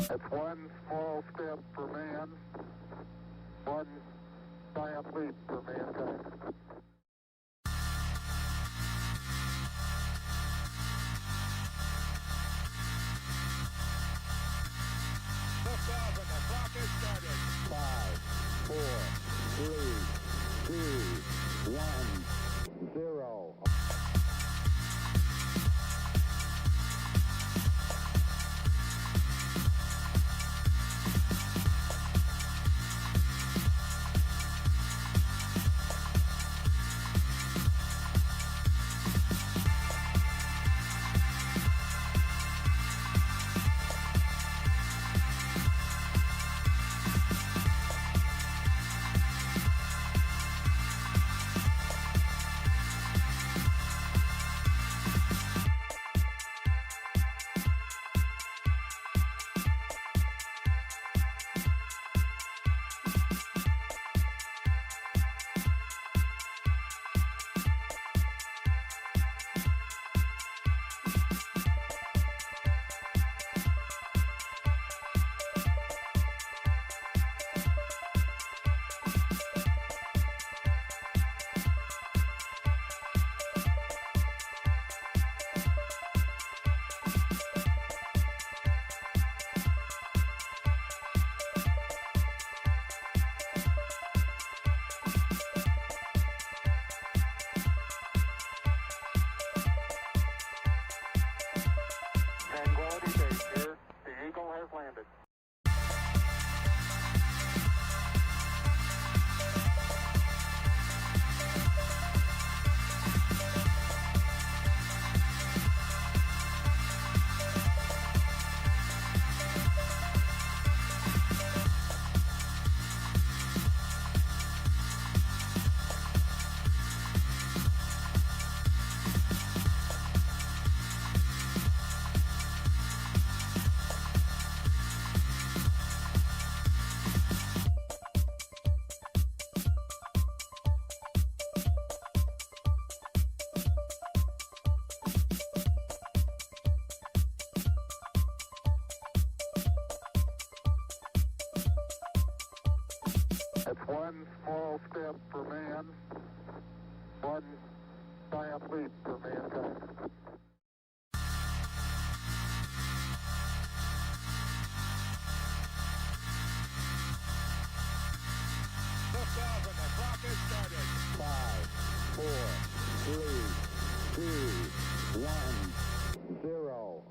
That's one small step for man, one giant leap for mankind. Liftoff and the clock is started. 5, 4, 3, 2, 1, 0. Tranquility Base here. The Eagle has landed. That's one small step for man, one giant leap for mankind. Liftoff and the clock is started. 5, 4, 3, 2, 1, 0.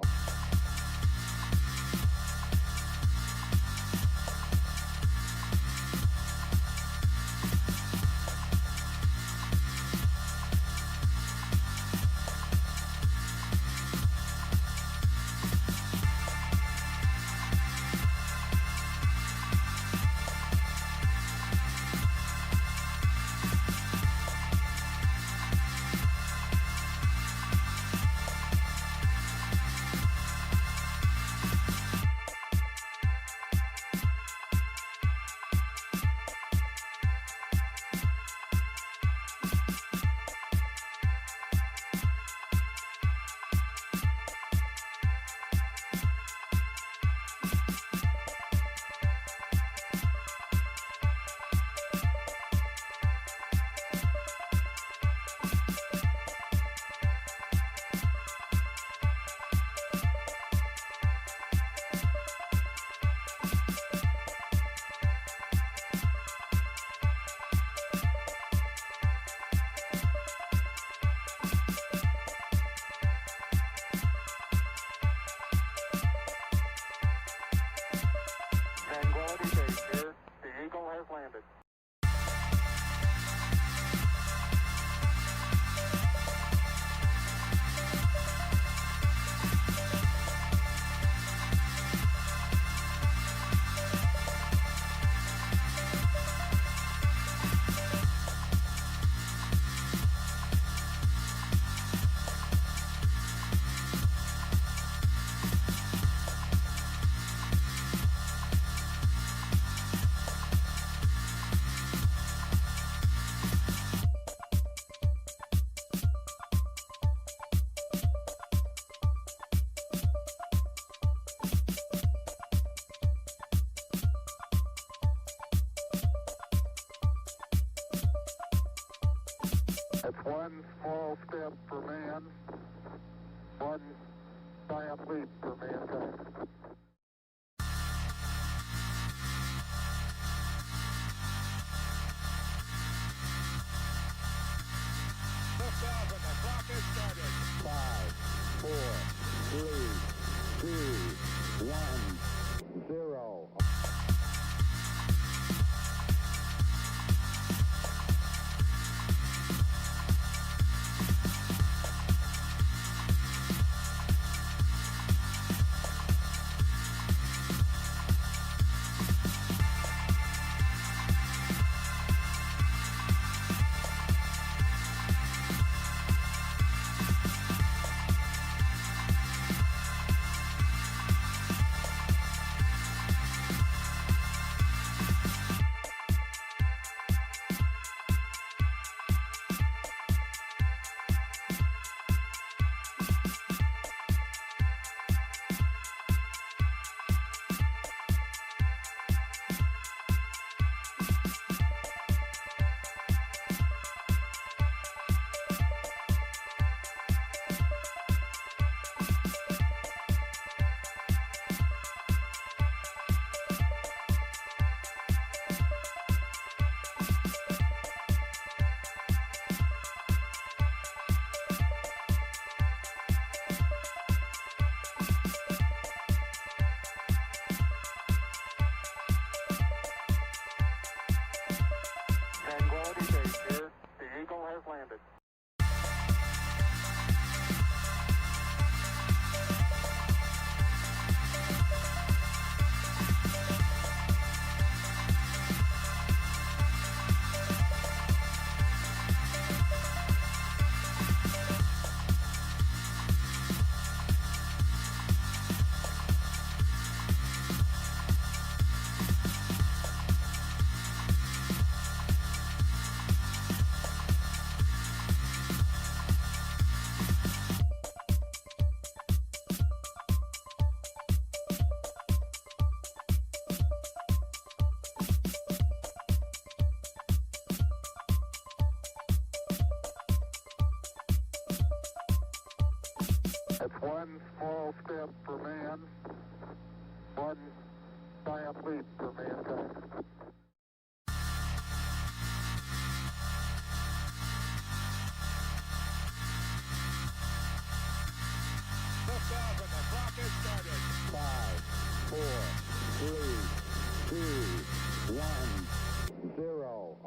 one small step for man, one giant leap for mankind. Liftoff and the clock has started. 5, 4, 3, 2, 1, 0. Tranquility Base here. The Eagle has landed. That's one small step for man, one giant leap for mankind. Liftoff and the clock has started. 5, 4, 3, 2, 1, 0.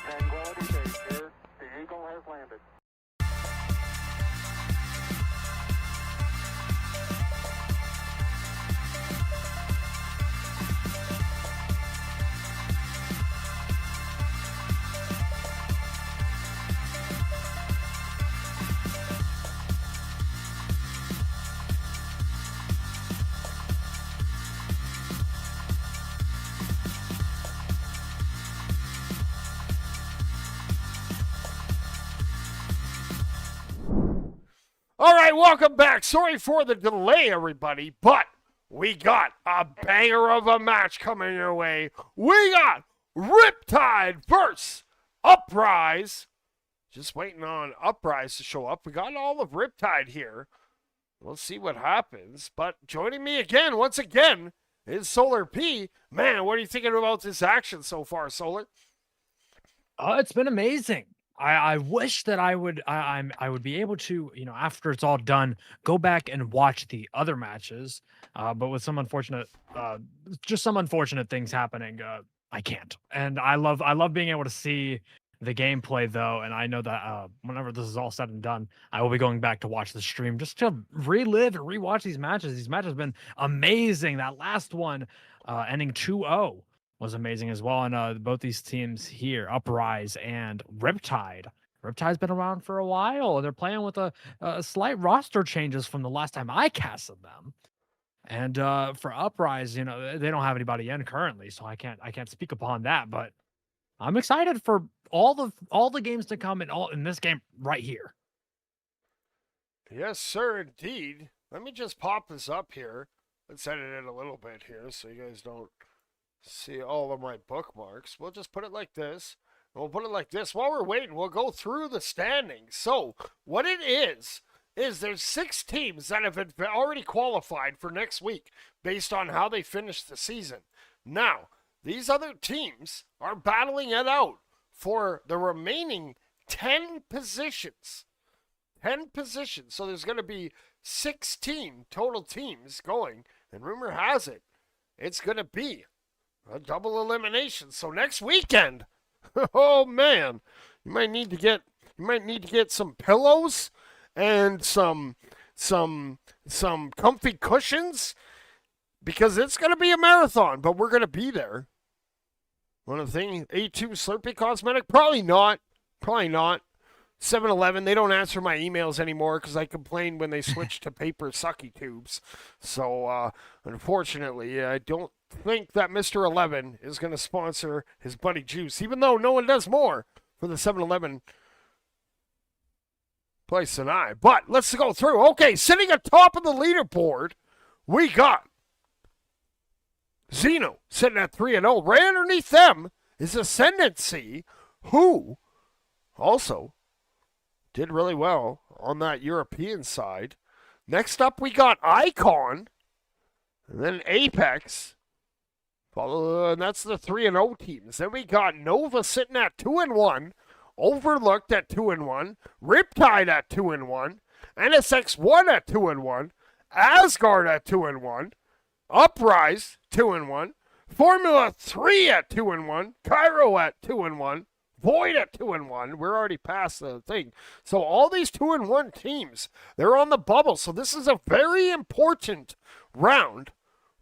Tranquility Base here. The Eagle has landed. All right, welcome back. Sorry for the delay, everybody, but we got a banger of a match coming your way. We got Riptide versus Uprise. Just waiting on Uprise to show up. We got all of Riptide here. We'll see what happens. But joining me again, once again, is SolarP. Man, what are you thinking about this action so far, Solar? It's been amazing. I wish that I would be able to, after it's all done, go back and watch the other matches. But with some unfortunate things happening, I can't. And I love being able to see the gameplay though. And I know that whenever this is all said and done, I will be going back to watch the stream just to relive and rewatch these matches. These matches have been amazing. That last one, ending 2-0. Was amazing as well. And both these teams here, Uprise and Riptide. Riptide's been around for a while. They're playing with a slight roster changes from the last time I casted them. And for Uprise, they don't have anybody in currently, so I can't speak upon that. But I'm excited for all the games to come in this game right here. Yes, sir, indeed. Let me just pop this up here. Let's edit it a little bit here so you guys don't see all of my bookmarks. We'll just put it like this. We'll put it like this. While we're waiting, we'll go through the standings. So, what it is there's 6 teams that have already qualified for next week based on how they finished the season. Now, these other teams are battling it out for the remaining 10 positions. 10 positions. So there's going to be 16 total teams going. And rumor has it, it's going to be a double elimination. So next weekend, oh man, you might need to get some pillows and some comfy cushions because it's going to be a marathon, but we're going to be there. One of the things, A2 Slurpee Cosmetic, probably not. 7-Eleven, they don't answer my emails anymore because I complained when they switched to paper sucky tubes. So, unfortunately, I don't think that Mr. 11 is going to sponsor his Buddy Juice, even though no one does more for the 7-Eleven place than I. But let's go through. Okay, sitting atop of the leaderboard, we got Zenu sitting at 3-0. Right underneath them is Ascendancy, who also did really well on that European side. Next up, we got Icon, and then Apex. And that's the 3-0 teams. Then we got Nova sitting at 2-1, Overlooked at 2-1, Riptide at 2-1, NSX1 at 2-1, Asgard at 2-1, Uprise 2-1, Formula 3 at 2-1, Cairo at 2-1, Void at 2-1. We're already past the thing. So all these 2-1 teams, they're on the bubble. So this is a very important round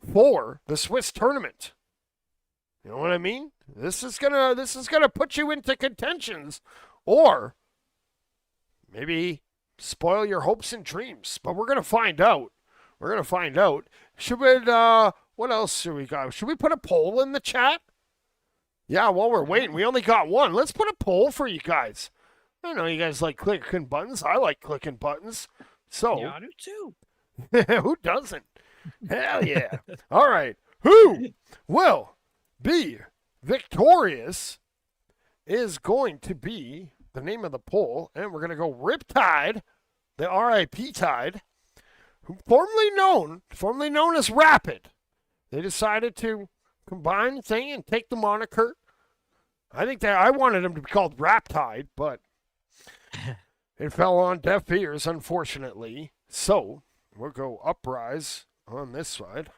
for the Swiss tournament. You know what I mean? This is gonna put you into contentions, or maybe spoil your hopes and dreams. But we're gonna find out. Should we? What else should we got? Should we put a poll in the chat? Yeah, while we're waiting, we only got one. Let's put a poll for you guys. I know you guys like clicking buttons. I like clicking buttons. So Yeah, I do too. who doesn't? Hell yeah. All right. Who will be victorious is going to be the name of the poll. And we're going to go Riptide, the RIP Tide, formerly known as Rapid. They decided to combine the thing and take the moniker. I wanted them to be called Riptide, but it fell on deaf ears, unfortunately. So we'll go Uprise on this side.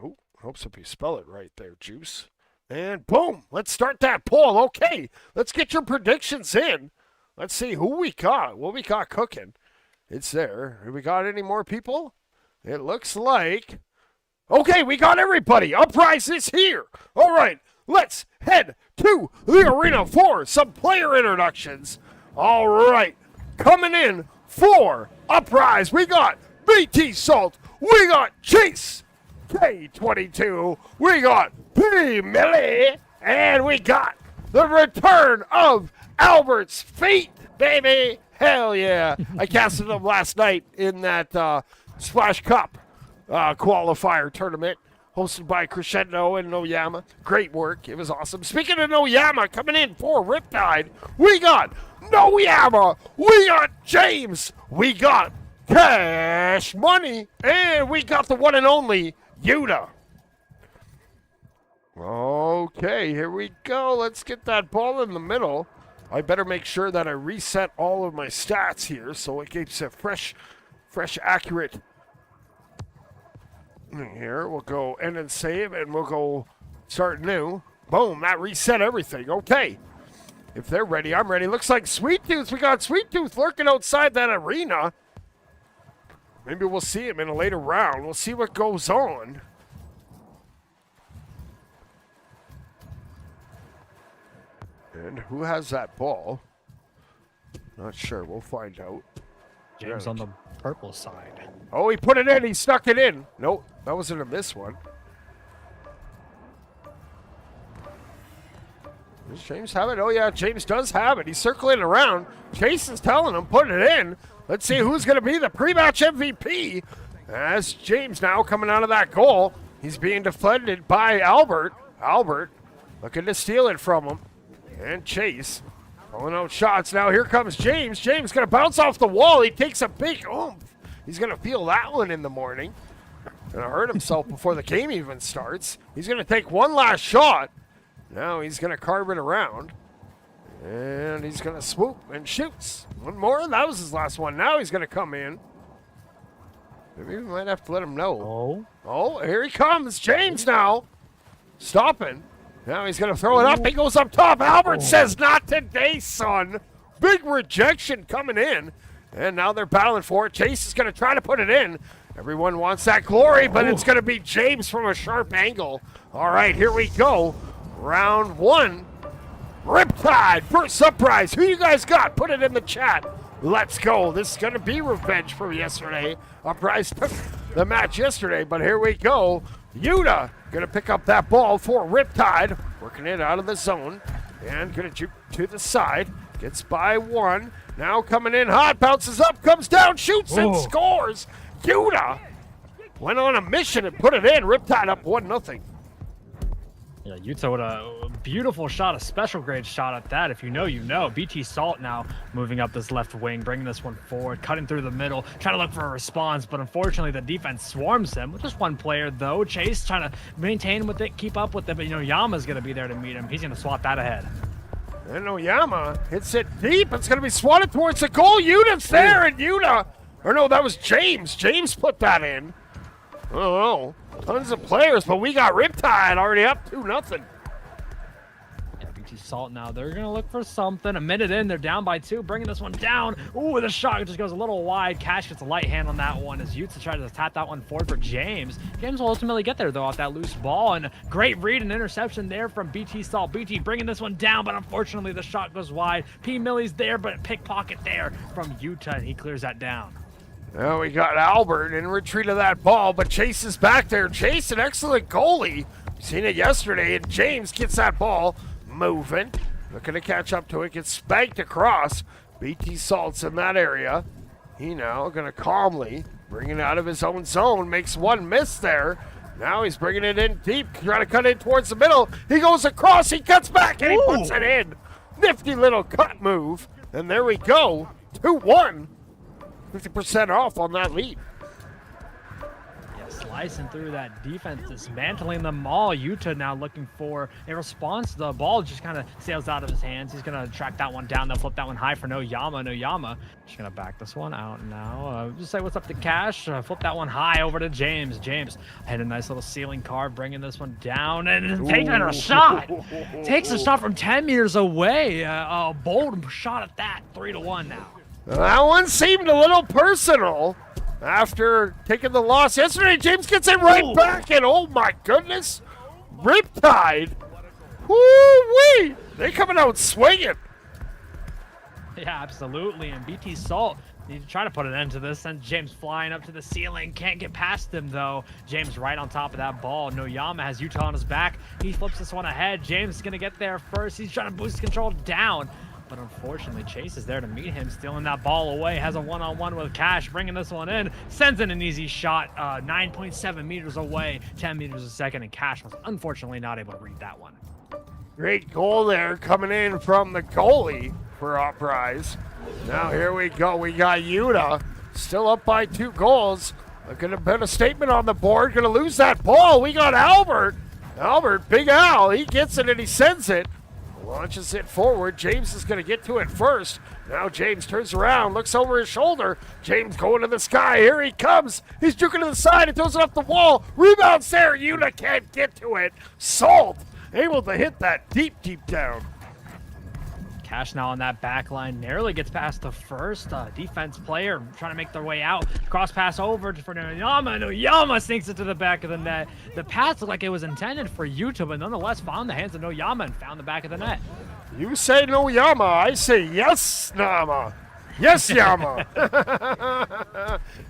Oh, hopes if you spell it right there, Juice. And boom, let's start that poll. Okay, let's get your predictions in. Let's see who we got, what we got cooking. It's there. Have we got any more people? It looks like... Okay, we got everybody. Uprise is here. All right, let's head to the arena for some player introductions. All right, coming in for Uprise, we got BT Salt, we got Chase K22, we got P Millie, and we got the return of Albert's Feet, baby. Hell yeah. I casted them last night in that Splash Cup qualifier tournament. hosted by Crescendo and Noyama. Great work. It was awesome. Speaking of Noyama, coming in for Riptide, we got Noyama, we got James, we got Cash Money, and we got the one and only Yuta. Okay, here we go. Let's get that ball in the middle. I better make sure that I reset all of my stats here so it keeps it fresh, accurate. Here, we'll go end and save, and we'll go start new. Boom, that reset everything. Okay. If they're ready, I'm ready. Looks like Sweet Tooth. We got Sweet Tooth lurking outside that arena. Maybe we'll see him in a later round. We'll see what goes on. And who has that ball? Not sure. We'll find out. James on the purple side. Oh, he put it in. He stuck it in. Nope, that wasn't a miss one. Does James have it? Oh, yeah, James does have it. He's circling around. Chase is telling him, put it in. Let's see who's going to be the pre-match MVP. As James now coming out of that goal. He's being defended by Albert. Albert looking to steal it from him. And Chase pulling out shots. Now here comes James. James going to bounce off the wall. He takes a big oomph. He's going to feel that one in the morning. Going to hurt himself before the game even starts. He's going to take one last shot. Now he's going to carve it around. And he's going to swoop and shoots. One more. That was his last one. Now he's going to come in. Maybe we might have to let him know. Oh, here he comes. James now. Stopping. Now he's going to throw it up. He goes up top. Albert says, not today, son. Big rejection coming in. And now they're battling for it. Chase is going to try to put it in. Everyone wants that glory, but it's going to be James from a sharp angle. All right, here we go. Round one. Riptide versus Uprise. Who you guys got? Put it in the chat. Let's go. This is going to be revenge from yesterday. Uprise took the match yesterday, but here we go. Yuta going to pick up that ball for Riptide. Working it out of the zone. And going to juke to the side. Gets by one. Now coming in hot. Bounces up. Comes down. Shoots and scores. Yuta went on a mission and put it in. Riptide up 1-0. Yeah, Yuta with a beautiful shot, a special grade shot at that. If you know, you know. BT Salt now moving up this left wing, bringing this one forward, cutting through the middle, trying to look for a response, but unfortunately the defense swarms him. With just one player, though. Chase trying to maintain with it, keep up with it, but, you know, Yama's going to be there to meet him. He's going to swat that ahead. And Oyama hits it deep. It's going to be swatted towards the goal. Yuta's there, and Yuta. Or no, that was James. James put that in. Oh, tons of players, but we got Riptide already up 2-0. Yeah, BT Salt now. They're going to look for something. A minute in, they're down by 2, bringing this one down. Ooh, the shot just goes a little wide. Cash gets a light hand on that one as Yuta tries to tap that one forward for James. James will ultimately get there, though, off that loose ball. And a great read and interception there from BT Salt. BT bringing this one down, but unfortunately the shot goes wide. P. Millie's there, but pickpocket there from Yuta, and he clears that down. Now we got Albert in retreat of that ball, but Chase is back there. Chase, an excellent goalie. Seen it yesterday, and James gets that ball moving. Looking to catch up to it, gets spanked across. BT Salt's in that area. He now going to calmly bring it out of his own zone. Makes one miss there. Now he's bringing it in deep, trying to cut in towards the middle. He goes across, he cuts back, and he puts it in. Nifty little cut move. And there we go, 2-1. 50% off on that lead. Yeah, slicing through that defense, dismantling them all. Yuta now looking for a response. The ball just kind of sails out of his hands. He's going to track that one down. They'll flip that one high for Noyama. Noyama just going to back this one out now. Just say what's up to Cash. Flip that one high over to James. James had a nice little ceiling carve, bringing this one down and taking a shot. Takes a shot from 10 meters away. A bold shot at that. 3-1 now. That one seemed a little personal after taking the loss yesterday. James gets it right back, and oh my goodness, Riptide. Woo-wee! They coming out swinging. Yeah, absolutely. And BT Salt need to try to put an end to this. Sends James flying up to the ceiling. Can't get past him, though. James right on top of that ball. Noyama has Yuta on his back. He flips this one ahead. James is going to get there first. He's trying to boost control down. but unfortunately Chase is there to meet him, stealing that ball away, has a one-on-one with Cash, bringing this one in, sends in an easy shot, 9.7 meters away, 10 meters a second, and Cash was unfortunately not able to read that one. Great goal there coming in from the goalie for Uprise. Now here we go. We got Yuta still up by 2 goals. Going to put a statement on the board. Going to lose that ball. We got Albert. Albert, Big Al, he gets it and he sends it. Launches it forward. James is going to get to it first. Now James turns around, looks over his shoulder. James going to the sky. Here he comes. He's juking to the side. It throws it off the wall. Rebounds there. Yuta can't get to it. Salt able to hit that deep down. Cash now on that back line, narrowly gets past the first defense player trying to make their way out. Cross pass over for Noyama. Noyama sinks it to the back of the net. The pass looked like it was intended for Yuta, but nonetheless found the hands of Noyama and found the back of the net. You say Noyama, I say yes, Nama. Yes, Yama.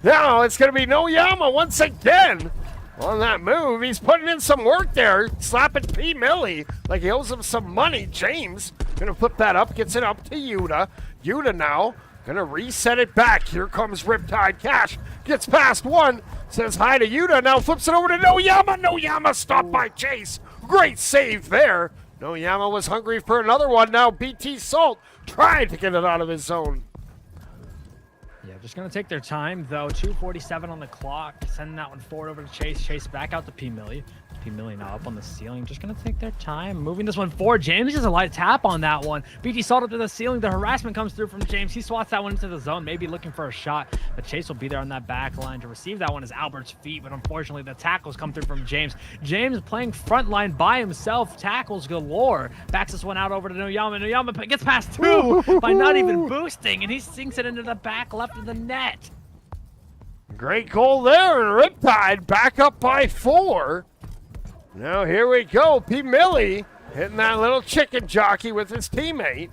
Now it's going to be Noyama once again. On that move, he's putting in some work there, slapping P. Millie like he owes him some money. James gonna flip that up, gets it up to Yuta. Yuta now gonna reset it back. Here comes Riptide. Cash gets past one, says hi to Yuta, now flips it over to Noyama. Noyama stopped by Chase. Great save there. Noyama was hungry for another one. Now BT Salt tried to get it out of his zone. Yeah, just going to take their time, though. 2:47 on the clock. Sending that one forward over to Chase. Chase back out to P. Millie. P. Millie now up on the ceiling. Just going to take their time. Moving this one forward. James gets a light tap on that one. BT Salt up to the ceiling. The harassment comes through from James. He swats that one into the zone, maybe looking for a shot. But Chase will be there on that back line. To receive that one is Albert's feet, but unfortunately the tackles come through from James. James playing front line by himself. Tackles galore. Backs this one out over to Noyama. Noyama gets past 2 by not even boosting, and he sinks it into the back left of the net. Great goal there, and Riptide back up by 4. Now here we go. P. Millie hitting that little chicken jockey with his teammate.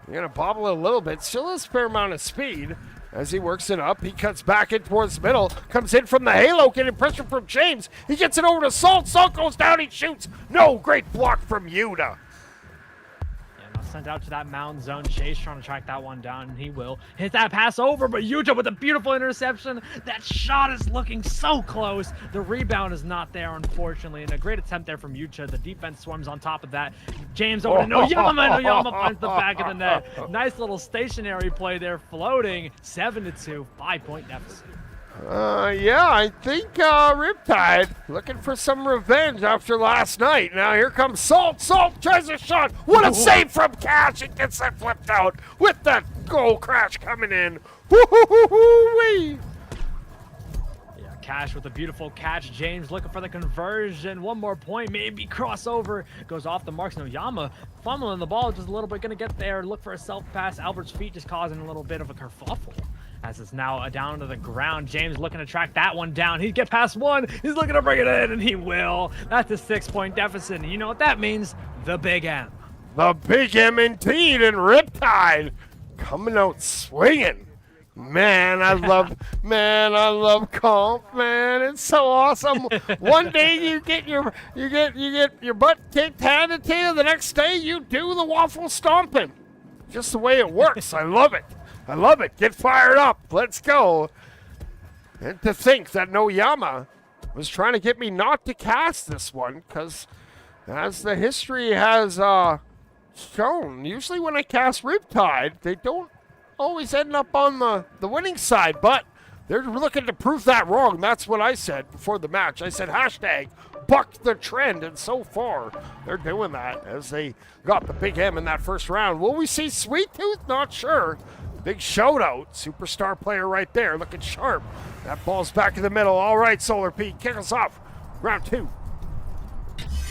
You're going to bobble it a little bit. Still has a fair amount of speed as he works it up. He cuts back in towards the middle. Comes in from the halo, getting pressure from James. He gets it over to Salt. Salt goes down. He shoots. No, great block from Yuta. Sent out to that mound zone. Chase trying to track that one down, and he will. Hit that pass over, but Yuta with a beautiful interception. That shot is looking so close. The rebound is not there, unfortunately, and a great attempt there from Yuta. The defense swarms on top of that. James over to Noyama. Noyama finds the back of the net. Nice little stationary play there, floating. 7-2, 5-point deficit. Yeah, I think Riptide looking for some revenge after last night. Now here comes Salt. Salt tries a shot. What a save from Cash. It gets that flipped out with that goal crash coming in. Woo-hoo-hoo-hoo-wee. Yeah, Cash with a beautiful catch. James looking for the conversion. One more point, maybe crossover. Goes off the marks. Noyama fumbling the ball just a little bit. Going to get there. Look for a self-pass. Albert's feet just causing a little bit of a kerfuffle. As it's now down to the ground. James looking to track that one down. He'd get past 1. He's looking to bring it in, and he will. That's a 6-point deficit. And you know what that means? The Big M. The Big M indeed, and Riptide coming out swinging. Man, I love comp, man. It's so awesome. One day you get your butt kicked, handed to you. The next day you do the waffle stomping. Just the way it works. I love it. I love it. Get fired up. Let's go. And to think that Noyama was trying to get me not to cast this one, because as the history has shown, usually when I cast Riptide, they don't always end up on the winning side, but they're looking to prove that wrong. That's what I said before the match. I said hashtag buck the trend, and so far they're doing that as they got the Big M in that first round. Will we see Sweet Tooth? Not sure. Big shout-out. Superstar player right there, looking sharp. That ball's back in the middle. All right, SolarP, kick us off. Round 2.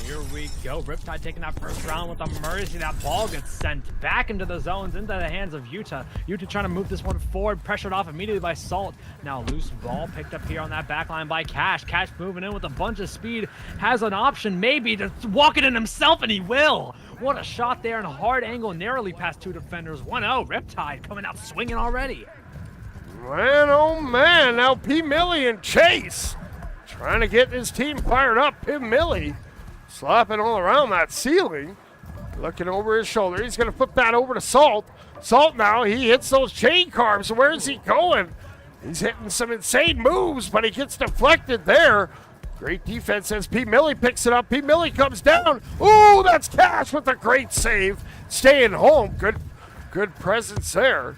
Here we go. Riptide taking that first round with a mercy. That ball gets sent back into the zones, into the hands of Yuta. Yuta trying to move this one forward, pressured off immediately by Salt. Now loose ball picked up here on that back line by Cash. Cash moving in with a bunch of speed. Has an option maybe to walk it in himself, and he will. What a shot there, and a hard angle, narrowly past 2 defenders. 1-0, Riptide coming out swinging already. Man, oh man, now P. Millie and Chase trying to get his team fired up. P. Millie slapping all around that ceiling. Looking over his shoulder. He's going to flip that over to Salt. Salt now, he hits those chain carbs. Where is he going? He's hitting some insane moves, but he gets deflected there. Great defense as P. Millie picks it up. P. Millie comes down. Ooh, that's Cash with a great save. Staying home. Good presence there.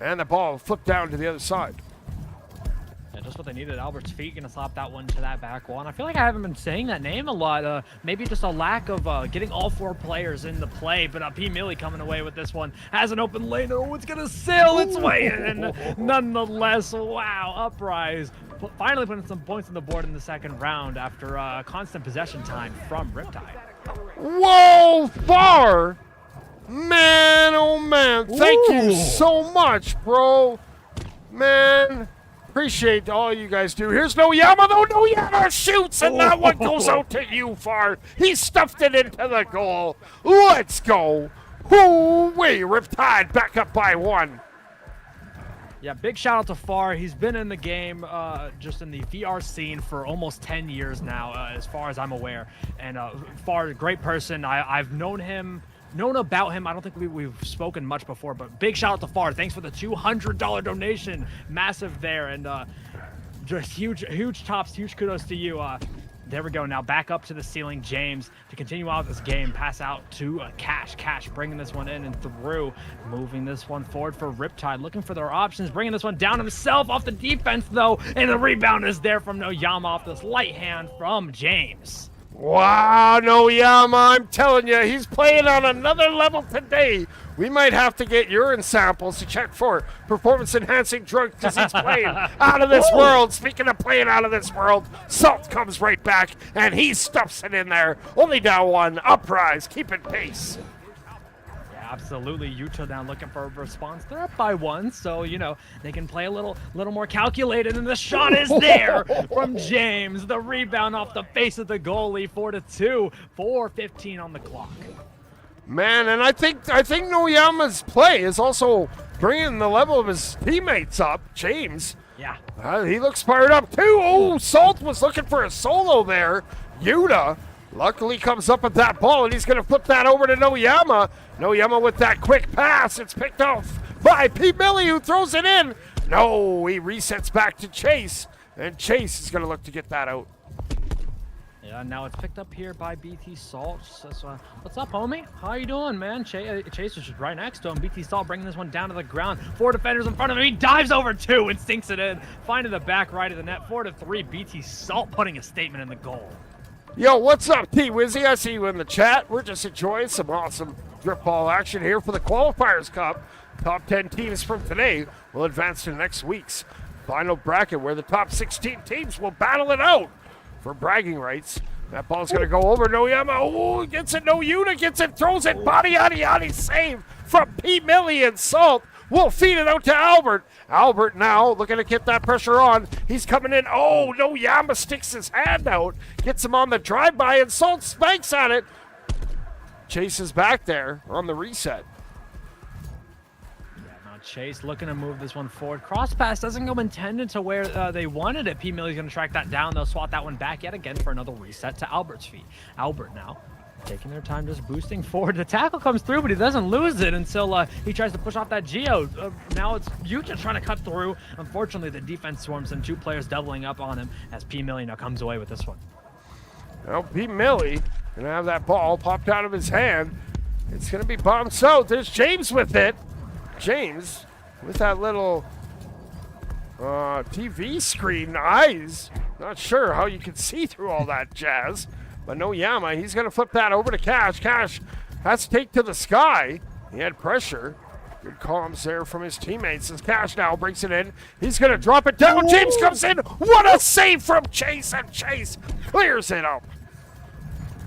And the ball flipped down to the other side. Yeah, just what they needed. Albert's feet gonna slap that one to that back wall. And I feel like I haven't been saying that name a lot. Maybe just a lack of getting all 4 players in the play. But P. Millie coming away with this one. Has an open lane. Oh, it's gonna sail its way in. Nonetheless, wow. Uprise finally putting some points on the board in the second round after constant possession time from Riptide. Whoa, far. Man, oh man. Thank you so much, bro. Man. Appreciate all you guys do. Here's Noyama, though. Noyama shoots, and that one goes out to you, Far. He stuffed it into the goal. Let's go. Hoo-wee, Riptide back up by 1. Yeah, big shout out to Far. He's been in the game, just in the VR scene for almost 10 years now, as far as I'm aware. And Far, great person. I've known about him. I don't think we've spoken much before, but big shout out to Far. Thanks for the $200 donation. Massive there. And just huge tops, huge kudos to you. There we go. Now back up to the ceiling. James to continue out this game. Pass out to Cash. Cash bringing this one in and through. Moving this one forward for Riptide. Looking for their options. Bringing this one down himself off the defense, though. And the rebound is there from Noyama off this light hand from James. Wow, Noyama, I'm telling you, he's playing on another level today. We might have to get urine samples to check for performance-enhancing drugs because he's playing out of this world. Speaking of playing out of this world, Salt comes right back, and he stuffs it in there. Only down 1. Uprise, keeping pace. Absolutely, Utah down looking for a response. They're up by 1, so they can play a little more calculated. And the shot is there from James. The rebound off the face of the goalie, 4-2, 4:15 on the clock. Man, and I think Noyama's play is also bringing the level of his teammates up. James. Yeah. He looks fired up too. Oh, Salt was looking for a solo there. Yuta luckily comes up with that ball, and he's going to flip that over to Noyama. Noyama with that quick pass. It's picked off by P. Millie, who throws it in. No, he resets back to Chase, and Chase is going to look to get that out. Yeah, now it's picked up here by BT Salt. What's up, homie? How you doing, man? Chase is just right next to him. BT Salt bringing this one down to the ground. 4 defenders in front of him. He dives over 2 and sinks it in. Finding the back right of the net. 4-3. BT Salt putting a statement in the goal. Yo, what's up, T-Wizzy? I see you in the chat. We're just enjoying some awesome drip ball action here for the Qualifiers Cup. Top 10 teams from today will advance to next week's final bracket, where the top 16 teams will battle it out for bragging rights. That ball's going to go over Noyama. Oh, gets it. No Yuta gets it, throws it. Body save from P. Millie, and Salt will feed it out to Albert. Albert now looking to get that pressure on. He's coming in. Oh, Noyama sticks his hand out, gets him on the drive-by, and Salt spanks on it. Chase is back there on the reset. Chase looking to move this one forward. Cross pass doesn't go intended to where they wanted it. P. Millie's going to track that down. They'll swat that one back yet again for another reset to Albert's feet. Albert now taking their time, just boosting forward. The tackle comes through, but he doesn't lose it until he tries to push off that Geo. Now it's Yuta trying to cut through. Unfortunately, the defense swarms and 2 players doubling up on him as P. Millie now comes away with this one. Now P. Millie going to have that ball popped out of his hand. It's going to be bombed south. There's James with it. James with that little TV screen eyes. Not sure how you can see through all that jazz. But Noyama, he's going to flip that over to Cash. Cash has to take to the sky. He had pressure. Good comms there from his teammates as Cash now brings it in. He's going to drop it down. James comes in. What a save from Chase, and Chase clears it up.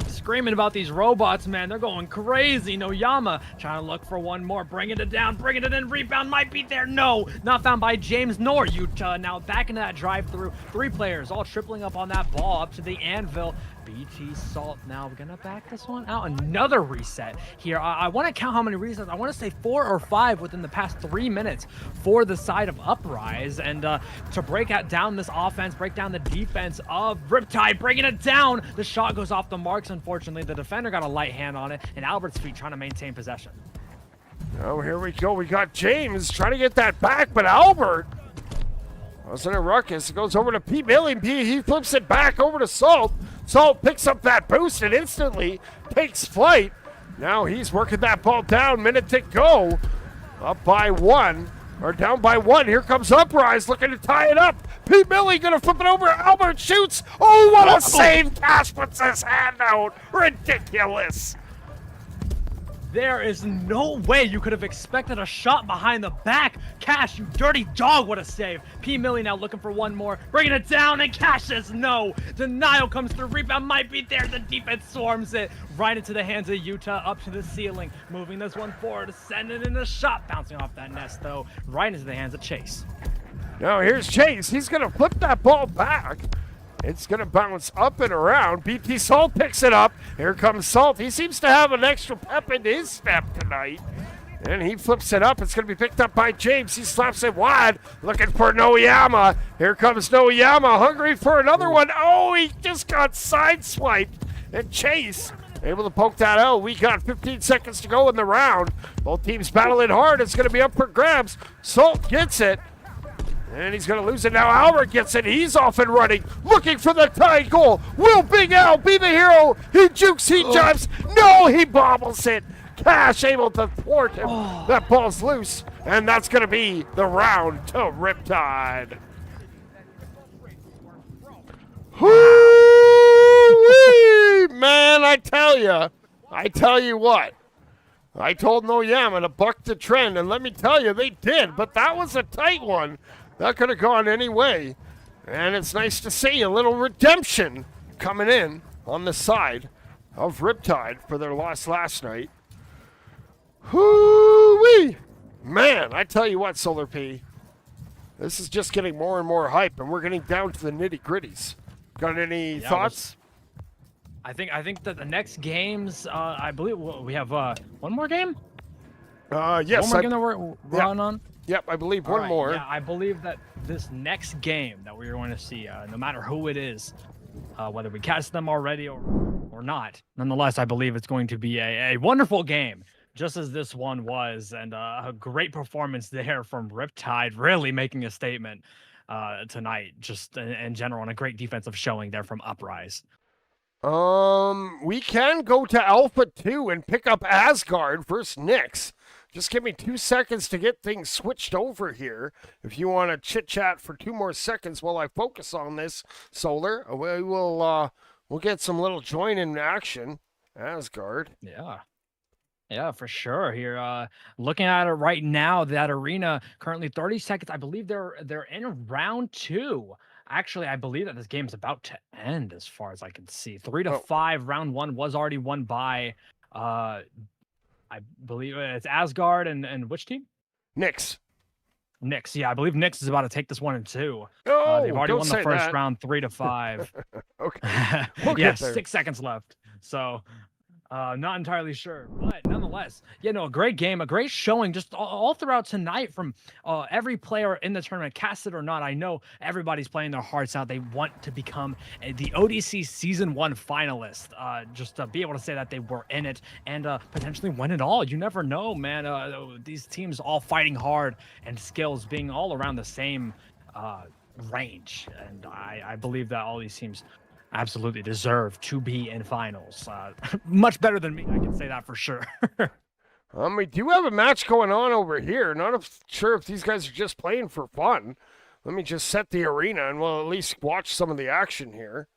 Screaming about these robots, man. They're going crazy. Noyama trying to look for one more. Bringing it down, bringing it in. Rebound might be there. No, not found by James nor Utah. Now back into that drive-through. 3 players all tripling up on that ball up to the anvil. BT Salt now gonna back this one out. Another reset here. I want to count how many resets. I want to say 4 or 5 within the past 3 minutes for the side of Uprise. And to break down this offense, break down the defense of Riptide, breaking it down. The shot goes off the marks, unfortunately. The defender got a light hand on it, and Albert's feet trying to maintain possession. Oh, here we go. We got James trying to get that back, but Albert was in a ruckus. It goes over to P. Millie. He flips it back over to Salt. Salt picks up that boost and instantly takes flight. Now he's working that ball down. Minute to go. Up by 1, or down by 1. Here comes Uprise looking to tie it up. Pete Millie gonna flip it over. Albert shoots. Oh, what a save. Cash puts his hand out. Ridiculous. There is no way you could have expected a shot behind the back. Cash, you dirty dog, what a save. P. Millie now looking for one more, bringing it down, and Cash says no. Denial comes through, rebound might be there, the defense swarms it. Right into the hands of Utah, up to the ceiling. Moving this one forward, sending in a shot, bouncing off that nest though. Right into the hands of Chase. Now here's Chase, he's gonna flip that ball back. It's going to bounce up and around. BT Salt picks it up. Here comes Salt. He seems to have an extra pep in his step tonight. And he flips it up. It's going to be picked up by James. He slaps it wide, looking for Noyama. Here comes Noyama, hungry for another one. Oh, he just got sideswiped. And Chase able to poke that out. We got 15 seconds to go in the round. Both teams battling hard. It's going to be up for grabs. Salt gets it. And he's going to lose it now. Albert gets it. He's off and running, looking for the tying goal. Will Big Al be the hero? He jukes, he jumps. No, he bobbles it. Cash able to thwart him. That ball's loose. And that's going to be the round to Riptide. Whoo-wee! Man, I tell you what. I told Noyama to buck the trend, and let me tell you, they did. But that was a tight one. That could have gone any way. And it's nice to see a little redemption coming in on the side of Riptide for their loss last night. Hoo-wee! Man, I tell you what, SolarP. This is just getting more and more hype, and we're getting down to the nitty-gritties. Got any thoughts? I think that the next games, I believe we have one more game? Yes. One more game that we're on? Yep, I believe one more. Yeah, I believe that this next game that we're going to see, no matter who it is, whether we catch them already or not, nonetheless, I believe it's going to be a wonderful game, just as this one was, and a great performance there from Riptide, really making a statement tonight, just in general, and a great defensive showing there from Uprise. We can go to Alpha 2 and pick up Asgard versus Nyx. Just give me 2 seconds to get things switched over here. If you want to chit-chat for 2 more seconds while I focus on this, Solar, we'll get some little join-in action. Asgard. Yeah, for sure. Here, looking at it right now, that arena currently 30 seconds. I believe they're in round 2. Actually, I believe that this game's about to end, as far as I can see. 3-5. Round 1 was already won by, I believe it's Asgard and which team? Nyx. Yeah, I believe Nyx is about to take this 1 and 2. Oh, they've already don't won the say first that. round, 3-5. Okay. We'll Yeah, get there. 6 seconds left. So, not entirely sure, but nonetheless, a great game, a great showing just all throughout tonight from every player in the tournament, cast it or not. I know everybody's playing their hearts out. They want to become the ODC Season 1 finalist, just to be able to say that they were in it and potentially win it all. You never know, man. These teams all fighting hard and skills being all around the same range, and I believe that all these teams absolutely deserve to be in finals. Much better than me, I can say that for sure. We do have a match going on over here. Not sure if these guys are just playing for fun. Let me just set the arena and we'll at least watch some of the action here.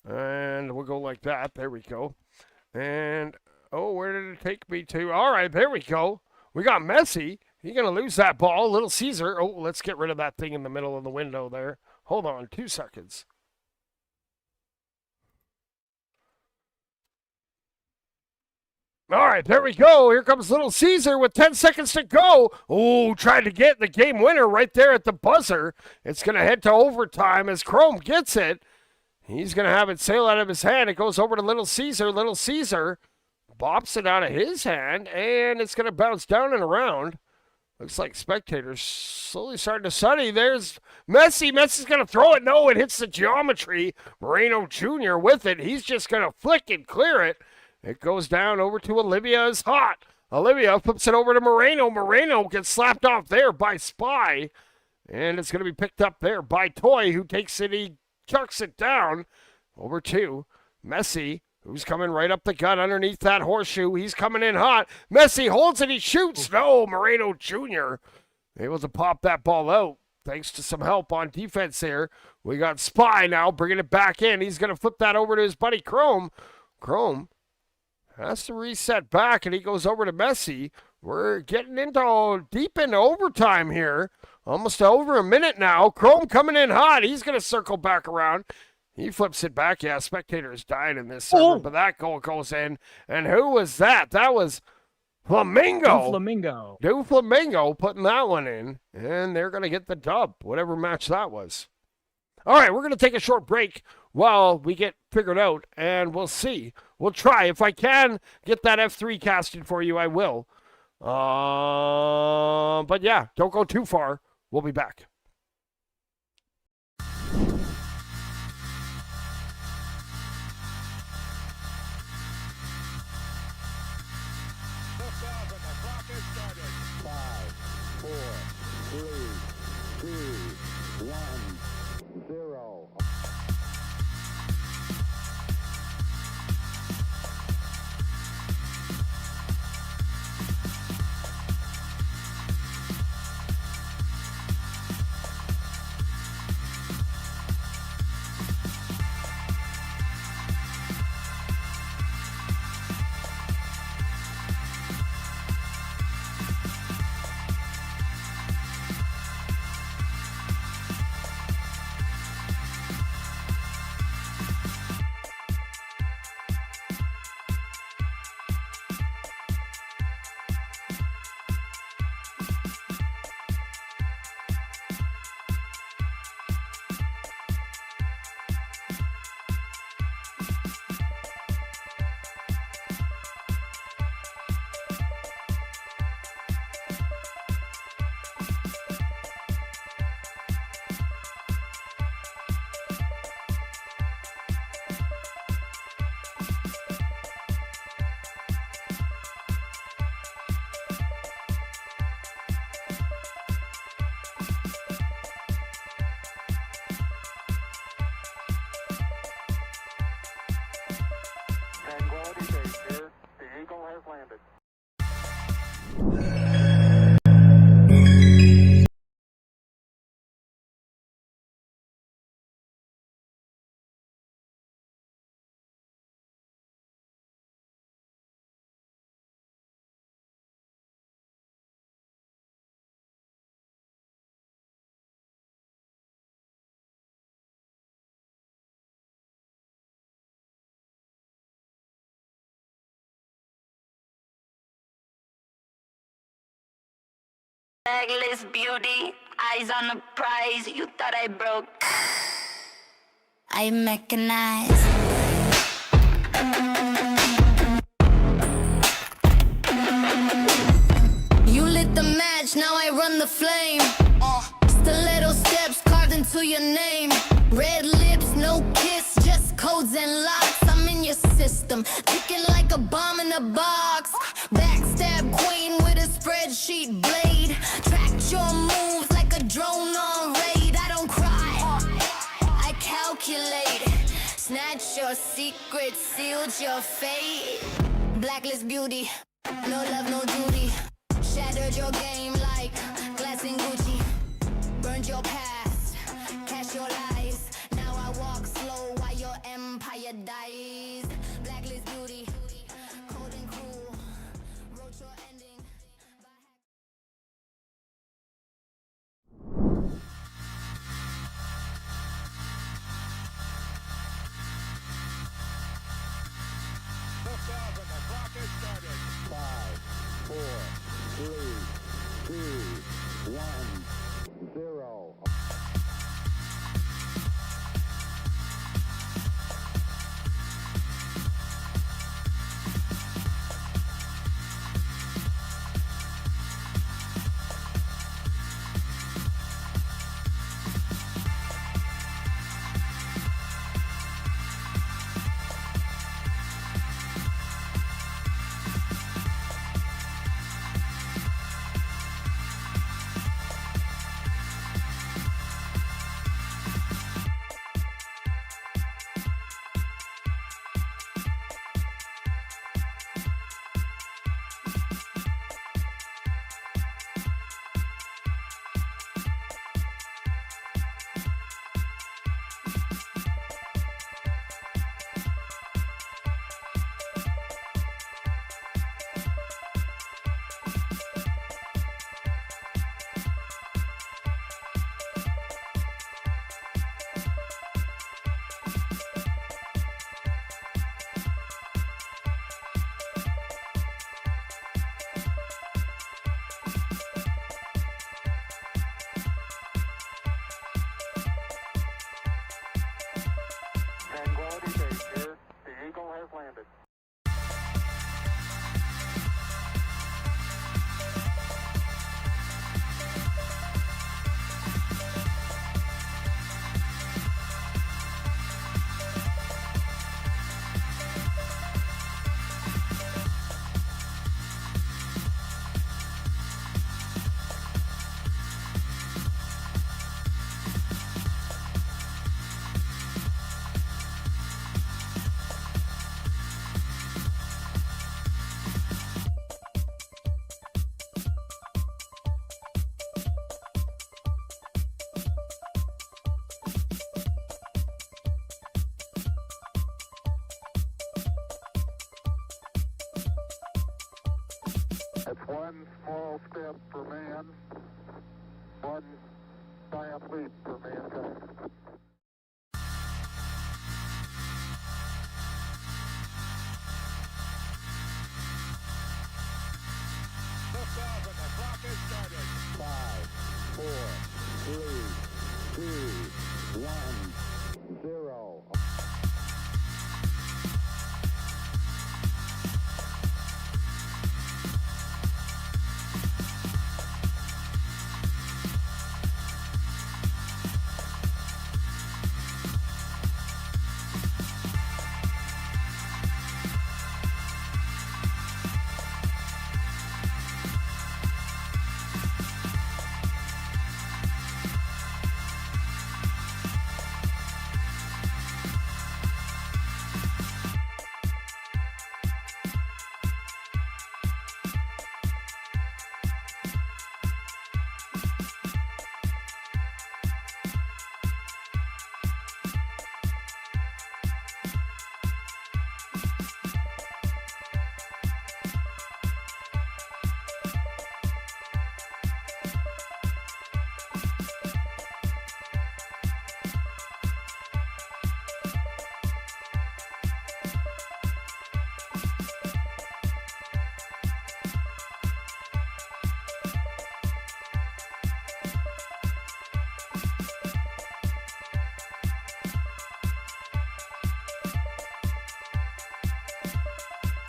And we'll go like that. There we go. And, oh, where did it take me to? All right, there we go. We got Messi. He's going to lose that ball. Little Caesar. Oh, let's get rid of that thing in the middle of the window there. Hold on, 2 seconds. All right, there we go. Here comes Little Caesar with 10 seconds to go. Oh, trying to get the game winner right there at the buzzer. It's going to head to overtime as Chrome gets it. He's going to have it sail out of his hand. It goes over to Little Caesar. Little Caesar bops it out of his hand, and it's going to bounce down and around. Looks like spectators slowly starting to study. There's Messi. Messi's going to throw it. No, it hits the geometry. Moreno Jr. with it. He's just going to flick and clear it. It goes down over to Olivia is hot. Olivia flips it over to Moreno. Moreno gets slapped off there by Spy. And it's going to be picked up there by Toy, who takes it. He chucks it down over to Messi, who's coming right up the gut underneath that horseshoe. He's coming in hot. Messi holds it. He shoots. No, Moreno Jr. able to pop that ball out thanks to some help on defense here. We got Spy now bringing it back in. He's going to flip that over to his buddy Chrome. Chrome has to reset back, and he goes over to Messi. We're getting into deep into overtime here. Almost over a minute now. Chrome coming in hot. He's going to circle back around. He flips it back. Yeah, spectators dying in this server, but that goal goes in. And who was that? That was Flamingo. Flamingo putting that one in. And they're going to get the dub, whatever match that was. All right, we're going to take a short break while we get figured out, and we'll see. We'll try. If I can get that F3 casted for you, I will. But yeah, don't go too far. We'll be back. Liftoff, and the clock has started. 5, 4, 3, 2, 1, 0. Tranquility Base here. The Eagle has landed. Legless beauty, eyes on the prize. You thought I broke. I mechanize. You lit the match, now I run the flame. Stiletto steps carved into your name. Red lips, no kiss, just codes and locks. I'm in your system, ticking like a bomb in a box. Backstab queen with a spreadsheet blade. Track your moves like a drone on raid. I don't cry, I calculate. Snatch your secrets, sealed your fate. Blacklist beauty, no love, no duty. Shattered your game like glass and Gucci. Burned your past, cash your lies. Now I walk slow while your empire dies. Blacklist beauty, cold and cruel. Wrote your ending. Liftoff, and the clock has started. 5, 4, 3, 2, 1, 0. Tranquility Base here. The Eagle has landed. That's one small step for man, one giant leap for mankind. Liftoff and the clock is started. 5, 4, 3, 2, 1, 0.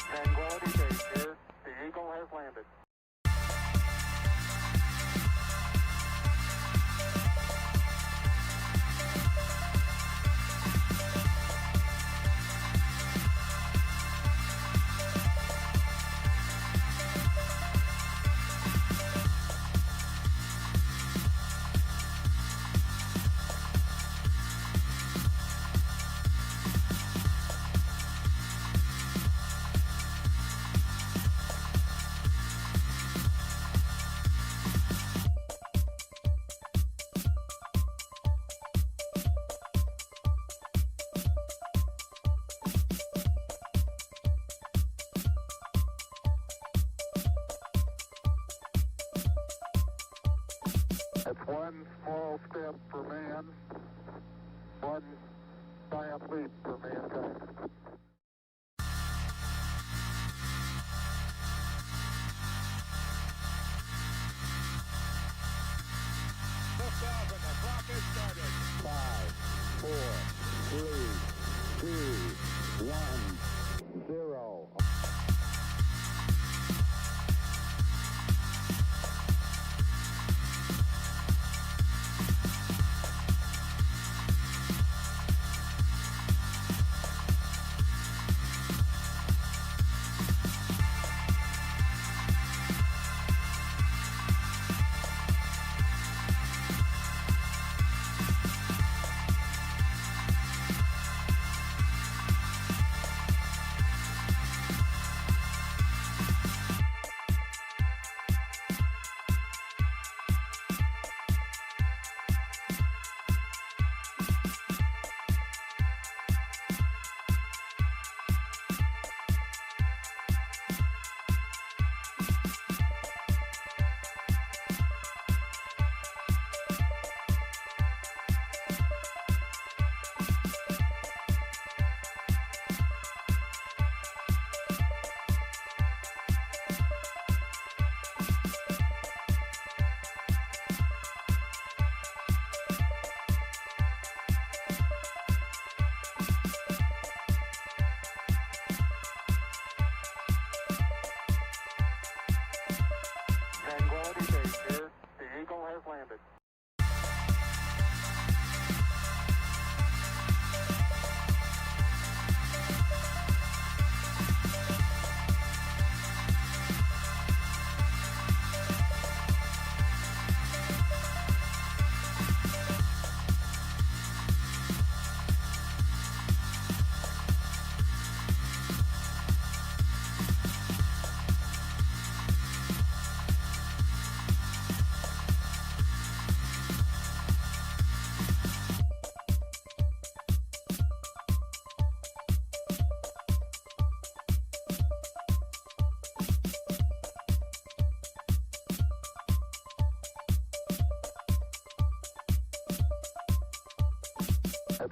Tranquility Base here. The Eagle has landed. That's one small step for man, one giant leap for mankind. Liftoff and the clock is started. 5, 4, 3, 2, 1, 0.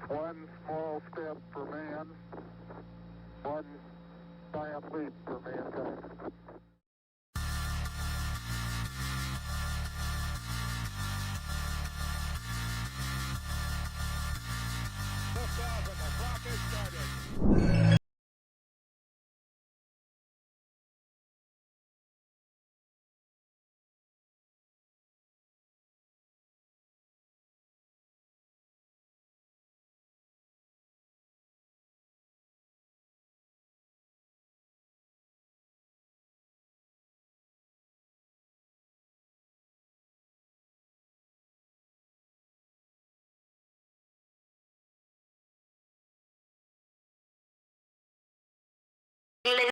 One small step for man, one giant leap for mankind. Liftoff and the clock has started.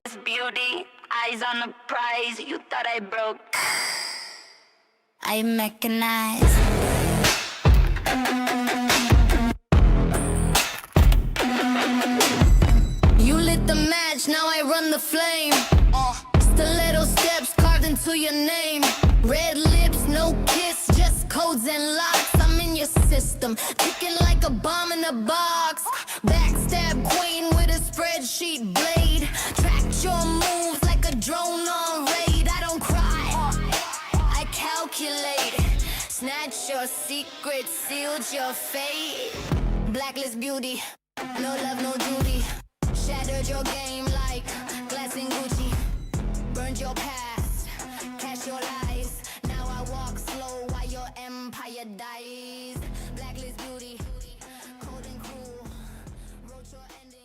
This beauty, eyes on the prize. You thought I broke. I mechanized. You lit the match, now I run the flame. Stiletto steps carved into your name. Red lips, no kiss, just codes and locks. I'm in your system, ticking like a bomb in a box. Backstab queen with a spreadsheet blade. Track your moves like a drone on raid. I don't cry, I calculate. Snatch your secrets, sealed your fate. Blacklist beauty, no love, no duty. Shattered your game like glass and Gucci. Burned your past, cash your lies. Now I walk slow while your empire dies. Blacklist beauty, cold and cruel. Wrote your ending.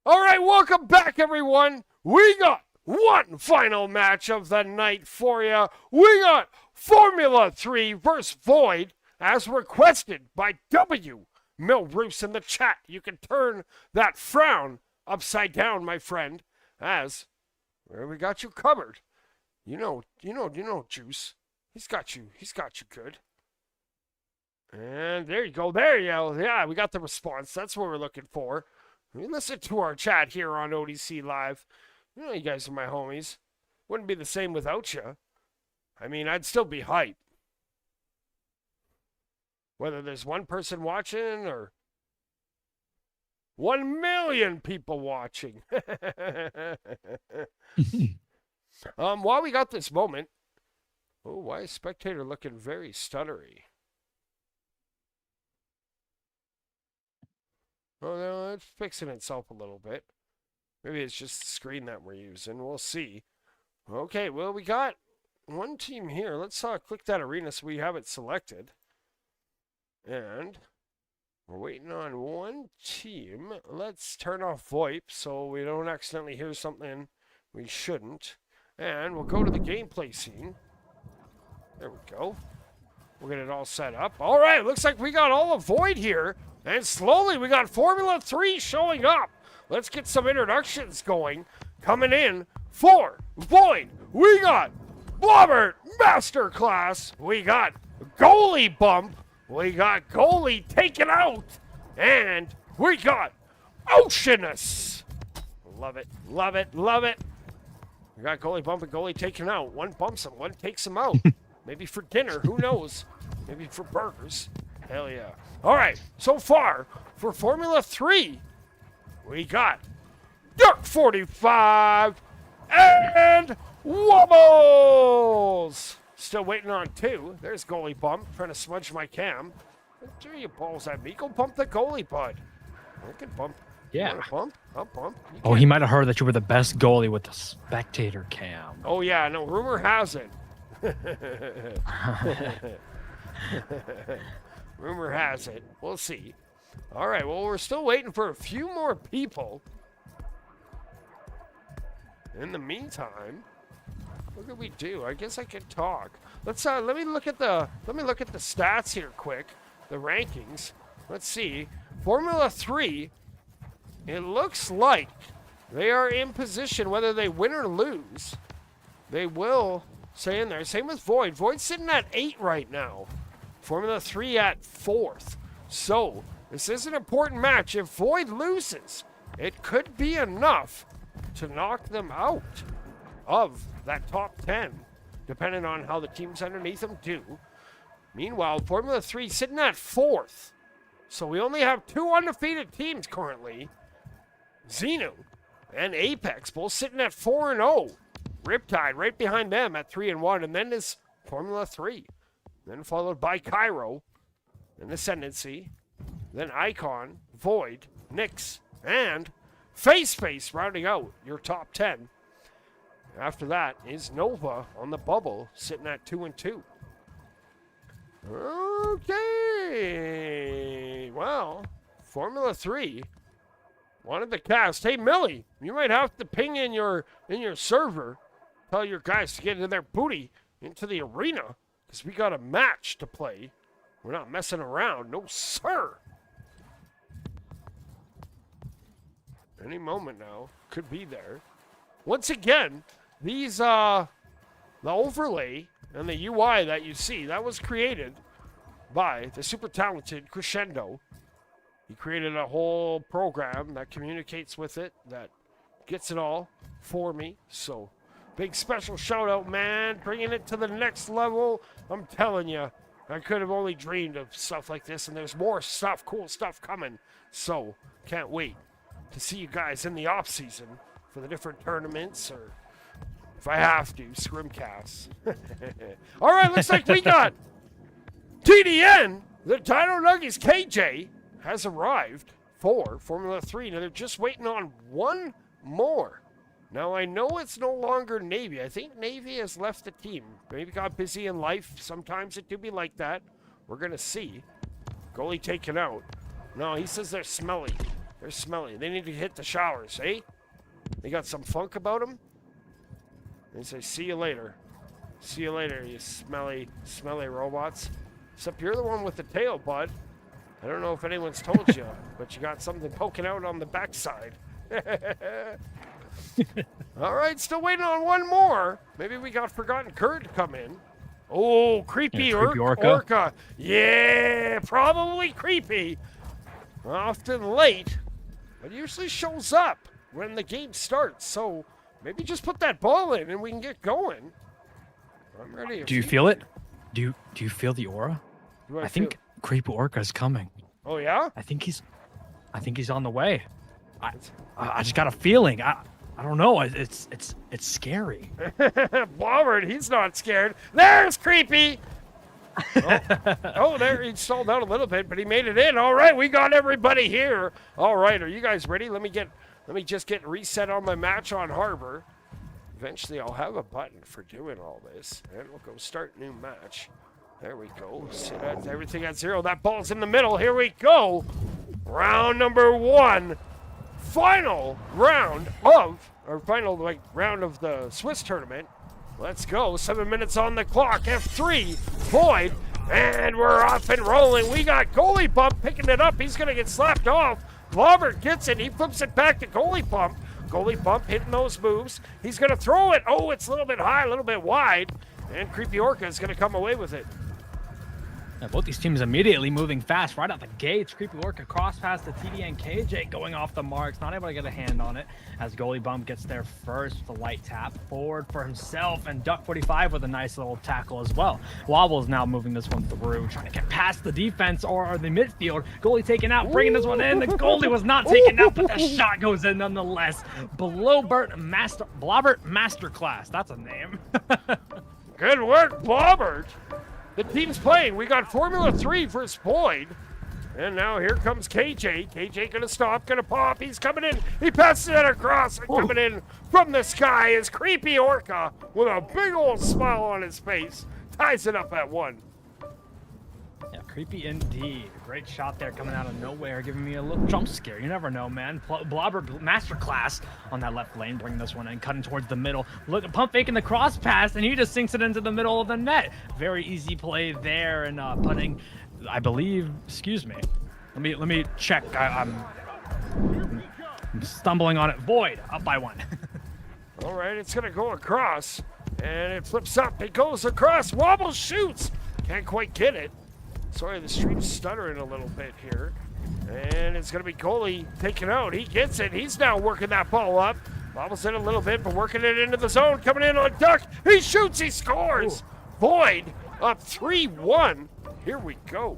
All right, welcome back, everyone. We got one final match of the night for you. We got Formula 3 versus Void, as requested by W. Mill Bruce in the chat. You can turn that frown upside down, my friend, as we got you covered. You know, Juice. He's got you good. And there you go. Yeah, we got the response. That's what we're looking for. Listen to our chat here on ODC Live. You know, you guys are my homies. Wouldn't be the same without you. I mean, I'd still be hype. Whether there's one person watching or 1 million people watching. While we got this moment, why is Spectator looking very stuttery? Oh, no, it's fixing itself a little bit. Maybe it's just the screen that we're using. We'll see. Okay, well, we got one team here. Let's click that arena so we have it selected. And we're waiting on one team. Let's turn off VoIP so we don't accidentally hear something we shouldn't. And we'll go to the gameplay scene. There we go. We'll get it all set up. All right, looks like we got all of Void here. And slowly we got Formula 3 showing up. Let's get some introductions going. Coming in for Void, we got Blobbert Masterclass. We got Goalie Bump. We got Goalie taken out. And we got Oceanus. Love it, love it, love it. We got Goalie Bump and Goalie taken out. One bumps him, one takes him out. Maybe for dinner, who knows? Maybe for burgers. Hell yeah. All right, so far for Formula 3, we got Dark 45 and Wobbles. Still waiting on 2. There's Goalie Bump, trying to smudge my cam. Throw your balls at me. Go bump the goalie, bud. I can bump. Yeah. You wanna bump? I'll bump. Oh, he might have heard that you were the best goalie with the spectator cam. Oh, yeah, no, rumor has it. Rumor has it. We'll see. All right, well, we're still waiting for a few more people. In the meantime, what can we do? I guess I could talk. Let's let me look at the stats here quick. The rankings. Let's see. Formula 3, it looks like they are in position whether they win or lose. They will stay in there. Same with Void. Void's sitting at 8 right now. Formula 3 at 4th. So, this is an important match. If Void loses, it could be enough to knock them out of that top 10. depending on how the teams underneath them do. Meanwhile, Formula 3 sitting at 4th. So we only have 2 undefeated teams currently. Zenu and Apex both sitting at 4-0. Riptide right behind them at 3-1. And then is Formula 3. Then followed by Cairo and Ascendancy. Then Icon, Void, Nyx, and Face rounding out your top 10. After that is Nova on the bubble, sitting at 2-2. Okay. Well, Formula 3 wanted the cast. Hey, Millie, you might have to ping in your server. Tell your guys to get into their booty into the arena, because we got a match to play. We're not messing around. No, sir. Any moment now. Could be there. Once again, these, the overlay and the UI that you see, that was created by the super talented Crescendo. He created a whole program that communicates with it, that gets it all for me. So, big special shout out, man. Bringing it to the next level. I'm telling you, I could have only dreamed of stuff like this, and there's more stuff, cool stuff coming. So, can't wait to see you guys in the off season for the different tournaments, or if I have to, scrimcasts. All right, looks like we got TDN. The Dino Nuggies KJ has arrived for Formula 3. Now they're just waiting on one more. Now I know it's no longer Navy. I think Navy has left the team. Maybe got busy in life. Sometimes it do be like that. We're going to see. Goalie taken out. No, he says they're smelly. They're smelly. They need to hit the showers, eh? They got some funk about them. They say, see you later. See you later, you smelly robots. Except you're the one with the tail, bud. I don't know if anyone's told you, but you got something poking out on the backside. All right, still waiting on one more. Maybe we got Forgotten Curd to come in. Oh, creepy orca. Yeah, probably creepy. Often late, but usually shows up when the game starts. So maybe just put that ball in and we can get going. I'm ready. Do you feel it? Do you feel the aura? I think Creepy Orca's coming. Oh yeah? I think he's on the way. I just got a feeling. I don't know. It's scary. Bobbert, he's not scared. There's Creepy. Oh, there he stalled out a little bit, but he made it in. All right, we got everybody here. All right, are you guys ready? Let me just get reset on my match on Harbor. Eventually, I'll have a button for doing all this, and we'll go start new match. There we go. Set everything at 0. That ball's in the middle. Here we go. Round number 1. Final round of the Swiss tournament. Let's go. 7 minutes on the clock. F3. Void. And we're off and rolling. We got Goalie Bump picking it up. He's going to get slapped off. Robert gets it. He flips it back to Goalie Bump. Goalie Bump hitting those moves. He's going to throw it. Oh, it's a little bit high, a little bit wide. And Creepy Orca is going to come away with it. Yeah, both these teams immediately moving fast right out the gates. Creepy Orca cross past the TD and KJ going off the marks, not able to get a hand on it as Goalie Bump gets there first with a light tap forward for himself, and Duck 45 with a nice little tackle as well. Wobble's now moving this one through, trying to get past the defense or the midfield. Goalie taken out, bringing this one in. The goalie was not taken out, but the shot goes in nonetheless. Blobbert Masterclass. That's a name. Good work, Blobbert. The team's playing. We got Formula 3 versus Void. And now here comes KJ. KJ gonna stop, gonna pop. He's coming in. He passes it across. And coming in from the sky is Creepy Orca with a big old smile on his face. Ties it up at 1. Yeah, creepy indeed. Great shot there coming out of nowhere, giving me a little jump scare. You never know, man. Blobber Masterclass on that left lane, bringing this one in, cutting towards the middle. Look, pump faking the cross pass, and he just sinks it into the middle of the net. Very easy play there, and putting, I believe, excuse me. Let me check. I'm stumbling on it. Void, up by 1. All right, it's gonna go across, and it flips up. It goes across. Wobble shoots. Can't quite get it. Sorry, the stream's stuttering a little bit here. And it's going to be Goalie taken out. He gets it. He's now working that ball up. Bobbles in a little bit, but working it into the zone. Coming in on Duck. He shoots, he scores. Void up 3-1. Here we go.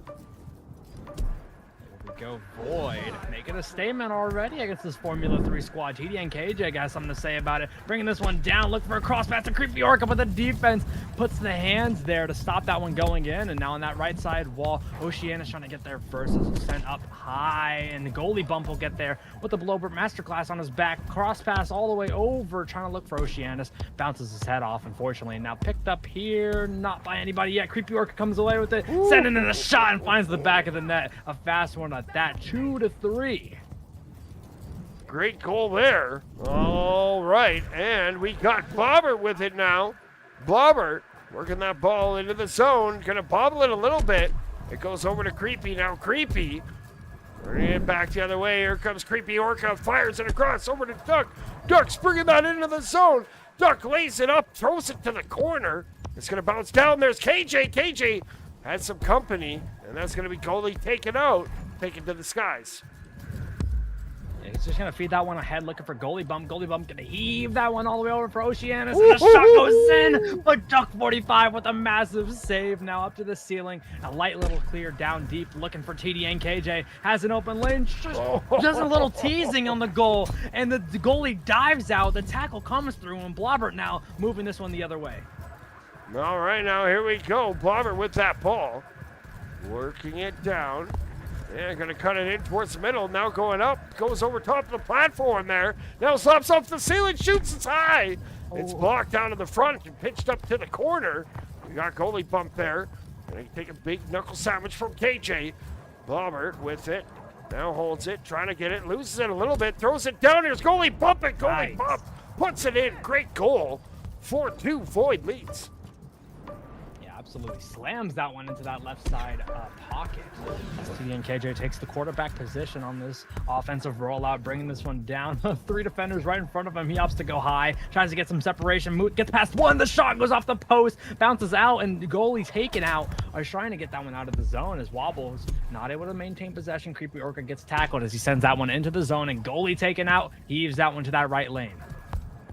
Go Void, making a statement already against this Formula 3 squad. TD and KJ got something to say about it. Bringing this one down, look for a cross pass to Creepy Orca, but the defense puts the hands there to stop that one going in. And now on that right side wall, Oceanus trying to get there first. This is sent up high, and the goalie bump will get there with the Blowbird Masterclass on his back. Cross pass all the way over, trying to look for Oceanus. Bounces his head off, unfortunately. And now picked up here, not by anybody yet. Creepy Orca comes away with it, sending in a shot and finds the back of the net. A fast one at that, 2-3. Great goal there. All right, and we got Bobber with it now. Bobber working that ball into the zone. Gonna bobble it a little bit. It goes over to Creepy. Now Creepy bringing it back the other way. Here comes Creepy Orca. Fires it across over to Duck. Duck's bringing that into the zone. Duck lays it up, throws it to the corner. It's gonna bounce down. There's KJ. KJ had some company, and that's gonna be goalie taken out. Taken to the skies. Yeah, he's just gonna feed that one ahead, looking for goalie bump. Goalie bump gonna heave that one all the way over for Oceanus, and the shot goes in. But Duck 45 with a massive save. Now up to the ceiling, a light little clear down deep, looking for TD and KJ. Has an open lane, just a little teasing on the goal, and the goalie dives out. The tackle comes through, and Blobbert now moving this one the other way. All right, now here we go. Blobbert with that ball, working it down. Yeah, gonna cut it in towards the middle. Now going up, goes over top of the platform there. Now slaps off the ceiling, shoots it high. It's blocked down to the front and pitched up to the corner. We got goalie bump there. Gonna take a big knuckle sandwich from KJ. Bobbert with it. Now holds it, trying to get it, loses it a little bit, throws it down. Here's goalie bump it, goalie bump. Puts it in, great goal. 4-2, Void leads. Absolutely slams that one into that left side pocket. TD and KJ takes the quarterback position on this offensive rollout, bringing this one down. 3 defenders right in front of him. He opts to go high, tries to get some separation, gets past one. The shot goes off the post, bounces out, and the goalie taken out. Are trying to get that one out of the zone as Wobbles not able to maintain possession. Creepy Orca gets tackled as he sends that one into the zone, and goalie taken out. Heaves that one to that right lane.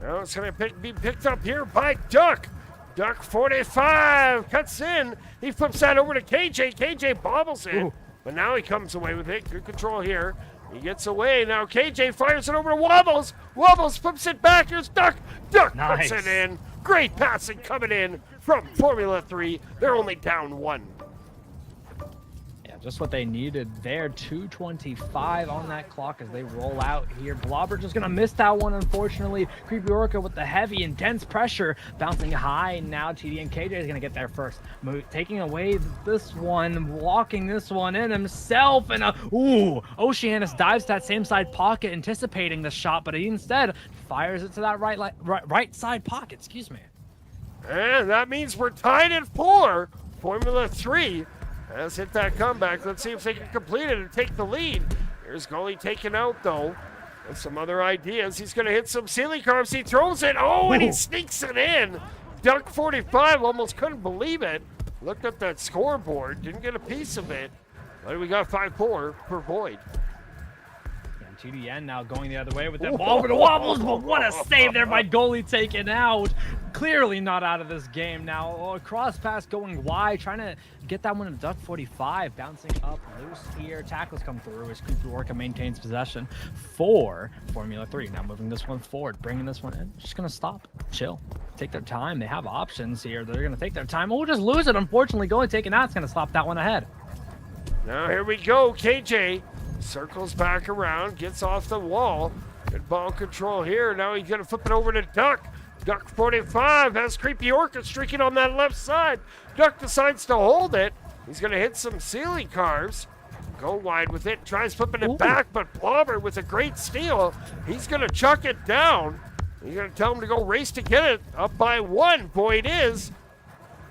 Now it's going to be picked up here by Duck. Duck 45 cuts in. He flips that over to KJ. KJ bobbles it, but now he comes away with it. Good control here. He gets away. Now KJ fires it over to Wobbles. Wobbles flips it back. Here's Duck. Duck puts it in. Great passing coming in from Formula 3. They're only down 1. Just what they needed there. 2:25 on that clock as they roll out here. Blobber just gonna miss that one, unfortunately. Creepy Orca with the heavy, intense pressure, bouncing high. Now TD and KJ is gonna get there first. Taking away this one, walking this one in himself, and Oceanus dives to that same side pocket, anticipating the shot, but he instead fires it to that right side pocket. Excuse me. And that means we're tied at 4. Formula 3. Has hit that comeback. Let's see if they can complete it and take the lead. Here's goalie taken out, though. And some other ideas. He's going to hit some ceiling carves. He throws it. And he sneaks it in. Duck 45 almost couldn't believe it. Looked at that scoreboard. Didn't get a piece of it. But we got 5-4 for Void. And TDN now going the other way with that ball over the Wobbles. But what a save there by goalie taken out. Clearly not out of this game now. A cross pass going wide, trying to get that one to Duck 45, bouncing up loose here. Tackles come through as Creepy Orca maintains possession for Formula 3. Now moving this one forward, bringing this one in. Just gonna stop, chill, take their time. They have options here. They're gonna take their time. We'll just lose it. Unfortunately, goalie taken out. It's gonna slap that one ahead. Now here we go. KJ circles back around, gets off the wall. Good ball control here. Now he's gonna flip it over to Duck. Duck 45 has Creepy Orca streaking on that left side. Duck decides to hold it. He's going to hit some ceiling carves. Go wide with it. Tries flipping it back, but Blobber with a great steal. He's going to chuck it down. He's going to tell him to go race to get it. Up by 1. Void is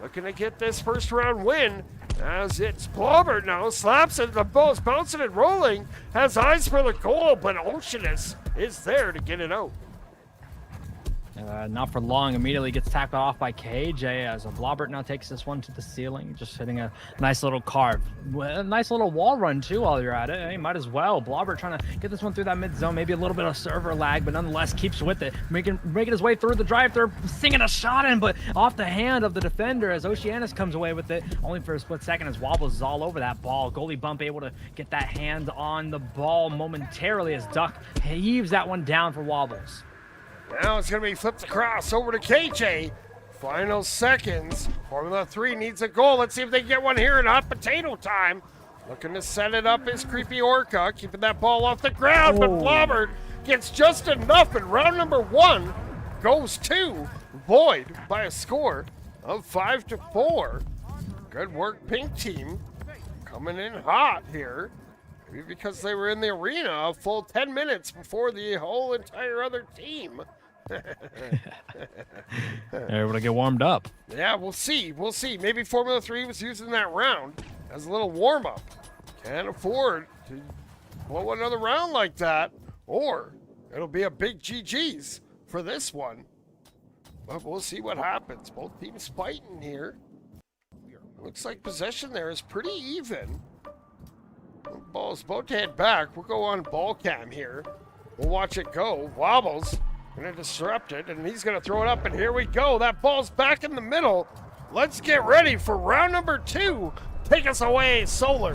looking to get this first round win as it's Blobber now. Slaps it. The ball's bouncing and rolling. Has eyes for the goal, but Oceanus is there to get it out. Not for long, immediately gets tackled off by KJ as a Blobbert now takes this one to the ceiling, just hitting a nice little carve. A nice little wall run too while you're at it. Hey, might as well. Blobbert trying to get this one through that mid zone, maybe a little bit of server lag, but nonetheless keeps with it, making his way through the drive. They're singing a shot in, but off the hand of the defender as Oceanus comes away with it, only for a split second as Wobbles is all over that ball. Goalie bump able to get that hand on the ball momentarily as Duck heaves that one down for Wobbles. Now it's going to be flipped across over to KJ. Final seconds. Formula 3 needs a goal. Let's see if they can get one here in hot potato time. Looking to set it up is Creepy Orca, keeping that ball off the ground, but Blobbert gets just enough, and round number 1 goes to Void by a score of 5-4. Good work, Pink Team. Coming in hot here. Maybe because they were in the arena a full 10 minutes before the whole entire other team. They're able to get warmed up. Yeah, we'll see. We'll see. Maybe Formula 3 was using that round as a little warm-up. Can't afford to blow another round like that, or it'll be a big GG's for this one. But we'll see what happens. Both teams fighting here. Looks like possession there is pretty even. Ball's about to head back. We'll go on ball cam here. We'll watch it go. Wobbles. Gonna disrupt it, and he's gonna throw it up, and here we go. That ball's back in the middle. Let's get ready for round number 2. Take us away, Solar.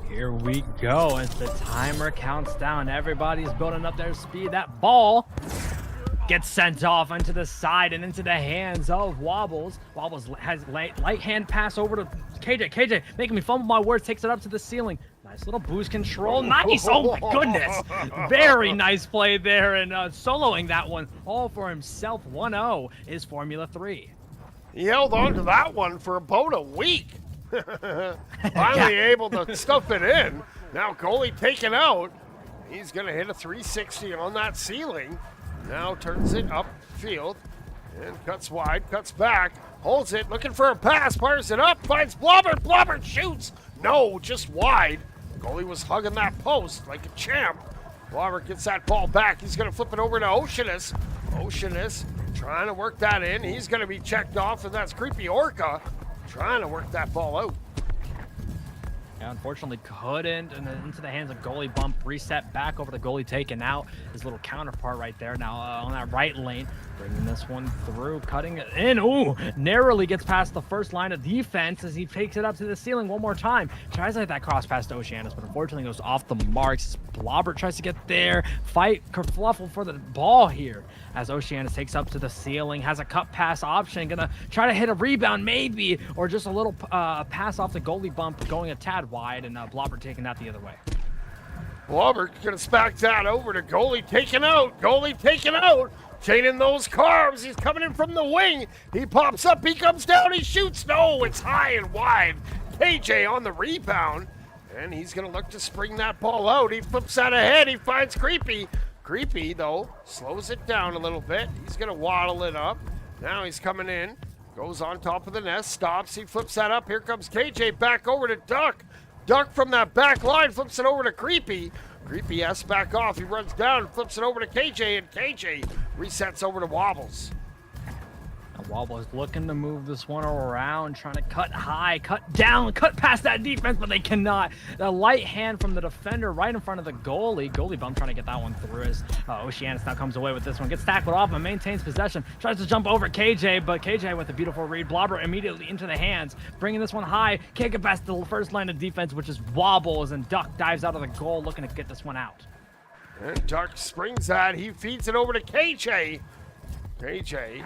Here we go as the timer counts down. Everybody's building up their speed. That ball gets sent off onto the side and into the hands of Wobbles. Wobbles has light hand pass over to KJ. KJ making me fumble my words, takes it up to the ceiling. Nice little boost control. Nice. Oh my goodness. Very nice play there, and soloing that one all for himself. 1-0 is Formula 3. He held on to that one for about a week. Finally able to stuff it in. Now goalie taken out. He's going to hit a 360 on that ceiling. Now turns it up field and cuts wide, cuts back, holds it, looking for a pass, fires it up, finds Blobbert. Blobbert shoots. No, just wide. Goalie was hugging that post like a champ. Blobbert gets that ball back. He's going to flip it over to Oceanus. Oceanus trying to work that in. He's going to be checked off, and that's Creepy Orca trying to work that ball out. Yeah, unfortunately couldn't, and then into the hands of goalie bump, reset back over the goalie taken out. His little counterpart right there now on that right lane, bringing this one through, cutting it in. Ooh, narrowly gets past the first line of defense as he takes it up to the ceiling one more time. Tries to hit that cross pass to Oceanus, but unfortunately goes off the marks. Blobbert tries to get there, fight kerfluffle for the ball here as Oceanus takes up to the ceiling, has a cut pass option, gonna try to hit a rebound maybe, or just a little pass off the goalie bump, going a tad wide, and Blobbert taking that the other way. Blobbert gonna smack that over to goalie taken out. Goalie taken out. Chaining those carbs. He's coming in from the wing. He pops up. He comes down. He shoots. No, it's high and wide. KJ on the rebound. And he's going to look to spring that ball out. He flips that ahead. He finds Creepy. Creepy, though, slows it down a little bit. He's going to waddle it up. Now he's coming in. Goes on top of the nest. Stops. He flips that up. Here comes KJ back over to Duck. Duck from that back line flips it over to Creepy. Creepy has to back off. He runs down, flips it over to KJ, and KJ resets over to Wobbles. Wobbles looking to move this one around, trying to cut high, cut down, cut past that defense, but they cannot. The light hand from the defender right in front of the goalie. Goalie bump trying to get that one through as Oceanus now comes away with this one. Gets tackled off and maintains possession. Tries to jump over KJ, but KJ with a beautiful read. Blobbert immediately into the hands, bringing this one high. Can't get past the first line of defense, which is Wobbles, and Duck dives out of the goal looking to get this one out. And Duck springs that. He feeds it over to KJ. KJ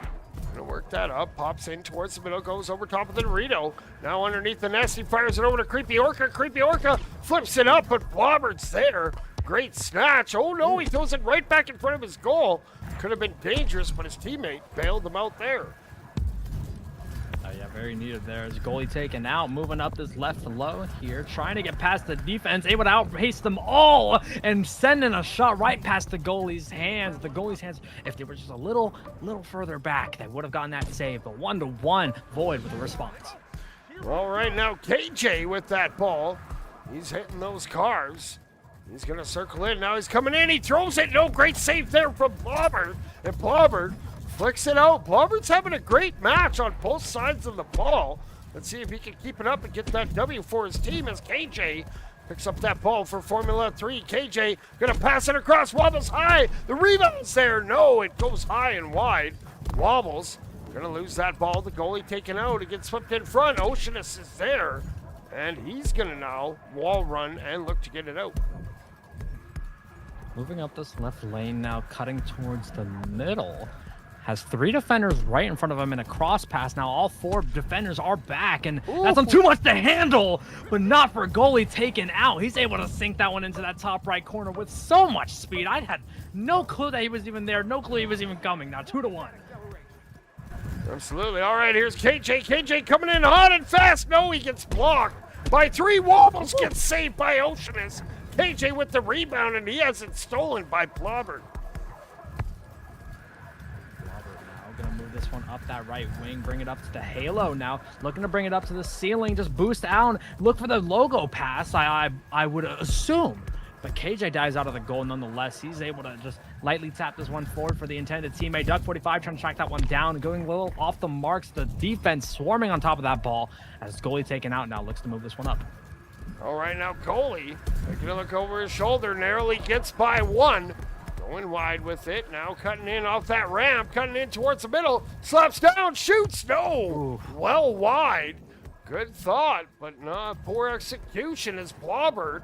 gonna work that up, pops in towards the middle, goes over top of the Dorito. Now underneath the nest, he fires it over to Creepy Orca. Creepy Orca flips it up, but Blobbert's there. Great snatch. Oh no, he throws it right back in front of his goal. Could have been dangerous, but his teammate bailed him out there. Oh yeah, very needed there. As goalie taken out, moving up this left low here, trying to get past the defense, able to outpace them all, and sending a shot right past the goalie's hands. The goalie's hands, if they were just a little further back, they would have gotten that save. But 1-1, Void with the response. All right, now KJ with that ball. He's hitting those cars. He's going to circle in. Now he's coming in. He throws it. No, great save there from Blobbert. And Blobbert flicks it out. Blobbert's having a great match on both sides of the ball. Let's see if he can keep it up and get that W for his team as KJ picks up that ball for Formula 3. KJ going to pass it across. Wobbles high. The rebound's there. No, it goes high and wide. Wobbles. Going to lose that ball. The goalie taken out. It gets flipped in front. Oceanus is there. And he's going to now wall run and look to get it out. Moving up this left lane now, cutting towards the middle. Has 3 defenders right in front of him in a cross pass. Now all 4 defenders are back, and that's too much to handle, but not for goalie taken out. He's able to sink that one into that top right corner with so much speed. I had no clue that he was even there, no clue he was even coming. Now 2-1. Absolutely. All right, here's KJ. KJ coming in hot and fast. No, he gets blocked by 3. Wobbles gets saved by Oceanus. KJ with the rebound, and he has it stolen by Blobbert. Gonna move this one up that right wing, bring it up to the halo now, looking to bring it up to the ceiling, just boost down, look for the logo pass, I would assume. But KJ dives out of the goal nonetheless. He's able to just lightly tap this one forward for the intended teammate. Duck 45 trying to track that one down, going a little off the marks. The defense swarming on top of that ball as goalie taken out now, looks to move this one up. All right, now goalie taking a look over his shoulder, narrowly gets by 1. Going wide with it, now cutting in off that ramp, cutting in towards the middle, slaps down, shoots, no, well wide. Good thought, but not poor execution as Blobbert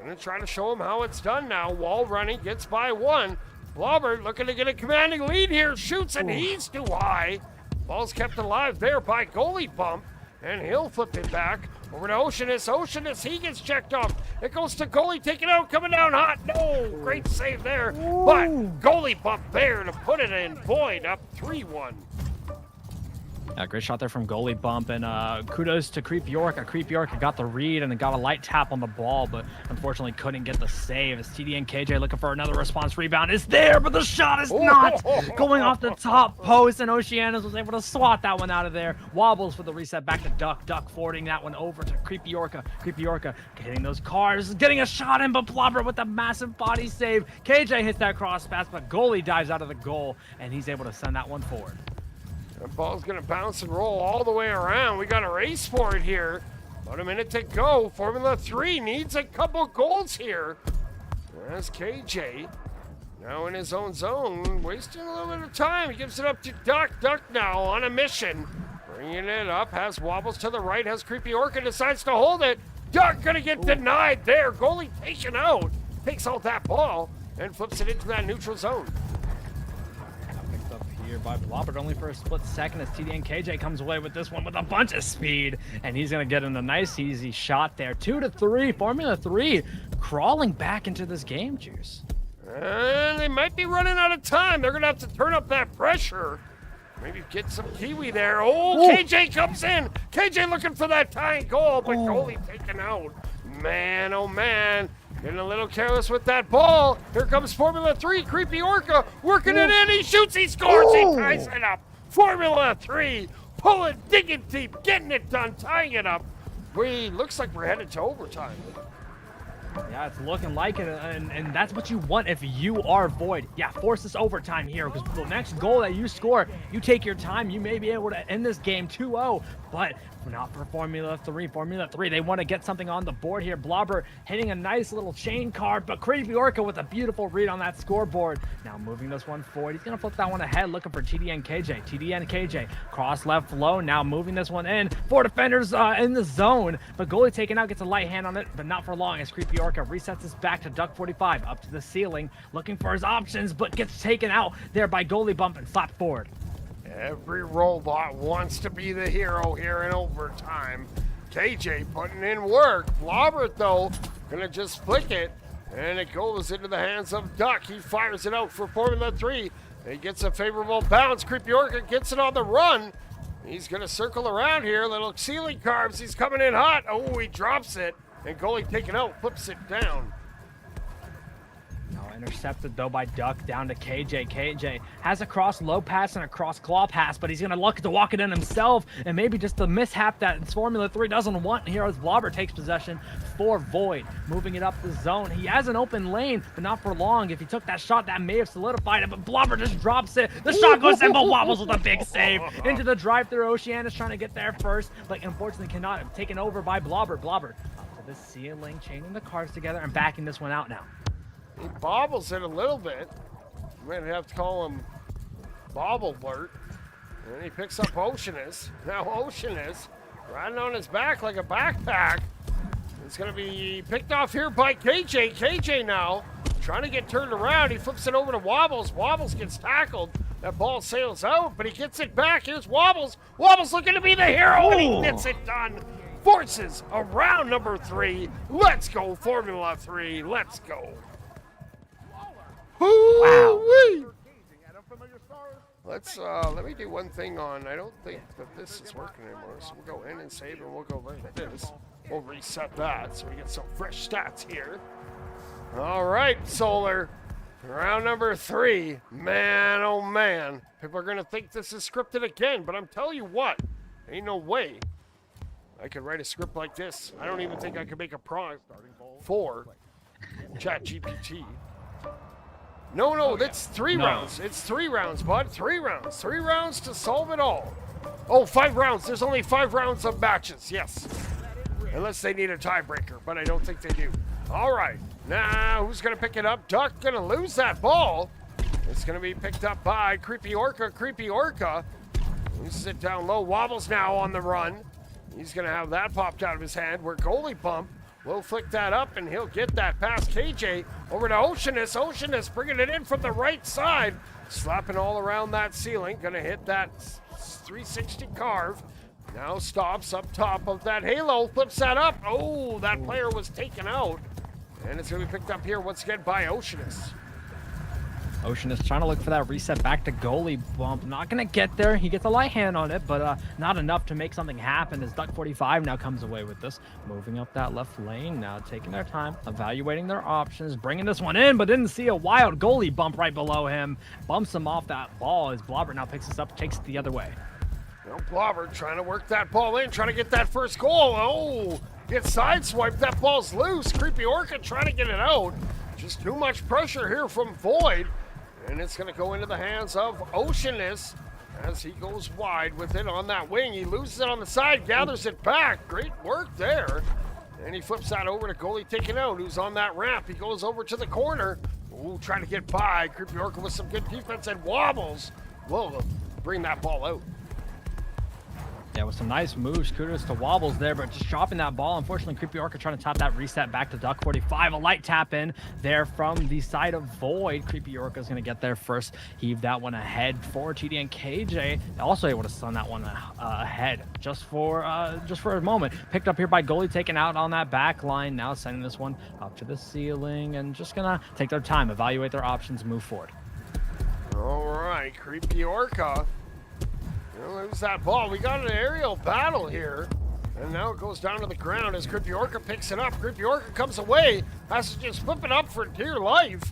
gonna try to show him how it's done now. Wall running, gets by 1. Blobbert looking to get a commanding lead here, shoots, and he's too high. Ball's kept alive there by goalie bump, and he'll flip it back over to Oceanus. Oceanus, he gets checked off. It goes to goalie, taken out, coming down hot. No, great save there. But goalie bump there to put it in. Boyd up 3-1. Yeah, great shot there from goalie bump, and kudos to Creep York. Creep York got the read and got a light tap on the ball, but unfortunately couldn't get the save. As TD and KJ looking for another response rebound is there, but the shot is not going off the top post, and Oceanus was able to swat that one out of there. Wobbles for the reset back to Duck. Duck forwarding that one over to Creepy Yorka. Creepy Yorka hitting those cars, getting a shot in, but Blobber with a massive body save. KJ hits that cross pass, but goalie dives out of the goal, and he's able to send that one forward. The ball's going to bounce and roll all the way around. We got a race for it here. About a minute to go. Formula 3 needs a couple goals here. There's KJ. Now in his own zone, wasting a little bit of time. He gives it up to Duck. Duck now on a mission. Bringing it up, has wobbles to the right, has Creepy Orca, decides to hold it. Duck going to get denied there. Goalie taken out. Takes out that ball and flips it into that neutral zone. By Blobbert only for a split second as TD and KJ comes away with this one with a bunch of speed, and he's going to get in a nice easy shot there. 2-3, Formula 3 crawling back into this game, Juice. And they might be running out of time. They're going to have to turn up that pressure. Maybe get some Kiwi there. KJ comes in. KJ looking for that tying goal, but goalie taken out. Man, oh man. Getting a little careless with that ball. Here comes Formula 3. Creepy Orca working it in. He shoots. He scores. He ties it up. Formula 3 pulling, digging deep, getting it done, tying it up. Looks like we're headed to overtime. Yeah, it's looking like it, and that's what you want if you are Void. Yeah, force this overtime here, because the next goal that you score, you take your time, you may be able to end this game 2-0, but not for Formula 3. Formula 3, they want to get something on the board here. Blobber hitting a nice little chain card, but Creepy Orca with a beautiful read on that scoreboard. Now moving this one forward. He's going to flip that one ahead, looking for TD and KJ. TD and KJ, cross left low, now moving this one in. 4 defenders in the zone, but goalie taken out, gets a light hand on it, but not for long as Creepy Orca resets this back to Duck 45, up to the ceiling, looking for his options, but gets taken out there by goalie bump and slapped forward. Every robot wants to be the hero here in overtime. KJ putting in work. Blobbert, though, gonna just flick it, and it goes into the hands of Duck. He fires it out for Formula 3. He gets a favorable bounce. Creepy Orca gets it on the run. He's gonna circle around here. Little ceiling carbs. He's coming in hot. Oh, he drops it, and goalie taken out, flips it down. Now Intercepted though by Duck down to KJ. KJ has a cross low pass and a cross claw pass, but he's gonna look to walk it in himself, and maybe just a mishap that Formula 3 doesn't want here as Blobber takes possession for Void, moving it up the zone. He has an open lane, but not for long. If he took that shot, that may have solidified it, but Blobber just drops it. The shot goes in, but Wobbles with a big save into the drive-through. Oceanus trying to get there first, but unfortunately cannot. Taken over by Blobber. Blobber up to the ceiling, chaining the cars together and backing this one out now. He bobbles it a little bit. You might have to call him Bobble Blurt. And he picks up Oceanus. Now Oceanus riding on his back like a backpack. It's going to be picked off here by KJ. KJ now trying to get turned around. He flips it over to Wobbles. Wobbles gets tackled. That ball sails out, but he gets it back. Here's Wobbles. Wobbles looking to be the hero, and he gets it done. Forces around number 3. Let's go, Formula 3. Let's go. Wow. Let's let me do one thing on. I don't think that this is working anymore, so we'll go in and save, and we'll go like this. We'll reset that so we get some fresh stats here. All right, Solar. Round number 3. Man, oh man. People are gonna think this is scripted again, but I'm telling you what, ain't no way I could write a script like this. I don't even think I could make a prompt for ChatGPT. No, that's 3 rounds. It's 3 rounds, bud. 3 rounds. 3 rounds to solve it all. Oh, 5 rounds. There's only 5 rounds of matches. Yes. Unless they need a tiebreaker, but I don't think they do. All right. Now, who's going to pick it up? Duck going to lose that ball. It's going to be picked up by Creepy Orca. Creepy Orca loses it down low. Wobbles now on the run. He's going to have that popped out of his hand. We're goalie pump. We'll flick that up, and he'll get that past KJ over to Oceanus. Oceanus bringing it in from the right side. Slapping all around that ceiling. Going to hit that 360 carve. Now stops up top of that halo. Flips that up. Oh, that player was taken out. And it's going to be picked up here once again by Oceanus. Oceanus trying to look for that reset back to goalie bump. Not going to get there. He gets a light hand on it, but not enough to make something happen as Duck 45 now comes away with this. Moving up that left lane now, taking their time, evaluating their options, bringing this one in, but didn't see a wild goalie bump right below him. Bumps him off that ball as Blobber now picks this up, takes it the other way. Now Blobber trying to work that ball in, trying to get that first goal. Oh, gets sideswiped. That ball's loose. Creepy Orca trying to get it out. Just too much pressure here from Void. And it's going to go into the hands of Oceanus as he goes wide with it on that wing. He loses it on the side, gathers it back. Great work there. And he flips that over to goalie taken out, who's on that ramp. He goes over to the corner. Ooh, trying to get by. Creepy Orca with some good defense and Wobbles will bring that ball out. Yeah, with some nice moves. Kudos to Wobbles there, but just dropping that ball. Unfortunately, Creepy Orca trying to top that reset back to Duck 45. A light tap in there from the side of Void. Creepy Orca is going to get there first. Heave that one ahead for TD and KJ. Also able to stun that one ahead just for a moment. Picked up here by goalie, taken out on that back line. Now sending this one up to the ceiling and just going to take their time, evaluate their options, move forward. All right, Creepy Orca. Lose that ball. We got an aerial battle here. And now it goes down to the ground as Creepy Orca picks it up. Creepy Orca comes away. Has to just flip it up for dear life.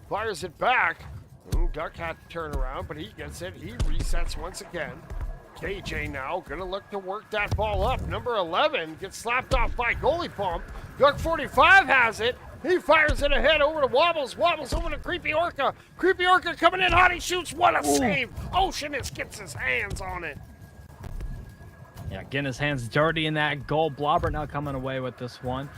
Fires it back. Ooh, Duck had to turn around, but he gets it. He resets once again. KJ now going to look to work that ball up. Number 11 gets slapped off by goalie pump. Duck 45 has it. He fires it ahead over to Wobbles. Wobbles over to Creepy Orca. Creepy Orca coming in hot. He shoots. What a save. Oceanus gets his hands on it. Yeah, getting his hands dirty in that goal. Blobber now coming away with this one.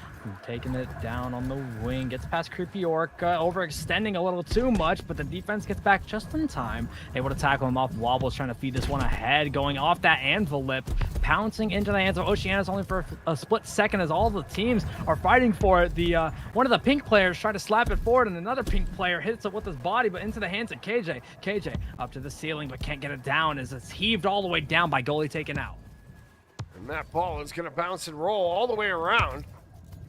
Taking it down on the wing. Gets past Creepy Orca. Overextending a little too much, but the defense gets back just in time. Able to tackle him off. Wobbles trying to feed this one ahead. Going off that anvil lip. Pouncing into the hands of Oceanus only for a split second as all the teams are fighting for it. The one of the pink players tried to slap it forward, and another pink player hits it with his body, but into the hands of KJ. KJ up to the ceiling, but can't get it down as it's heaved all the way down by goalie taken out. And that ball is going to bounce and roll all the way around.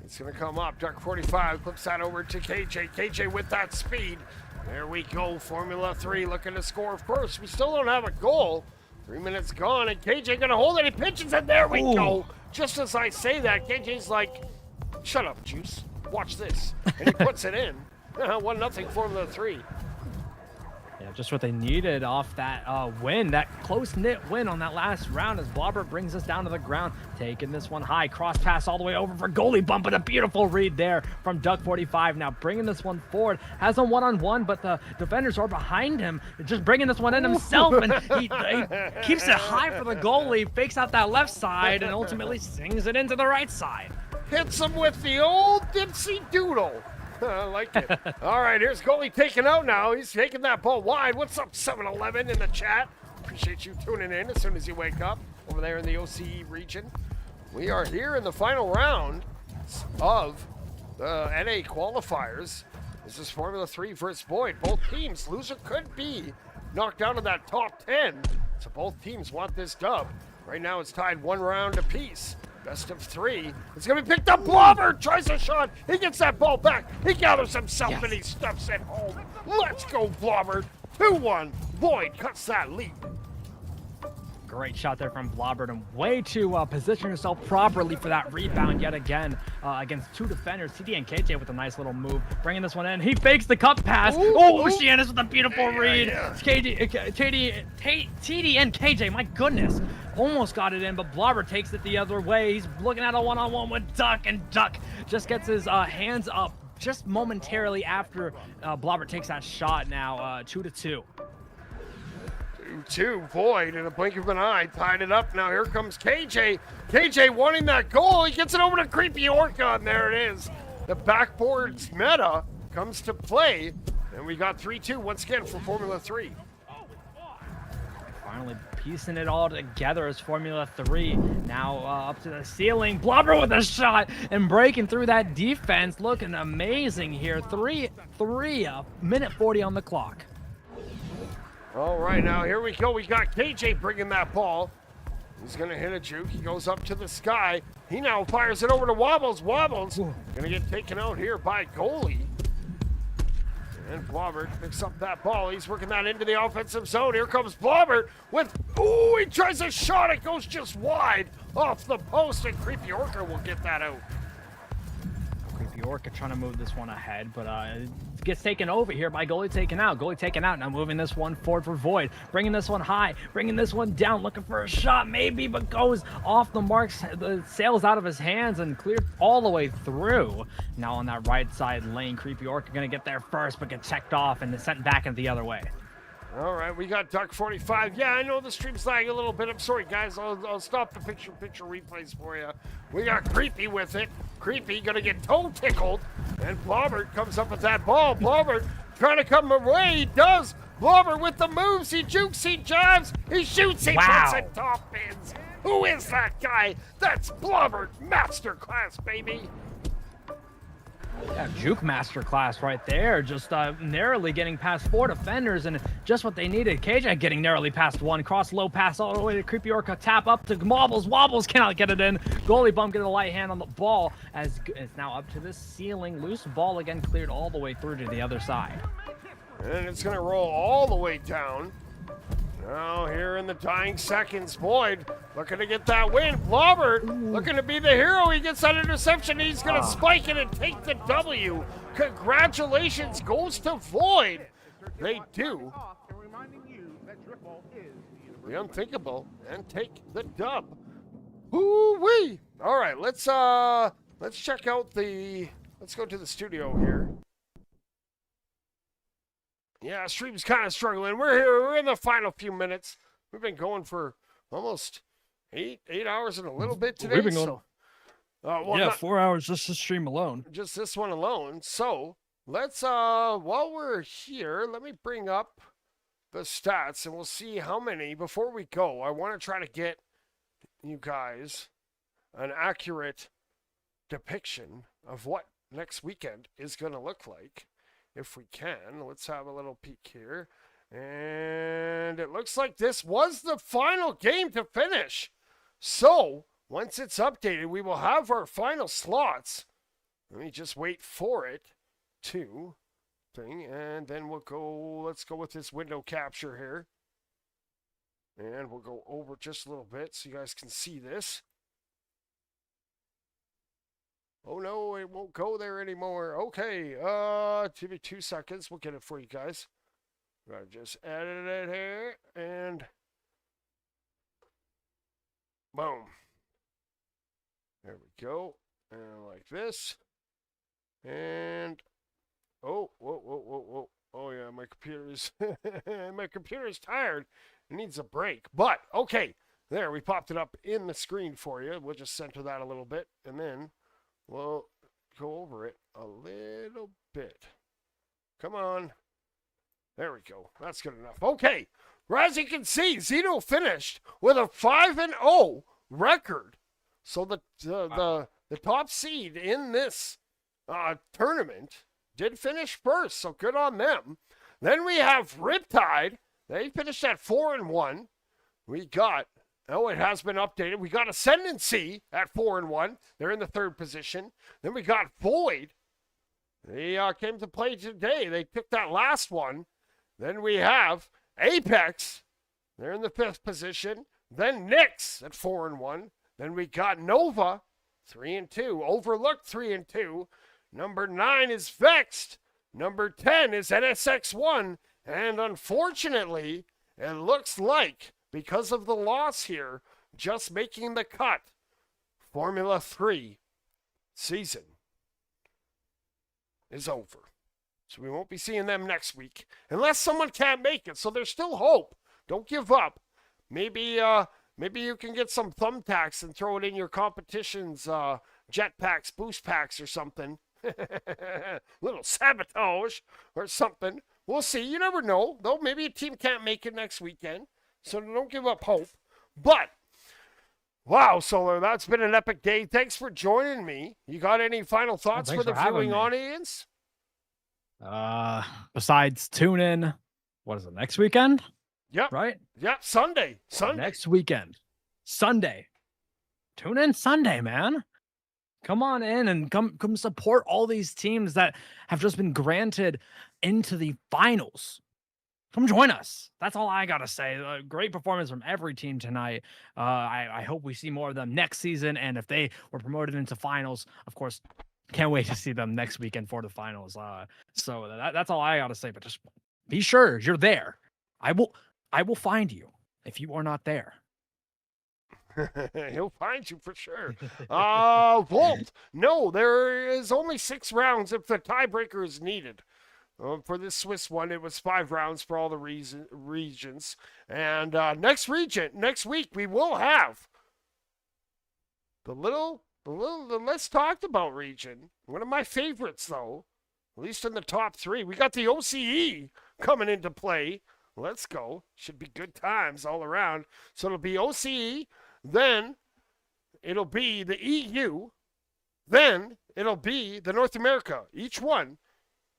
It's going to come up. Duck 45 flips that over to KJ. KJ with that speed. There we go. Formula 3 looking to score. Of course, we still don't have a goal. 3 minutes gone, and KJ going to hold it. He pitches it. There we go. Just as I say that, KJ's like, shut up, Juice. Watch this. And he puts it in. 1-0 Formula 3. Yeah, just what they needed off that win, that close-knit win on that last round as Blobbert brings us down to the ground, taking this one high, cross pass all the way over for goalie bump, and a beautiful read there from Duck45. Now bringing this one forward, has a one-on-one, but the defenders are behind him, just bringing this one in himself, and he keeps it high for the goalie, fakes out that left side, and ultimately sings it into the right side. Hits him with the old dipsy doodle. I like it. All right, here's goalie taken out now. He's taking that ball wide. What's up, 7-Eleven in the chat? Appreciate you tuning in as soon as you wake up over there in the OCE region. We are here in the final round of the NA qualifiers. This is Formula 3 versus Boyd. Both teams, loser could be knocked out of that top 10. So both teams want this dub. Right now it's tied 1 round apiece. Best of 3. It's going to be picked up. Blobber tries a shot. He gets that ball back. He gathers himself and he stuffs it home. Let's go, Blobber. 2-1. Boyd cuts that lead. Great shot there from Blobbert, and way to position yourself properly for that rebound yet again against 2 defenders. TD and KJ with a nice little move, bringing this one in. He fakes the cup pass. Oceanus with a beautiful read. TD and KJ, my goodness, almost got it in, but Blobbert takes it the other way. He's looking at a one-on-one with Duck, and Duck just gets his hands up just momentarily after Blobbert takes that shot. Now 2-2. 2-2, Boyd in a blink of an eye tied it up. Now here comes KJ. KJ wanting that goal. He gets it over to Creepy Orca, and there it is. The backboard's meta comes to play, and we got 3-2 once again for Formula 3. Finally piecing it all together as Formula 3 now up to the ceiling. Blobber with a shot and breaking through that defense, looking amazing here. 3-3, minute 40 on the clock. All right, now here we go. We got KJ bringing that ball. He's going to hit a juke. He goes up to the sky. He now fires it over to Wobbles. Wobbles going to get taken out here by goalie. And Blobbert picks up that ball. He's working that into the offensive zone. Here comes Blobbert with, he tries a shot. It goes just wide off the post, and Creepy Orca will get that out. Creepy Orca trying to move this one ahead, but it gets taken over here by goalie taken out. Goalie taken out, now moving this one forward for Void. Bringing this one high, bringing this one down, looking for a shot maybe, but goes off the marks. The sails out of his hands and cleared all the way through. Now on that right side lane, Creepy Orca going to get there first, but get checked off and sent back in the other way. All right, we got Duck45. Yeah, I know the stream's lagging a little bit. I'm sorry, guys. I'll stop the picture replays for you. We got Creepy with it. Creepy gonna get toe tickled, and Blobbert comes up with that ball. Blobbert trying to come away. He does. Blobbert with the moves. He jukes. He jabs. He shoots. He puts it top pins. Who is that guy? That's Blobbert Masterclass, baby. Yeah, juke masterclass right there, just narrowly getting past 4 defenders, and just what they needed. KJ getting narrowly past 1, cross low pass all the way to Creepy Orca, tap up to Wobbles. Wobbles cannot get it in. Goalie bump, get a light hand on the ball as it's now up to the ceiling. Loose ball again, cleared all the way through to the other side. And it's going to roll all the way down. Now here in the dying seconds, Boyd looking to get that win. Blobbert looking to be the hero. He gets that interception. He's going to spike it and take the W. Congratulations goes to Void. They do the unthinkable and take the dub. Woo-wee. All right, let's check out let's go to the studio here. Yeah, stream's kind of struggling. We're here. We're in the final few minutes. We've been going for almost eight hours and a little bit today. We've been going, 4 hours just to stream alone. Just this one alone. So let's, while we're here, let me bring up the stats and we'll see how many. Before we go, I want to try to get you guys an accurate depiction of what next weekend is going to look like. If we can, let's have a little peek here. And it looks like this was the final game to finish. So, once it's updated, we will have our final slots. Let me just wait for it to thing. And then we'll go, let's go with this window capture here. And we'll go over just a little bit so you guys can see this. Oh no, it won't go there anymore. Okay, give me 2 seconds. We'll get it for you guys. I just added it here, and boom. There we go. And like this. And oh, whoa. Oh yeah, my computer is tired. It needs a break. But okay, there, we popped it up in the screen for you. We'll just center that a little bit, and then we'll go over it a little bit. Come on. There we go. That's good enough. Okay. Well, as you can see, Zenu finished with a 5-0 record. So the top seed in this tournament did finish first. So good on them. Then we have Riptide. They finished at 4-1. We got, oh, it has been updated. We got Ascendancy at 4-1. They're in the 3rd position. Then we got Void. They came to play today. They took that last one. Then we have Apex. They're in the 5th position. Then Nyx at 4-1. Then we got Nova, 3-2. Overlooked, 3-2. Number 9 is Vexed. Number 10 is NSX1. And unfortunately, it looks like, because of the loss here, just making the cut, Formula 3 season is over. So we won't be seeing them next week, unless someone can't make it. So there's still hope. Don't give up. Maybe you can get some thumbtacks and throw it in your competition's jetpacks, boost packs, or something. Little sabotage or something. We'll see. You never know. Though maybe a team can't make it next weekend. So don't give up hope. But wow, Solar, that's been an epic day. Thanks for joining me. You got any final thoughts for the viewing audience? Besides tune in, what is it, next weekend? Yep. Right? Yep, Sunday. Next weekend. Sunday. Tune in Sunday, man. Come on in and come support all these teams that have just been granted into the finals. Come join us. That's all I gotta say. Great performance from every team tonight. I hope we see more of them next season. And if they were promoted into finals, of course, can't wait to see them next weekend for the finals. So that's all I gotta say. But just be sure you're there. I will find you if you are not there. He'll find you for sure. Volt. No, there is only 6 rounds if the tiebreaker is needed. For this Swiss one, it was 5 rounds for all the regions. And next week, we will have the less talked about region. One of my favorites, though, at least in the top 3. We got the OCE coming into play. Let's go. Should be good times all around. So it'll be OCE. Then it'll be the EU. Then it'll be the North America. Each one,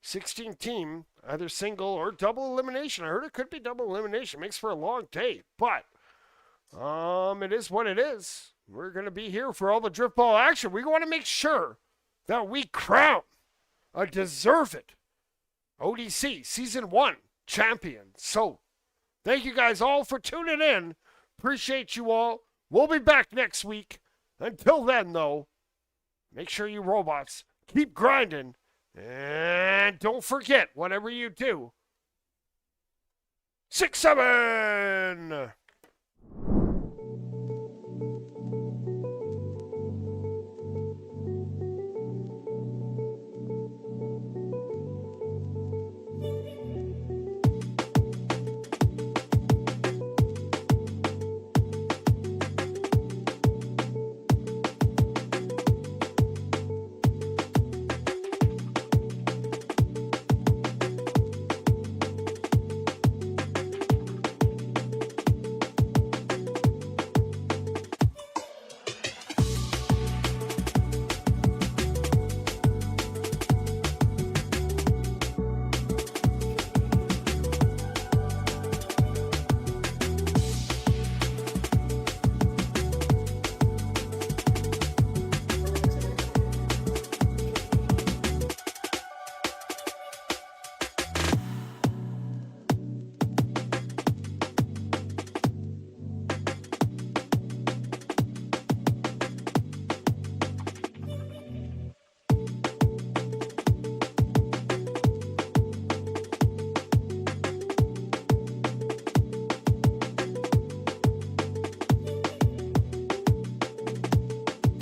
16 team, either single or double elimination. I heard it could be double elimination. Makes for a long day. But it is what it is. We're going to be here for all the drift ball action. We want to make sure that we crown a deserved ODC Season 1 champion. So thank you guys all for tuning in. Appreciate you all. We'll be back next week. Until then, though, make sure you robots keep grinding. And don't forget, whatever you do, 6-7!